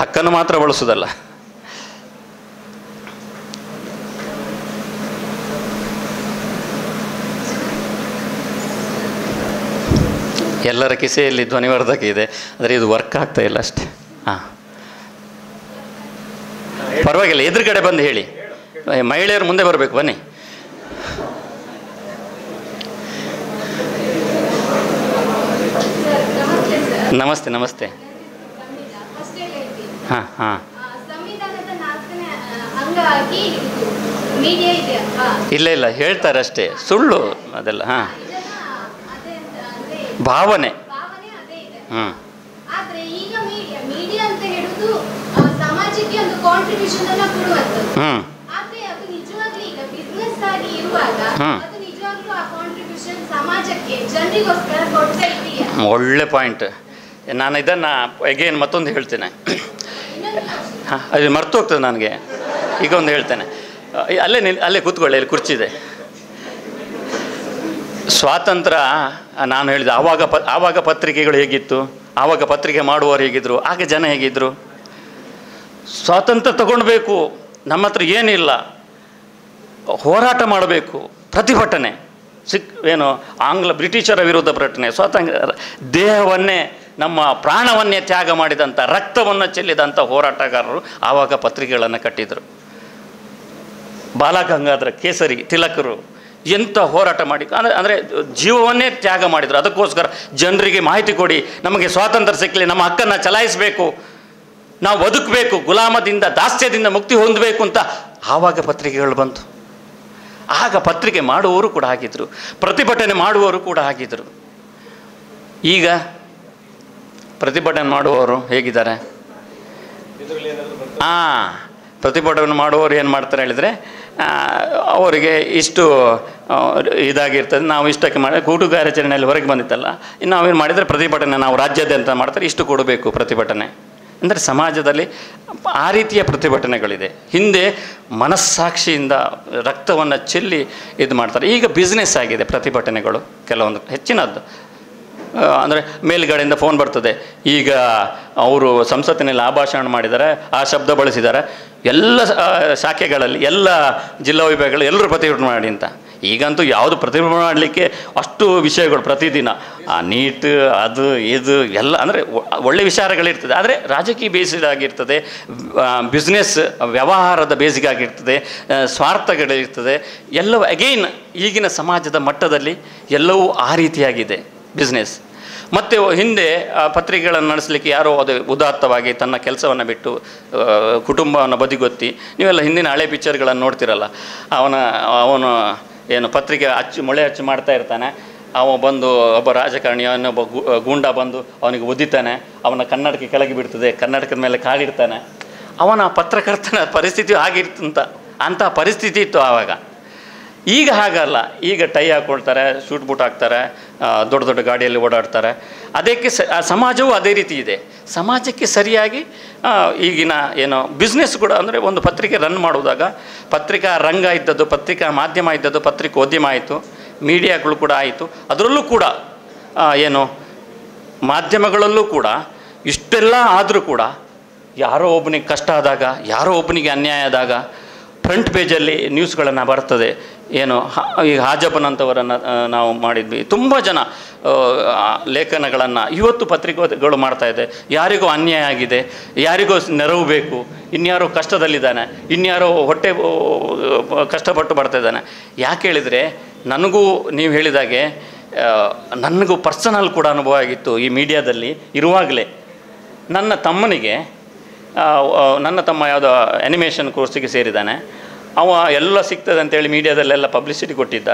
ಹಕ್ಕನ್ನು ಮಾತ್ರ ಬಳಸೋದಲ್ಲ. ಎಲ್ಲರ ಕಿಸೆಯಲ್ಲಿ ಧ್ವನಿವರ್ಧಕ ಇದೆ, ಆದರೆ ಇದು ವರ್ಕ್ ಆಗ್ತಾ ಇಲ್ಲ ಅಷ್ಟೇ. ಹಾಂ. ಪರವಾಗಿಲ್ಲ, ಎದುರುಗಡೆ ಬಂದು ಹೇಳಿ. ಮಹಿಳೆಯರು ಮುಂದೆ ಬರಬೇಕು, ಬನ್ನಿ. ನಮಸ್ತೆ ನಮಸ್ತೆ. ಹಾಂ ಹಾಂ. ಇಲ್ಲ ಇಲ್ಲ, ಹೇಳ್ತಾರೆ ಅಷ್ಟೇ, ಸುಳ್ಳು ಅದೆಲ್ಲ. ಹಾಂ, ಭಾವನೆ. ಹ್ಞೂ. ಸಮಾಜಕ್ಕೆ ಒಂದು ಕಾಂಟ್ರಿಬ್ಯೂಷನ್ ಅನ್ನು ಕೊಡುವಂಥದ್ದು. ಹ್ಮ್. ಆದ್ರೆ ಅದು ನಿಜವಾಗ್ಲೂ ಈಗ ಬಿಸ್ನೆಸ್ ಆಗಿ ಇರುವಾಗ ಅದು ನಿಜವಾಗ್ಲೂ ಆ ಕಾಂಟ್ರಿಬ್ಯೂಷನ್ ಸಮಾಜಕ್ಕೆ ಜನರಿಗೋಸ್ಕರ ಕೊಡ್ತಾ ಇದೆಯಾ? ಒಳ್ಳೆ ಪಾಯಿಂಟ್. ನಾನು ಇದನ್ನು ಅಗೇನ್ ಮತ್ತೊಂದು ಹೇಳ್ತೇನೆ. ಹಾಂ, ಅದು ಮರ್ತು ಹೋಗ್ತದೆ ನನಗೆ. ಈಗ ಒಂದು ಹೇಳ್ತೇನೆ. ಅಲ್ಲೇ ಕೂತ್ಕೊಳ್ಳಿ, ಅಲ್ಲಿ ಕುರ್ಚಿದೆ. ಸ್ವಾತಂತ್ರ್ಯ ನಾನು ಹೇಳಿದೆ, ಆವಾಗ ಪತ್ರಿಕೆಗಳು ಹೇಗಿತ್ತು, ಆವಾಗ ಪತ್ರಿಕೆ ಮಾಡುವವರು ಹೇಗಿದ್ದರು, ಆಗ ಜನ ಹೇಗಿದ್ದರು. ಸ್ವಾತಂತ್ರ್ಯ ತಗೊಳ್ಬೇಕು, ನಮ್ಮ ಹತ್ರ ಏನಿಲ್ಲ, ಹೋರಾಟ ಮಾಡಬೇಕು, ಪ್ರತಿಭಟನೆ ಏನು ಬ್ರಿಟಿಷರ ವಿರುದ್ಧ ಪ್ರತಿಭಟನೆ, ಸ್ವಾತಂತ್ರ್ಯ, ದೇಹವನ್ನೇ ನಮ್ಮ ಪ್ರಾಣವನ್ನೇ ತ್ಯಾಗ ಮಾಡಿದಂಥ, ರಕ್ತವನ್ನು ಚೆಲ್ಲಿದಂಥ ಹೋರಾಟಗಾರರು ಆವಾಗ ಪತ್ರಿಕೆಗಳನ್ನು ಕಟ್ಟಿದರು. ಬಾಲಗಂಗಾಧರ ಕೇಸರಿ ತಿಲಕರು ಎಂಥ ಹೋರಾಟ ಮಾಡಿ ಅಂದರೆ ಜೀವವನ್ನೇ ತ್ಯಾಗ ಮಾಡಿದರು. ಅದಕ್ಕೋಸ್ಕರ ಜನರಿಗೆ ಮಾಹಿತಿ ಕೊಡಿ, ನಮಗೆ ಸ್ವಾತಂತ್ರ್ಯ ಸಿಕ್ಕಲಿ, ನಮ್ಮ ಹಕ್ಕನ್ನು ಚಲಾಯಿಸಬೇಕು, ನಾವು ಬದುಕಬೇಕು, ಗುಲಾಮದಿಂದ ದಾಸ್ಯದಿಂದ ಮುಕ್ತಿ ಹೊಂದಬೇಕು ಅಂತ ಆವಾಗ ಪತ್ರಿಕೆಗಳು ಬಂತು. ಆಗ ಪತ್ರಿಕೆ ಮಾಡುವವರು ಕೂಡ ಆಗಿದ್ದರು, ಪ್ರತಿಭಟನೆ ಮಾಡುವವರು ಕೂಡ ಆಗಿದ್ದರು. ಈಗ ಪ್ರತಿಭಟನೆ ಮಾಡುವವರು ಹೇಗಿದ್ದಾರೆ? ಪ್ರತಿಭಟನೆ ಮಾಡುವವರು ಏನು ಮಾಡ್ತಾರೆ ಹೇಳಿದರೆ, ಅವರಿಗೆ ಇಷ್ಟು ಇದಾಗಿರ್ತದೆ, ನಾವು ಇಷ್ಟಕ್ಕೆ ಮಾಡಿ ಕೂಟು ಕಾರ್ಯಾಚರಣೆಯಲ್ಲಿ ಹೊರಗೆ ಬಂದಿತ್ತಲ್ಲ, ನಾವೇನು ಮಾಡಿದರೆ ಪ್ರತಿಭಟನೆ ನಾವು ರಾಜ್ಯಾದ್ಯಂತ ಮಾಡ್ತಾರೆ, ಇಷ್ಟು ಕೊಡಬೇಕು ಪ್ರತಿಭಟನೆ ಅಂದರೆ. ಸಮಾಜದಲ್ಲಿ ಆ ರೀತಿಯ ಪ್ರತಿಭಟನೆಗಳಿದೆ. ಹಿಂದೆ ಮನಸ್ಸಾಕ್ಷಿಯಿಂದ ರಕ್ತವನ್ನು ಚೆಲ್ಲಿ ಇದು ಮಾಡ್ತಾರೆ. ಈಗ ಬಿಸ್ನೆಸ್ ಆಗಿದೆ ಪ್ರತಿಭಟನೆಗಳು, ಕೆಲವೊಂದು ಹೆಚ್ಚಿನದ್ದು. ಅಂದರೆ ಮೇಲ್ಗಡೆಯಿಂದ ಫೋನ್ ಬರ್ತದೆ, ಈಗ ಅವರು ಸಂಸತ್ತಿನಲ್ಲಿ ಆಭಾಷಣ ಮಾಡಿದ್ದಾರೆ, ಆ ಶಬ್ದ ಬಳಸಿದ್ದಾರೆ, ಎಲ್ಲ ಶಾಖೆಗಳಲ್ಲಿ ಎಲ್ಲ ಜಿಲ್ಲಾ ವಿಭಾಗಗಳು ಎಲ್ಲರೂ ಪ್ರತಿಭಟನೆ ಮಾಡಿ ಅಂತ. ಈಗಂತೂ ಯಾವುದು ಪ್ರತಿಭಟನೆ ಮಾಡಲಿಕ್ಕೆ ಅಷ್ಟು ವಿಷಯಗಳು ಪ್ರತಿದಿನ, ನೀಟ್ ಅದು ಇದು ಎಲ್ಲ, ಅಂದರೆ ಒಳ್ಳೆ ವಿಚಾರಗಳಿರ್ತದೆ, ಆದರೆ ರಾಜಕೀಯ ಬೇಸಿಡ್ ಆಗಿರ್ತದೆ, ಬಿಸ್ನೆಸ್ ವ್ಯವಹಾರದ ಬೇಸಿಗೆ ಆಗಿರ್ತದೆ, ಸ್ವಾರ್ಥಗಳಿರ್ತದೆ ಎಲ್ಲವೂ. ಅಗೈನ್ ಈಗಿನ ಸಮಾಜದ ಮಟ್ಟದಲ್ಲಿ ಎಲ್ಲವೂ ಆ ರೀತಿಯಾಗಿದೆ ಬಿಸ್ನೆಸ್. ಮತ್ತು ಹಿಂದೆ ಪತ್ರಿಕೆಗಳನ್ನು ನಡೆಸಲಿಕ್ಕೆ ಯಾರೋ ಅದು ಉದಾತ್ತವಾಗಿ ತನ್ನ ಕೆಲಸವನ್ನು ಬಿಟ್ಟು ಕುಟುಂಬವನ್ನು ಬದಿಗೊತ್ತಿ, ನೀವೆಲ್ಲ ಹಿಂದಿನ ಹಳೆ ಪಿಕ್ಚರ್ಗಳನ್ನು ನೋಡ್ತಿರಲ್ಲ, ಅವನು ಏನು ಪತ್ರಿಕೆ ಮೊಳೆ ಹಚ್ಚು ಮಾಡ್ತಾ ಇರ್ತಾನೆ, ಅವ ಬಂದು ಒಬ್ಬ ರಾಜಕಾರಣಿ ಇನ್ನೊಬ್ಬ ಗೂಂಡ ಬಂದು ಅವನಿಗೆ ಒದ್ದಿತಾನೆ, ಅವನ ಕನ್ನಡಕ್ಕೆ ಕೆಳಗೆ ಬಿಡ್ತದೆ, ಕನ್ನಡಕದ ಮೇಲೆ ಕಾಲಿಡ್ತಾನೆ. ಅವನ ಪತ್ರಕರ್ತನ ಪರಿಸ್ಥಿತಿ ಆಗಿರ್ತಂತ, ಅಂಥ ಪರಿಸ್ಥಿತಿ ಇತ್ತು ಆವಾಗ. ಈಗ ಹಾಗಲ್ಲ, ಈಗ ಟೈ ಹಾಕ್ಕೊಳ್ತಾರೆ, ಶೂಟ್ ಬೂಟ್ ಹಾಕ್ತಾರೆ, ದೊಡ್ಡ ದೊಡ್ಡ ಗಾಡಿಯಲ್ಲಿ ಓಡಾಡ್ತಾರೆ. ಅದಕ್ಕೆ ಸಮಾಜವೂ ಅದೇ ರೀತಿ ಇದೆ. ಸಮಾಜಕ್ಕೆ ಸರಿಯಾಗಿ ಈಗಿನ ಏನು ಬಿಸ್ನೆಸ್ ಕೂಡ, ಅಂದರೆ ಒಂದು ಪತ್ರಿಕೆ ರನ್ ಮಾಡುವಾಗ ಪತ್ರಿಕಾ ರಂಗ ಇದ್ದದ್ದು, ಪತ್ರಿಕಾ ಮಾಧ್ಯಮ ಇದ್ದದ್ದು, ಪತ್ರಿಕೋದ್ಯಮ ಆಯಿತು, ಮೀಡಿಯಾಗಳು ಕೂಡ ಆಯಿತು. ಅದರಲ್ಲೂ ಕೂಡ ಏನು ಮಾಧ್ಯಮಗಳಲ್ಲೂ ಕೂಡ ಇಷ್ಟೆಲ್ಲ ಆದರೂ ಕೂಡ ಯಾರೋ ಒಬ್ಬನಿಗೆ ಕಷ್ಟ ಆದಾಗ, ಯಾರೋ ಒಬ್ಬನಿಗೆ ಅನ್ಯಾಯ ಆದಾಗ ಫ್ರಂಟ್ ಪೇಜಲ್ಲಿ ನ್ಯೂಸ್ಗಳನ್ನು ಬರ್ತದೆ. ಏನು ಈಗ ಹಾಜಪ್ಪನಂಥವರನ್ನು ನಾವು ಮಾಡಿದ್ವಿ, ತುಂಬ ಜನ ಲೇಖನಗಳನ್ನು ಇವತ್ತು ಪತ್ರಿಕೆಗಳು ಮಾಡ್ತಾಯಿದೆ. ಯಾರಿಗೋ ಅನ್ಯಾಯ ಆಗಿದೆ, ಯಾರಿಗೋ ನೆರವು ಬೇಕು, ಇನ್ಯಾರೋ ಕಷ್ಟದಲ್ಲಿದ್ದಾನೆ, ಇನ್ಯಾರೋ ಹೊಟ್ಟೆ ಕಷ್ಟಪಟ್ಟು ಬರ್ತಾಯಿದ್ದಾನೆ. ಯಾಕೆ ಹೇಳಿದರೆ, ನನಗೂ ನೀವು ಹೇಳಿದಾಗೆ ನನಗೂ ಪರ್ಸನಲ್ ಕೂಡ ಅನುಭವ ಆಗಿತ್ತು. ಈ ಮೀಡಿಯಾದಲ್ಲಿ ಇರುವಾಗಲೇ ನನ್ನ ತಮ್ಮ ಯಾವುದೋ ಆ್ಯನಿಮೇಷನ್ ಕೋರ್ಸಿಗೆ ಸೇರಿದ್ದಾನೆ. ಅವ ಎಲ್ಲ ಸಿಗ್ತದೆ ಅಂತೇಳಿ ಮೀಡಿಯಾದಲ್ಲೆಲ್ಲ ಪಬ್ಲಿಸಿಟಿ ಕೊಟ್ಟಿದ್ದ.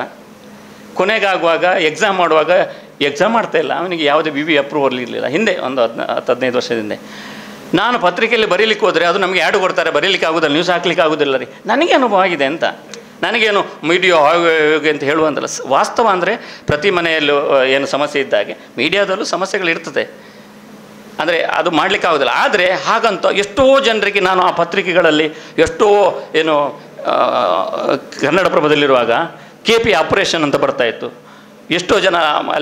ಕೊನೆಗಾಗುವಾಗ ಎಕ್ಸಾಮ್ ಮಾಡುವಾಗ ಎಕ್ಸಾಮ್ ಮಾಡ್ತಾಯಿಲ್ಲ, ಅವನಿಗೆ ಯಾವುದೇ BB ಅಪ್ರೂವಲ್ ಇರಲಿಲ್ಲ. ಹಿಂದೆ ಒಂದು 10-15 ವರ್ಷದಿಂದ ನಾನು ಪತ್ರಿಕೆಯಲ್ಲಿ ಬರೀಲಿಕ್ಕೆ ಹೋದರೆ ಅದು ನಮಗೆ ಆ್ಯಡ್ ಕೊಡ್ತಾರೆ, ಬರೀಲಿಕ್ಕೆ ಆಗೋದಿಲ್ಲ, ನ್ಯೂಸ್ ಹಾಕ್ಲಿಕ್ಕೆ ಆಗೋದಿಲ್ಲ ರೀ. ನನಗೆ ಅನುಭವ ಆಗಿದೆ ಅಂತ, ನನಗೇನು ಮೀಡಿಯಾ ಹೋಗಿ ಅಂತ ಹೇಳುವಂತಲ್ಲ. ವಾಸ್ತವ ಅಂದರೆ ಪ್ರತಿ ಮನೆಯಲ್ಲೂ ಏನು ಸಮಸ್ಯೆ ಇದ್ದಾಗೆ ಮೀಡಿಯಾದಲ್ಲೂ ಸಮಸ್ಯೆಗಳಿರ್ತದೆ, ಅಂದರೆ ಅದು ಮಾಡಲಿಕ್ಕಾಗೋದಿಲ್ಲ. ಆದರೆ ಹಾಗಂತ ಎಷ್ಟೋ ಜನರಿಗೆ ನಾನು ಆ ಪತ್ರಿಕೆಗಳಲ್ಲಿ ಎಷ್ಟೋ ಏನು ಕನ್ನಡಪ್ರಭದಲ್ಲಿರುವಾಗ KP ಆಪರೇಷನ್ ಅಂತ ಬರ್ತಾಯಿತ್ತು. ಎಷ್ಟೋ ಜನ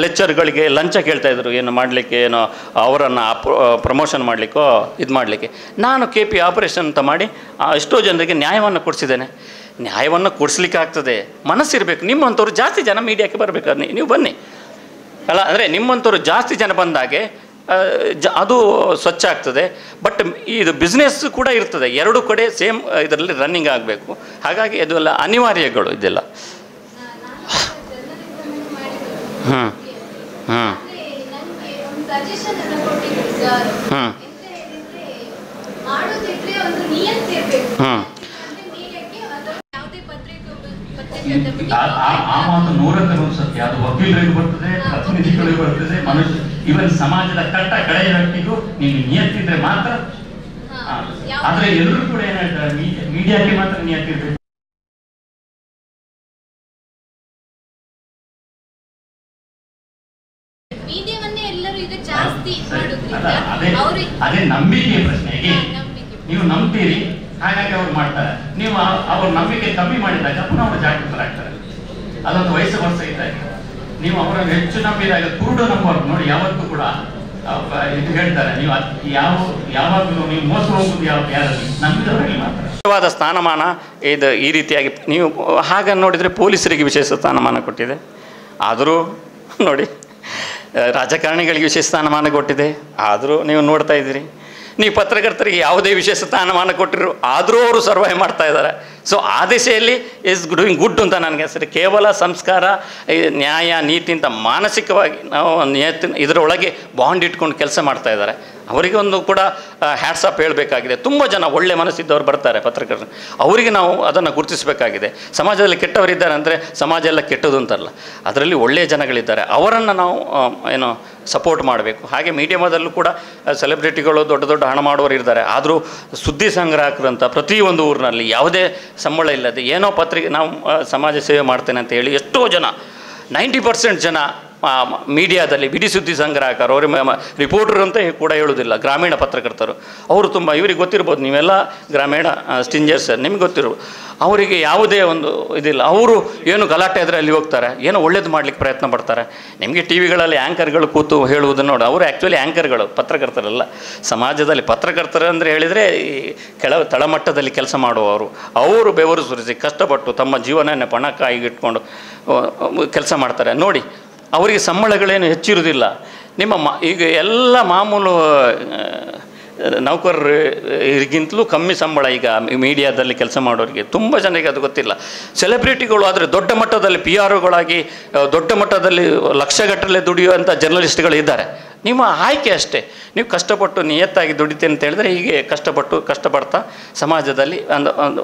ಲೆಕ್ಚರ್ಗಳಿಗೆ ಲಂಚ ಕೇಳ್ತಾಯಿದ್ರು, ಏನು ಮಾಡಲಿಕ್ಕೆ, ಏನೋ ಅವರನ್ನು ಪ್ರಮೋಷನ್ ಮಾಡಲಿಕ್ಕೋ ಇದು ಮಾಡಲಿಕ್ಕೆ. ನಾನು KP ಆಪರೇಷನ್ ಅಂತ ಮಾಡಿ ಎಷ್ಟೋ ಜನರಿಗೆ ನ್ಯಾಯವನ್ನು ಕೊಡಿಸಿದ್ದೇನೆ. ನ್ಯಾಯವನ್ನು ಕೊಡಿಸ್ಲಿಕ್ಕೆ ಆಗ್ತದೆ, ಮನಸ್ಸಿರಬೇಕು. ನಿಮ್ಮಂಥವ್ರು ಜಾಸ್ತಿ ಜನ ಮೀಡಿಯಾಕ್ಕೆ ಬರಬೇಕಾದ್ರೆ ನೀವು ಬನ್ನಿ ಅಲ್ಲ, ಅಂದರೆ ನಿಮ್ಮಂಥವ್ರು ಜಾಸ್ತಿ ಜನ ಬಂದಾಗೆ ಅದು ಸ್ವಚ್ಛ ಆಗ್ತದೆ. ಬಟ್ ಇದು ಬಿಸ್ನೆಸ್ ಕೂಡ ಇರ್ತದೆ, ಎರಡು ಕಡೆ ಸೇಮ್ ಇದರಲ್ಲಿ ರನ್ನಿಂಗ್ ಆಗಬೇಕು. ಹಾಗಾಗಿ ಅದೆಲ್ಲ ಅನಿವಾರ್ಯಗಳು ಇದೆಲ್ಲ. ಹಾಂ ಹಾಂ ಹಾಂ ಹಾಂ ಆ ಮಾತು 100ಕ್ಕೆ 100 ಸತ್ಯ. ಅದು ವಕೀಲರಿಗೆ ಬರ್ತದೆ, ಪ್ರತಿನಿಧಿಗಳಿಗೆ ಬರ್ತದೆ, ಮನುಷ್ಯ ಇವನ್ ಸಮಾಜದ ಕಟ್ಟ ಕಡೆಯ ವ್ಯಕ್ತಿಗೂ ನೀವು ನಿಯತ್ತಿದ್ರೆ ಮಾತ್ರ. ಆದ್ರೆ ಎಲ್ಲರೂ ಕೂಡ ಏನ್ ಹೇಳ್ತಾರೆ, ಮೀಡಿಯಾಕ್ಕೆ ಮಾತ್ರ ನಿಯತ್ತಿರ್ಬೇಕು. ಅದೇ ನಂಬಿಕೆಯ ಪ್ರಶ್ನೆಗೆ ನೀವು ನಂಬ್ತೀರಿ, ಹಾಗಾಗಿ ಅವ್ರು ಮಾಡ್ತಾರೆ. ನೀವು ಅವ್ರ ನಂಬಿಕೆ ಕಮ್ಮಿ ಮಾಡಿದಾಗ ಪುನಃ ಅವರು ಜಾಗೃತರಾಗ್ತಾರೆ. ಅದೊಂದು ವರ್ಷ ಇದ್ದಾಗ ನೀವು ಅವರನ್ನು ಹೆಚ್ಚು ನಂಬಿದಾಗ ಕುರುಡು ನಂಬರ್ ನೋಡಿ. ಯಾವತ್ತೂ ಕೂಡ ಇದು ಹೇಳ್ತಾರೆ, ನೀವು ಯಾವಾಗಲೂ ನೀವು ಮೋಸ ಹೋಗುದು ಯಾರಲ್ಲಿ ನಂಬಿದವರಲ್ಲಿ ಮಾತ್ರ. ಸ್ಥಾನಮಾನ ಇದು ಈ ರೀತಿಯಾಗಿ ನೀವು ಹಾಗೆ ನೋಡಿದರೆ ಪೊಲೀಸರಿಗೆ ವಿಶೇಷ ಸ್ಥಾನಮಾನ ಕೊಟ್ಟಿದೆ. ಆದರೂ ನೋಡಿ, ರಾಜಕಾರಣಿಗಳಿಗೆ ವಿಶೇಷ ಸ್ಥಾನಮಾನ ಕೊಟ್ಟಿದೆ. ಆದರೂ ನೀವು ನೋಡ್ತಾ ಇದ್ದೀರಿ. ನೀವು ಪತ್ರಕರ್ತರಿಗೆ ಯಾವುದೇ ವಿಶೇಷ ಸ್ಥಾನಮಾನ ಕೊಟ್ಟಿರು, ಆದರೂ ಅವರು ಸರ್ವೈವ್ ಮಾಡ್ತಾ ಇದ್ದಾರೆ. ಸೊ ಆ ದಿಶೆಯಲ್ಲಿ ಇಸ್ ಡೂಯಿಂಗ್ ಗುಡ್ ಅಂತ ನನಗೆ ಹೆಸರು. ಕೇವಲ ಸಂಸ್ಕಾರ, ನ್ಯಾಯ, ನೀತಿ ಅಂತ ಮಾನಸಿಕವಾಗಿ ನಾವು ಇದರೊಳಗೆ ಬಾಂಡ್ ಇಟ್ಕೊಂಡು ಕೆಲಸ ಮಾಡ್ತಾ ಇದ್ದಾರೆ. ಅವರಿಗೆ ಒಂದು ಕೂಡ ಹ್ಯಾಟ್ಸ್ ಆಫ್ ಹೇಳಬೇಕಾಗಿದೆ. ತುಂಬ ಜನ ಒಳ್ಳೆ ಮನಸ್ಸಿದ್ದವ್ರು ಬರ್ತಾರೆ ಪತ್ರಕರ್ತರು, ಅವರಿಗೆ ನಾವು ಅದನ್ನು ಗುರುತಿಸಬೇಕಾಗಿದೆ. ಸಮಾಜದಲ್ಲಿ ಕೆಟ್ಟವರಿದ್ದಾರೆ ಅಂದರೆ ಸಮಾಜ ಎಲ್ಲ ಕೆಟ್ಟದು ಅಂತಲ್ಲ, ಅದರಲ್ಲಿ ಒಳ್ಳೆಯ ಜನಗಳಿದ್ದಾರೆ, ಅವರನ್ನು ನಾವು ಏನು ಸಪೋರ್ಟ್ ಮಾಡಬೇಕು. ಹಾಗೆ ಮೀಡಿಯಾದಲ್ಲೂ ಕೂಡ ಸೆಲೆಬ್ರಿಟಿಗಳು ದೊಡ್ಡ ದೊಡ್ಡ ಹಣ ಮಾಡುವವರು ಇದ್ದಾರೆ. ಆದರೂ ಸುದ್ದಿ ಸಂಗ್ರಾಹಕರಂತ ಪ್ರತಿಯೊಂದು ಊರಿನಲ್ಲಿ ಯಾವುದೇ ಸಂಬಳ ಇಲ್ಲದೆ ಏನೋ ಪತ್ರಿಕೆ ನಾವು ಸಮಾಜ ಸೇವೆ ಮಾಡ್ತೇನೆ ಅಂತ ಹೇಳಿ ಎಷ್ಟೋ ಜನ 90% ಜನ ಮೀಡಿಯಾದಲ್ಲಿ ಬಿಡಿ ಸುದ್ದಿ ಸಂಗ್ರಾಹಕರು, ಅವರು ರಿಪೋರ್ಟರ್ ಅಂತ ಕೂಡ ಹೇಳೋದಿಲ್ಲ, ಗ್ರಾಮೀಣ ಪತ್ರಕರ್ತರು. ಅವರು ತುಂಬ ಇವರಿಗೆ ಗೊತ್ತಿರ್ಬೋದು, ನೀವೆಲ್ಲ ಗ್ರಾಮೀಣ ಸ್ಟಿಂಜರ್ಸ್, ನಿಮ್ಗೆ ಗೊತ್ತಿರ್ಬೋದು. ಅವರಿಗೆ ಯಾವುದೇ ಒಂದು ಇದಿಲ್ಲ. ಅವರು ಏನು ಗಲಾಟೆ ಆದರೆ ಅಲ್ಲಿ ಹೋಗ್ತಾರೆ, ಏನೋ ಒಳ್ಳೇದು ಮಾಡಲಿಕ್ಕೆ ಪ್ರಯತ್ನ ಪಡ್ತಾರೆ. ನಿಮಗೆ ಟಿ ವಿಗಳಲ್ಲಿ ಆ್ಯಂಕರ್ಗಳು ಕೂತು ಹೇಳುವುದನ್ನು ನೋಡಿ, ಅವರು ಆ್ಯಕ್ಚುಲಿ ಆ್ಯಂಕರ್ಗಳು, ಪತ್ರಕರ್ತರಲ್ಲ. ಸಮಾಜದಲ್ಲಿ ಪತ್ರಕರ್ತರು ಅಂದರೆ ಹೇಳಿದರೆ ತಳಮಟ್ಟದಲ್ಲಿ ಕೆಲಸ ಮಾಡುವವರು. ಅವರು ಬೆವರು ಸುರಿಸಿ ಕಷ್ಟಪಟ್ಟು ತಮ್ಮ ಜೀವನವನ್ನು ಪಣಕ್ಕಾಗಿಟ್ಕೊಂಡು ಕೆಲಸ ಮಾಡ್ತಾರೆ. ನೋಡಿ, ಅವರಿಗೆ ಸಂಬಳಗಳೇನು ಹೆಚ್ಚಿರುವುದಿಲ್ಲ. ಈಗ ಎಲ್ಲ ಮಾಮೂಲು ನೌಕರರಿಗಿಂತಲೂ ಕಮ್ಮಿ ಸಂಬಳ ಈಗ ಮೀಡಿಯಾದಲ್ಲಿ ಕೆಲಸ ಮಾಡೋರಿಗೆ ತುಂಬ ಜನರಿಗೆ ಅದು ಗೊತ್ತಿಲ್ಲ. ಸೆಲೆಬ್ರಿಟಿಗಳು ಆದರೆ ದೊಡ್ಡ ಮಟ್ಟದಲ್ಲಿ PR ದೊಡ್ಡ ಮಟ್ಟದಲ್ಲಿ ಲಕ್ಷಗಟ್ಟಲೆ ದುಡಿಯುವಂಥ ಜರ್ನಲಿಸ್ಟ್ಗಳು ಇದ್ದಾರೆ. ನಿಮ್ಮ ಆಯ್ಕೆ ಅಷ್ಟೇ. ನೀವು ಕಷ್ಟಪಟ್ಟು ನಿಯತ್ತಾಗಿ ದುಡಿತೇನೆ ಅಂತ ಹೇಳಿದ್ರೆ ಹೀಗೆ ಕಷ್ಟಪಡ್ತಾ ಸಮಾಜದಲ್ಲಿ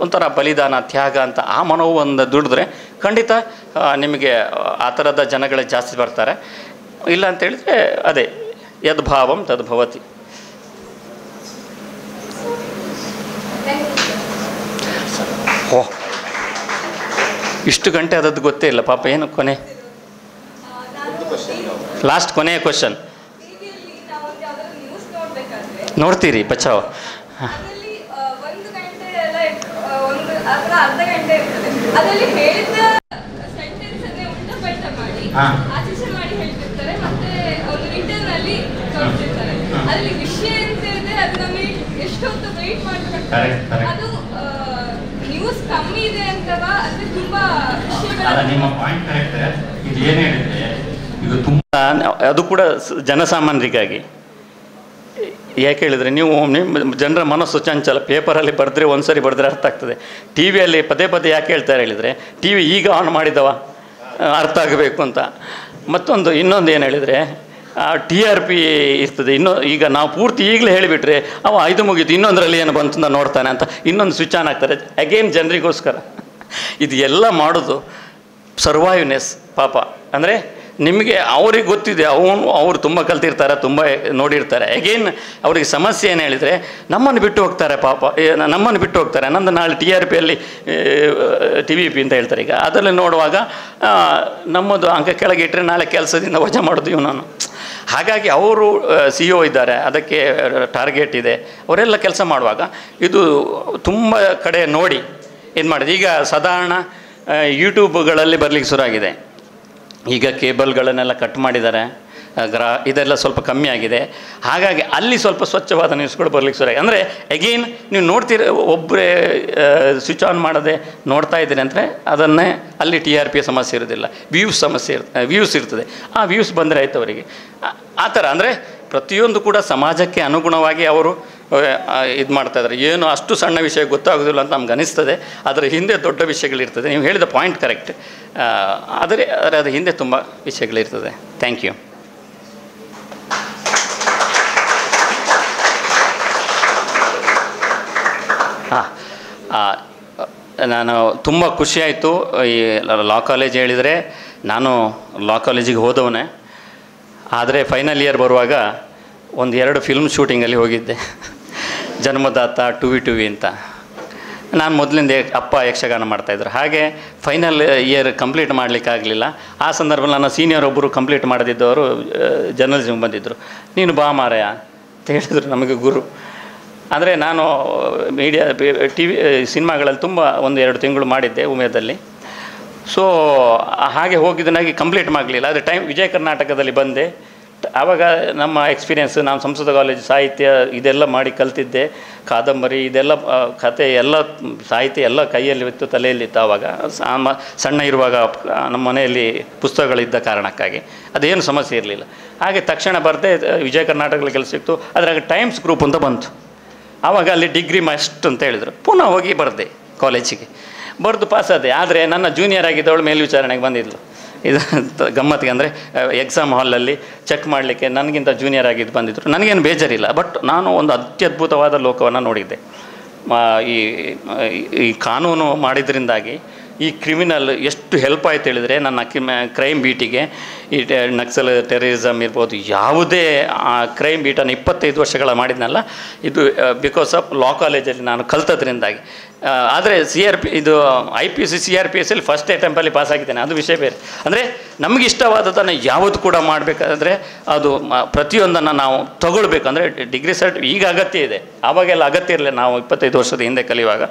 ಒಂಥರ ಬಲಿದಾನ, ತ್ಯಾಗ ಅಂತ ಆ ಮನೋವನ್ನು ದುಡಿದ್ರೆ ಖಂಡಿತ ನಿಮಗೆ ಆ ಥರದ ಜನಗಳೇ ಜಾಸ್ತಿ ಬರ್ತಾರೆ. ಇಲ್ಲ ಅಂತ ಹೇಳಿದ್ರೆ ಅದೇ ಯದ್ಭಾವಂ ತದ್ಭವತಿ. ಓಹ್, ಇಷ್ಟು ಗಂಟೆ ಅದದ್ದು ಗೊತ್ತೇ ಇಲ್ಲ ಪಾಪ. ಏನು ಕೊನೆ ಲಾಸ್ಟ್ ಕೊನೆಯ ಕ್ವಶನ್ ನೋಡ್ತೀರಿ ಬಚಾವ್? ನಿಮ್ಮ ಪಾಯಿಂಟ್ ಕರೆಕ್ಟ್. ಇದು ಏನು ಹೇಳಿದ್ರೆ ಇದು ತುಂಬ ಅದು ಕೂಡ ಜನಸಾಮಾನ್ಯರಿಗಾಗಿ. ಯಾಕೆ ಹೇಳಿದರೆ ನೀವು ಜನರ ಮನಸ್ಸು ಚಂಚಲ. ಪೇಪರಲ್ಲಿ ಬರೆದ್ರೆ ಒಂದು ಸರಿ ಬರೆದ್ರೆ ಅರ್ಥ ಆಗ್ತದೆ. ಟಿ ವಿಯಲ್ಲಿ ಪದೇ ಪದೇ ಯಾಕೆ ಹೇಳ್ತಾರೆ ಹೇಳಿದರೆ, ಟಿ ವಿ ಈಗ ಆನ್ ಮಾಡಿದವ ಅರ್ಥ ಆಗಬೇಕು ಅಂತ. ಇನ್ನೊಂದು ಏನು ಹೇಳಿದರೆ TRP ಇರ್ತದೆ. ಈಗ ನಾವು ಪೂರ್ತಿ ಈಗಲೇ ಹೇಳಿಬಿಟ್ರೆ ಅವ ಇದು ಮುಗೀತು, ಇನ್ನೊಂದರಲ್ಲಿ ಏನು ಬಂತು ಅಂತ ನೋಡ್ತಾನೆ ಅಂತ ಇನ್ನೊಂದು ಸ್ವಿಚ್ ಆನ್ ಆಗ್ತಾರೆ ಅಗೇನ್ ಜನರಿಗೋಸ್ಕರ. ಇದು ಎಲ್ಲ ಮಾಡೋದು ಸರ್ವೈವ್ನೆಸ್ ಪಾಪ. ಅಂದರೆ ನಿಮಗೆ ಅವ್ರಿಗೆ ಗೊತ್ತಿದೆ, ಅವರು ತುಂಬ ಕಲ್ತಿರ್ತಾರೆ, ತುಂಬ ನೋಡಿರ್ತಾರೆ. ಅಗೇನ್ ಅವ್ರಿಗೆ ಸಮಸ್ಯೆ ಏನು ಹೇಳಿದರೆ ನಮ್ಮನ್ನು ಬಿಟ್ಟು ಹೋಗ್ತಾರೆ ಪಾಪ, ನಮ್ಮನ್ನು ಬಿಟ್ಟು ಹೋಗ್ತಾರೆ. ನಂದು ನಾಳೆ TRPಯಲ್ಲಿ TVP ಅಂತ ಹೇಳ್ತಾರೆ. ಈಗ ಅದರಲ್ಲಿ ನೋಡುವಾಗ ನಮ್ಮದು ಅಂಕ ಕೆಳಗೆ ಇಟ್ಟರೆ ನಾಳೆ ಕೆಲಸದಿಂದ ವಜಾ ಮಾಡೋದು ಇವನನ್ನು. ಹಾಗಾಗಿ ಅವರು CEO ಇದ್ದಾರೆ, ಅದಕ್ಕೆ ಟಾರ್ಗೆಟ್ ಇದೆ. ಅವರೆಲ್ಲ ಕೆಲಸ ಮಾಡುವಾಗ ಇದು ತುಂಬ ಕಡೆ ನೋಡಿ ಇದು ಮಾಡಿದೆ. ಈಗ ಸಾಧಾರಣ ಯೂಟ್ಯೂಬ್ಗಳಲ್ಲಿ ಬರಲಿಕ್ಕೆ ಶುರುವಾಗಿದೆ. ಈಗ ಕೇಬಲ್ಗಳನ್ನೆಲ್ಲ ಕಟ್ ಮಾಡಿದ್ದಾರೆ, ಇದೆಲ್ಲ ಸ್ವಲ್ಪ ಕಮ್ಮಿ ಆಗಿದೆ. ಹಾಗಾಗಿ ಅಲ್ಲಿ ಸ್ವಲ್ಪ ಸ್ವಚ್ಛವಾದ ನ್ಯೂಸ್ಗಳು ಬರಲಿಕ್ಕೆ ಶುರು. ಅಂದರೆ ಅಗೇನ್ ನೀವು ನೋಡ್ತೀರಿ, ಒಬ್ಬರೇ ಸ್ವಿಚ್ ಆನ್ ಮಾಡದೆ ನೋಡ್ತಾ ಇದ್ದೀರಿ ಅಂದರೆ ಅದನ್ನೇ ಅಲ್ಲಿ TRP ಸಮಸ್ಯೆ ಇರೋದಿಲ್ಲ, ವ್ಯೂಸ್ ಇರ್ತದೆ. ಆ ವ್ಯೂಸ್ ಬಂದರೆ ಆಯ್ತು ಅವರಿಗೆ. ಆ ಥರ ಅಂದರೆ ಪ್ರತಿಯೊಂದು ಕೂಡ ಸಮಾಜಕ್ಕೆ ಅನುಗುಣವಾಗಿ ಅವರು ಇದು ಮಾಡ್ತಾಯಿದ್ದಾರೆ. ಏನು ಅಷ್ಟು ಸಣ್ಣ ವಿಷಯ ಗೊತ್ತಾಗೋದಿಲ್ಲ ಅಂತ ನಮ್ಗೆ ಅನಿಸ್ತದೆ, ಅದರ ಹಿಂದೆ ದೊಡ್ಡ ವಿಷಯಗಳಿರ್ತದೆ. ನೀವು ಹೇಳಿದ ಪಾಯಿಂಟ್ ಕರೆಕ್ಟ್, ಆದರೆ ಅದರ ಹಿಂದೆ ತುಂಬ ವಿಷಯಗಳಿರ್ತದೆ. Thank you. ನಾನು ತುಂಬ ಖುಷಿಯಾಯಿತು. ಈ ಲಾ ಕಾಲೇಜ್ ಹೇಳಿದರೆ ನಾನು ಲಾ ಕಾಲೇಜಿಗೆ ಹೋದವನೇ, ಆದರೆ ಫೈನಲ್ ಇಯರ್ ಬರುವಾಗ 1-2 ಫಿಲ್ಮ್ ಶೂಟಿಂಗಲ್ಲಿ ಹೋಗಿದ್ದೆ. ಜನ್ಮದಾತ, ಟುವಿ ಅಂತ. ನಾನು ಮೊದಲಿಂದ ಅಪ್ಪ ಯಕ್ಷಗಾನ ಮಾಡ್ತಾಯಿದ್ರು. ಹಾಗೆ ಫೈನಲ್ ಇಯರ್ ಕಂಪ್ಲೀಟ್ ಮಾಡಲಿಕ್ಕಾಗಲಿಲ್ಲ. ಆ ಸಂದರ್ಭದಲ್ಲಿ ನನ್ನ ಸೀನಿಯರ್ ಒಬ್ಬರು ಕಂಪ್ಲೀಟ್ ಮಾಡದಿದ್ದವರು ಜರ್ನಲಿಸಮ್ ಬಂದಿದ್ದರು. ನೀನು ಬಾ ಮಾರಾಯ ಅಂತ ಹೇಳಿದರು ನಮಗೆ ಗುರು. ಅಂದರೆ ನಾನು ಮೀಡಿಯಾ TV ಸಿನಿಮಾಗಳಲ್ಲಿ ತುಂಬ 1-2 ತಿಂಗಳು ಮಾಡಿದ್ದೆ ಉಮೇದಲ್ಲಿ. ಸೊ ಹಾಗೆ ಹೋಗಿದ್ದನಾಗಿ ಕಂಪ್ಲೀಟ್ ಮಾಡಲಿಲ್ಲ. ಆದರೆ ವಿಜಯ ಕರ್ನಾಟಕದಲ್ಲಿ ಬಂದೆ. ಆವಾಗ ನಮ್ಮ ಎಕ್ಸ್ಪೀರಿಯೆನ್ಸ್, ನಾನು ಸಂಸ್ಕೃತ ಕಾಲೇಜ್ ಸಾಹಿತ್ಯ ಇದೆಲ್ಲ ಮಾಡಿ ಕಲ್ತಿದ್ದೆ. ಕಾದಂಬರಿ ಇದೆಲ್ಲ ಕತೆ ಎಲ್ಲ ಸಾಹಿತ್ಯ ಎಲ್ಲ ಕೈಯಲ್ಲಿ ಇತ್ತು, ತಲೆಯಲ್ಲಿತ್ತು. ಆವಾಗ ಸಣ್ಣ ಇರುವಾಗ ನಮ್ಮ ಮನೆಯಲ್ಲಿ ಪುಸ್ತಕಗಳಿದ್ದ ಕಾರಣಕ್ಕಾಗಿ ಅದೇನು ಸಮಸ್ಯೆ ಇರಲಿಲ್ಲ. ಹಾಗೆ ತಕ್ಷಣ ಬರದೆ ವಿಜಯ ಕರ್ನಾಟಕದಲ್ಲಿ ಕೆಲಸ ಸಿಕ್ತು. ಅದ್ರಾಗ ಟೈಮ್ಸ್ ಗ್ರೂಪ್ ಅಂತ ಬಂತು. ಆವಾಗ ಅಲ್ಲಿ ಡಿಗ್ರಿ ಮಸ್ಟ್ ಅಂತ ಹೇಳಿದರು. ಪುನಃ ಹೋಗಿ ಬರೆದೆ ಕಾಲೇಜಿಗೆ, ಬರೆದು ಪಾಸಾದೆ. ಆದರೆ ನನ್ನ ಜೂನಿಯರ್ ಆಗಿದ್ದವಳು ಮೇಲ್ವಿಚಾರಣೆಗೆ ಬಂದಿದ್ಲು. ಇದು ಗಮ್ಮತ್ತಿಗೆ ಅಂದರೆ ಎಕ್ಸಾಮ್ ಹಾಲಲ್ಲಿ ಚೆಕ್ ಮಾಡಲಿಕ್ಕೆ ನನಗಿಂತ ಜೂನಿಯರ್ ಆಗಿದ್ದು ಬಂದಿದ್ದರು. ನನಗೇನು ಬೇಜಾರಿಲ್ಲ, ಬಟ್ ನಾನು ಒಂದು ಅತ್ಯದ್ಭುತವಾದ ಲೋಕವನ್ನು ನೋಡಿದ್ದೆ. ಈ ಕಾನೂನು ಮಾಡಿದ್ರಿಂದಾಗಿ ಈ ಕ್ರಿಮಿನಲ್ ಎಷ್ಟು ಹೆಲ್ಪ್ ಆಯ್ತು ಹೇಳಿದರೆ, ನನ್ನ ಕ್ರೈಮ್ ಬೀಟಿಗೆ ಈ ನಕ್ಸಲ್ ಟೆರರಿಸಮ್ ಇರ್ಬೋದು, ಯಾವುದೇ ಕ್ರೈಮ್ ಬೀಟನ್ನು 25 ವರ್ಷಗಳ ಮಾಡಿದ್ನಲ್ಲ, ಇದು ಬಿಕಾಸ್ ಆಫ್ ಲಾ ಕಾಲೇಜಲ್ಲಿ ನಾನು ಕಲ್ತದ್ರಿಂದಾಗಿ. ಆದರೆ ಇದು IPC CRPSಲ್ಲಿ ಫಸ್ಟ್ ಅಟೆಂಪಲ್ಲಿ ಪಾಸ್ ಆಗಿದ್ದೇನೆ, ಅದು ವಿಷಯ ಬೇರೆ. ಅಂದರೆ ನಮಗೆ ಇಷ್ಟವಾದದನ್ನು ಯಾವುದು ಕೂಡ ಮಾಡಬೇಕಾದ್ರೆ ಅದು ಪ್ರತಿಯೊಂದನ್ನು ನಾವು ತಗೊಳ್ಬೇಕು. ಅಂದರೆ ಡಿಗ್ರಿ ಸರ್ಟ್ ಈಗ ಅಗತ್ಯ ಇದೆ, ಆವಾಗೆಲ್ಲ ಅಗತ್ಯ ಇರಲಿಲ್ಲ. ನಾವು 25 ವರ್ಷದ ಹಿಂದೆ ಕಲಿಯುವಾಗ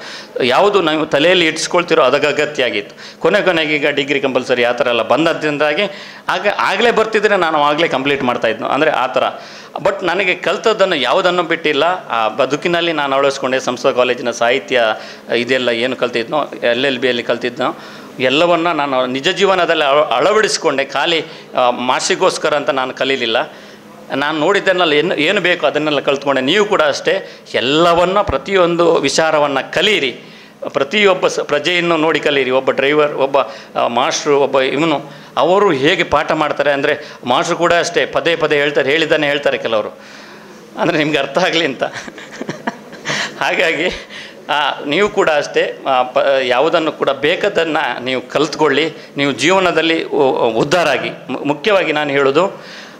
ಯಾವುದು ನಾವು ತಲೆಯಲ್ಲಿ ಇಟ್ಸ್ಕೊಳ್ತಿರೋ ಅದಕ್ಕೆ ಅಗತ್ಯ ಆಗಿತ್ತು. ಕೊನೆಗೆ ಈಗ ಡಿಗ್ರಿ ಕಂಪಲ್ಸರಿ ಆ ಥರ ಎಲ್ಲ ಬಂದದ್ರಿಂದಾಗಿ ಆಗಲೇ ಬರ್ತಿದ್ರೆ ನಾನು ಆಗಲೇ ಕಂಪ್ಲೀಟ್ ಮಾಡ್ತಾಯಿದ್ನು. ಅಂದರೆ ಆ ಥರ. ಬಟ್ ನನಗೆ ಕಲ್ತದ್ದನ್ನು ಯಾವುದನ್ನು ಬಿಟ್ಟಿಲ್ಲ. ಆ ಬದುಕಿನಲ್ಲಿ ನಾನು ಅಳವಡಿಸ್ಕೊಂಡೆ. ಸಂಸ್ಕೃತ ಕಾಲೇಜಿನ ಸಾಹಿತ್ಯ ಇದೆಲ್ಲ ಏನು ಕಲ್ತಿದ್ನೋ, LLBಯಲ್ಲಿ ಕಲ್ತಿದ್ನೋ ಎಲ್ಲವನ್ನು ನಾನು ನಿಜ ಜೀವನದಲ್ಲಿ ಅಳವಡಿಸ್ಕೊಂಡೆ. ಖಾಲಿ ಮಾರ್ಕ್ಸಿಗೋಸ್ಕರ ಅಂತ ನಾನು ಕಲೀಲಿಲ್ಲ. ನಾನು ನೋಡಿದ್ದನ್ನೆಲ್ಲ ಏನು ಬೇಕು ಅದನ್ನೆಲ್ಲ ಕಲ್ತ್ಕೊಂಡೆ. ನೀವು ಕೂಡ ಅಷ್ಟೇ, ಎಲ್ಲವನ್ನು ಪ್ರತಿಯೊಂದು ವಿಚಾರವನ್ನು ಕಲೀರಿ. ಪ್ರತಿಯೊಬ್ಬ ಪ್ರಜೆಯನ್ನು ನೋಡಿ ಕಲೀರಿ. ಒಬ್ಬ ಡ್ರೈವರ್, ಒಬ್ಬ ಮಾಸ್ಟ್ರು, ಒಬ್ಬ ಇವನು ಅವರು ಹೇಗೆ ಪಾಠ ಮಾಡ್ತಾರೆ ಅಂದರೆ, ಮಾಸ್ಟ್ರು ಕೂಡ ಅಷ್ಟೇ ಪದೇ ಹೇಳ್ತಾರೆ ಕೆಲವರು, ಅಂದರೆ ನಿಮ್ಗೆ ಅರ್ಥ ಆಗಲಿ ಅಂತ. ಹಾಗಾಗಿ ನೀವು ಕೂಡ ಅಷ್ಟೇ ಯಾವುದನ್ನು ಕೂಡ ಬೇಕಾದನ್ನು ನೀವು ಕಲ್ತ್ಕೊಳ್ಳಿ. ನೀವು ಜೀವನದಲ್ಲಿ ಉದ್ಧಾರ ಆಗಿ. ಮುಖ್ಯವಾಗಿ ನಾನು ಹೇಳೋದು,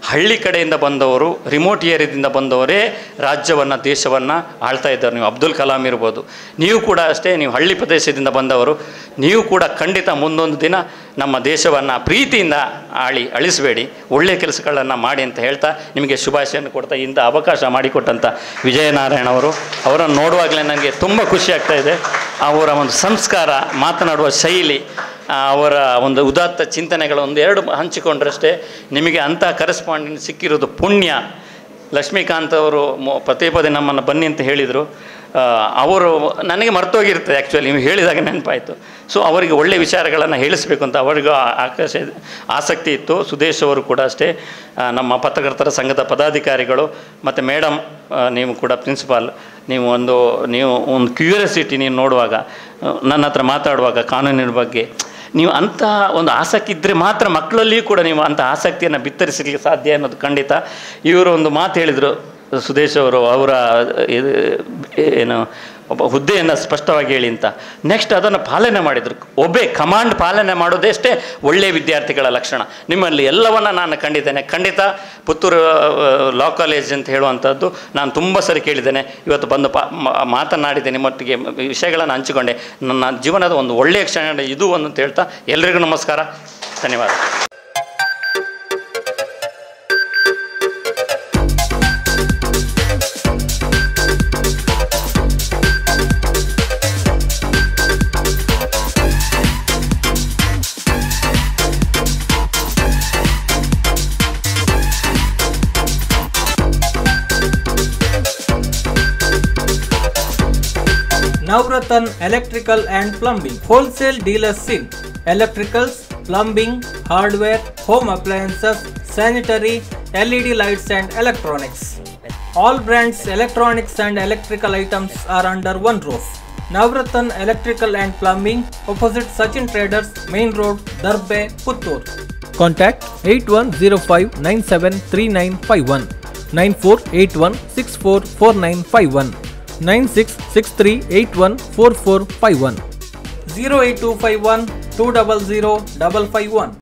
ಹಳ್ಳಿ ಕಡೆಯಿಂದ ಬಂದವರು, ರಿಮೋಟ್ ಏರಿಯಾದಿಂದ ಬಂದವರೇ ರಾಜ್ಯವನ್ನು, ದೇಶವನ್ನು ಆಳ್ತಾ ಇದ್ದಾರೆ. ನೀವು ಅಬ್ದುಲ್ ಕಲಾಂ ಇರ್ಬೋದು, ನೀವು ಕೂಡ ಅಷ್ಟೇ. ನೀವು ಹಳ್ಳಿ ಪ್ರದೇಶದಿಂದ ಬಂದವರು, ನೀವು ಕೂಡ ಖಂಡಿತ ಮುಂದೊಂದು ದಿನ ನಮ್ಮ ದೇಶವನ್ನು ಪ್ರೀತಿಯಿಂದ ಅಳಿಸಬೇಡಿ, ಒಳ್ಳೆಯ ಕೆಲಸಗಳನ್ನು ಮಾಡಿ ಅಂತ ಹೇಳ್ತಾ ನಿಮಗೆ ಶುಭಾಶಯನ್ನು ಕೊಡ್ತಾ, ಇಂಥ ಅವಕಾಶ ಮಾಡಿಕೊಟ್ಟಂಥ ವಿಜಯನಾರಾಯಣ ಅವರನ್ನು ನೋಡುವಾಗಲೇ ನನಗೆ ತುಂಬ ಖುಷಿ ಆಗ್ತಾಯಿದೆ. ಅವರ ಒಂದು ಸಂಸ್ಕಾರ, ಮಾತನಾಡುವ ಶೈಲಿ, ಅವರ ಒಂದು ಉದಾತ್ತ ಚಿಂತನೆಗಳು 1-2 ಹಂಚಿಕೊಂಡ್ರಷ್ಟೇ ನಿಮಗೆ ಅಂಥ ಕರೆಸ್ಪಾಂಡೆಂಟ್ ಸಿಕ್ಕಿರೋದು ಪುಣ್ಯ. ಲಕ್ಷ್ಮೀಕಾಂತ್ ಅವರು ಪದೇ ನಮ್ಮನ್ನು ಬನ್ನಿ ಅಂತ ಹೇಳಿದರು. ಅವರು ನನಗೆ ಮರ್ತೋಗಿರ್ತದೆ ಆ್ಯಕ್ಚುಲಿ, ನೀವು ಹೇಳಿದಾಗ ನೆನಪಾಯಿತು. ಸೊ ಅವರಿಗೆ ಒಳ್ಳೆಯ ವಿಚಾರಗಳನ್ನು ಹೇಳಿಸ್ಬೇಕು ಅಂತ ಅವರಿಗೂ ಆಸಕ್ತಿ ಇತ್ತು. ಸುದೇಶ್ ಅವರು ಕೂಡ ಅಷ್ಟೇ, ನಮ್ಮ ಪತ್ರಕರ್ತರ ಸಂಘದ ಪದಾಧಿಕಾರಿಗಳು. ಮತ್ತು ಮೇಡಮ್, ನೀವು ಕೂಡ ಪ್ರಿನ್ಸಿಪಾಲ್, ನೀವು ಒಂದು ಕ್ಯೂರಿಯಾಸಿಟಿ, ನೀವು ನೋಡುವಾಗ, ನನ್ನ ಹತ್ರ ಮಾತಾಡುವಾಗ ಕಾನೂನಿನ ಬಗ್ಗೆ ನೀವು ಅಂಥ ಒಂದು ಆಸಕ್ತಿ ಇದ್ದರೆ ಮಾತ್ರ ಮಕ್ಕಳಲ್ಲಿಯೂ ಕೂಡ ನೀವು ಅಂಥ ಆಸಕ್ತಿಯನ್ನು ಬಿತ್ತರಿಸಲಿಕ್ಕೆ ಸಾಧ್ಯ ಅನ್ನೋದು ಖಂಡಿತ. ಇವರು ಒಂದು ಮಾತು ಹೇಳಿದರು ಸುದೇಶ್ ಅವರು, ಅವರ ಏನು ಒಬ್ಬ ಹುದ್ದೆಯನ್ನು ಸ್ಪಷ್ಟವಾಗಿ ಹೇಳಿ ಅಂತ. ನೆಕ್ಸ್ಟ್ ಅದನ್ನು ಪಾಲನೆ ಮಾಡಿದರು. ಕಮಾಂಡ್ ಪಾಲನೆ ಮಾಡೋದೇ ಅಷ್ಟೇ ಒಳ್ಳೆಯ ವಿದ್ಯಾರ್ಥಿಗಳ ಲಕ್ಷಣ. ನಿಮ್ಮಲ್ಲಿ ಎಲ್ಲವನ್ನು ನಾನು ಕಂಡಿದ್ದೇನೆ. ಖಂಡಿತ ಪುತ್ತೂರು ಲಾ ಕಾಲೇಜ್ ಅಂತ ಹೇಳುವಂಥದ್ದು ನಾನು ತುಂಬ ಸರಿ ಕೇಳಿದ್ದೇನೆ. ಇವತ್ತು ಬಂದು ಮಾತನಾಡಿದೆ, ನಿಮ್ಮೊಟ್ಟಿಗೆ ವಿಷಯಗಳನ್ನು ಹಂಚಿಕೊಂಡೆ. ನನ್ನ ಜೀವನದ ಒಂದು ಒಳ್ಳೆಯ ಕ್ಷಣ ಇದು ಅಂತ ಹೇಳ್ತಾ ಎಲ್ರಿಗೂ ನಮಸ್ಕಾರ, ಧನ್ಯವಾದ. Navratan Electrical and Plumbing, wholesale dealers in electricals, plumbing, hardware, home appliances, sanitary LED lights and electronics. All brands electronics and electrical items are under one roof. Navratan Electrical and Plumbing, opposite Sachin Traders, Main Road, Darbe, Puttur. Contact 8105973951, 9481644951, 9663814451, 08251 200 551.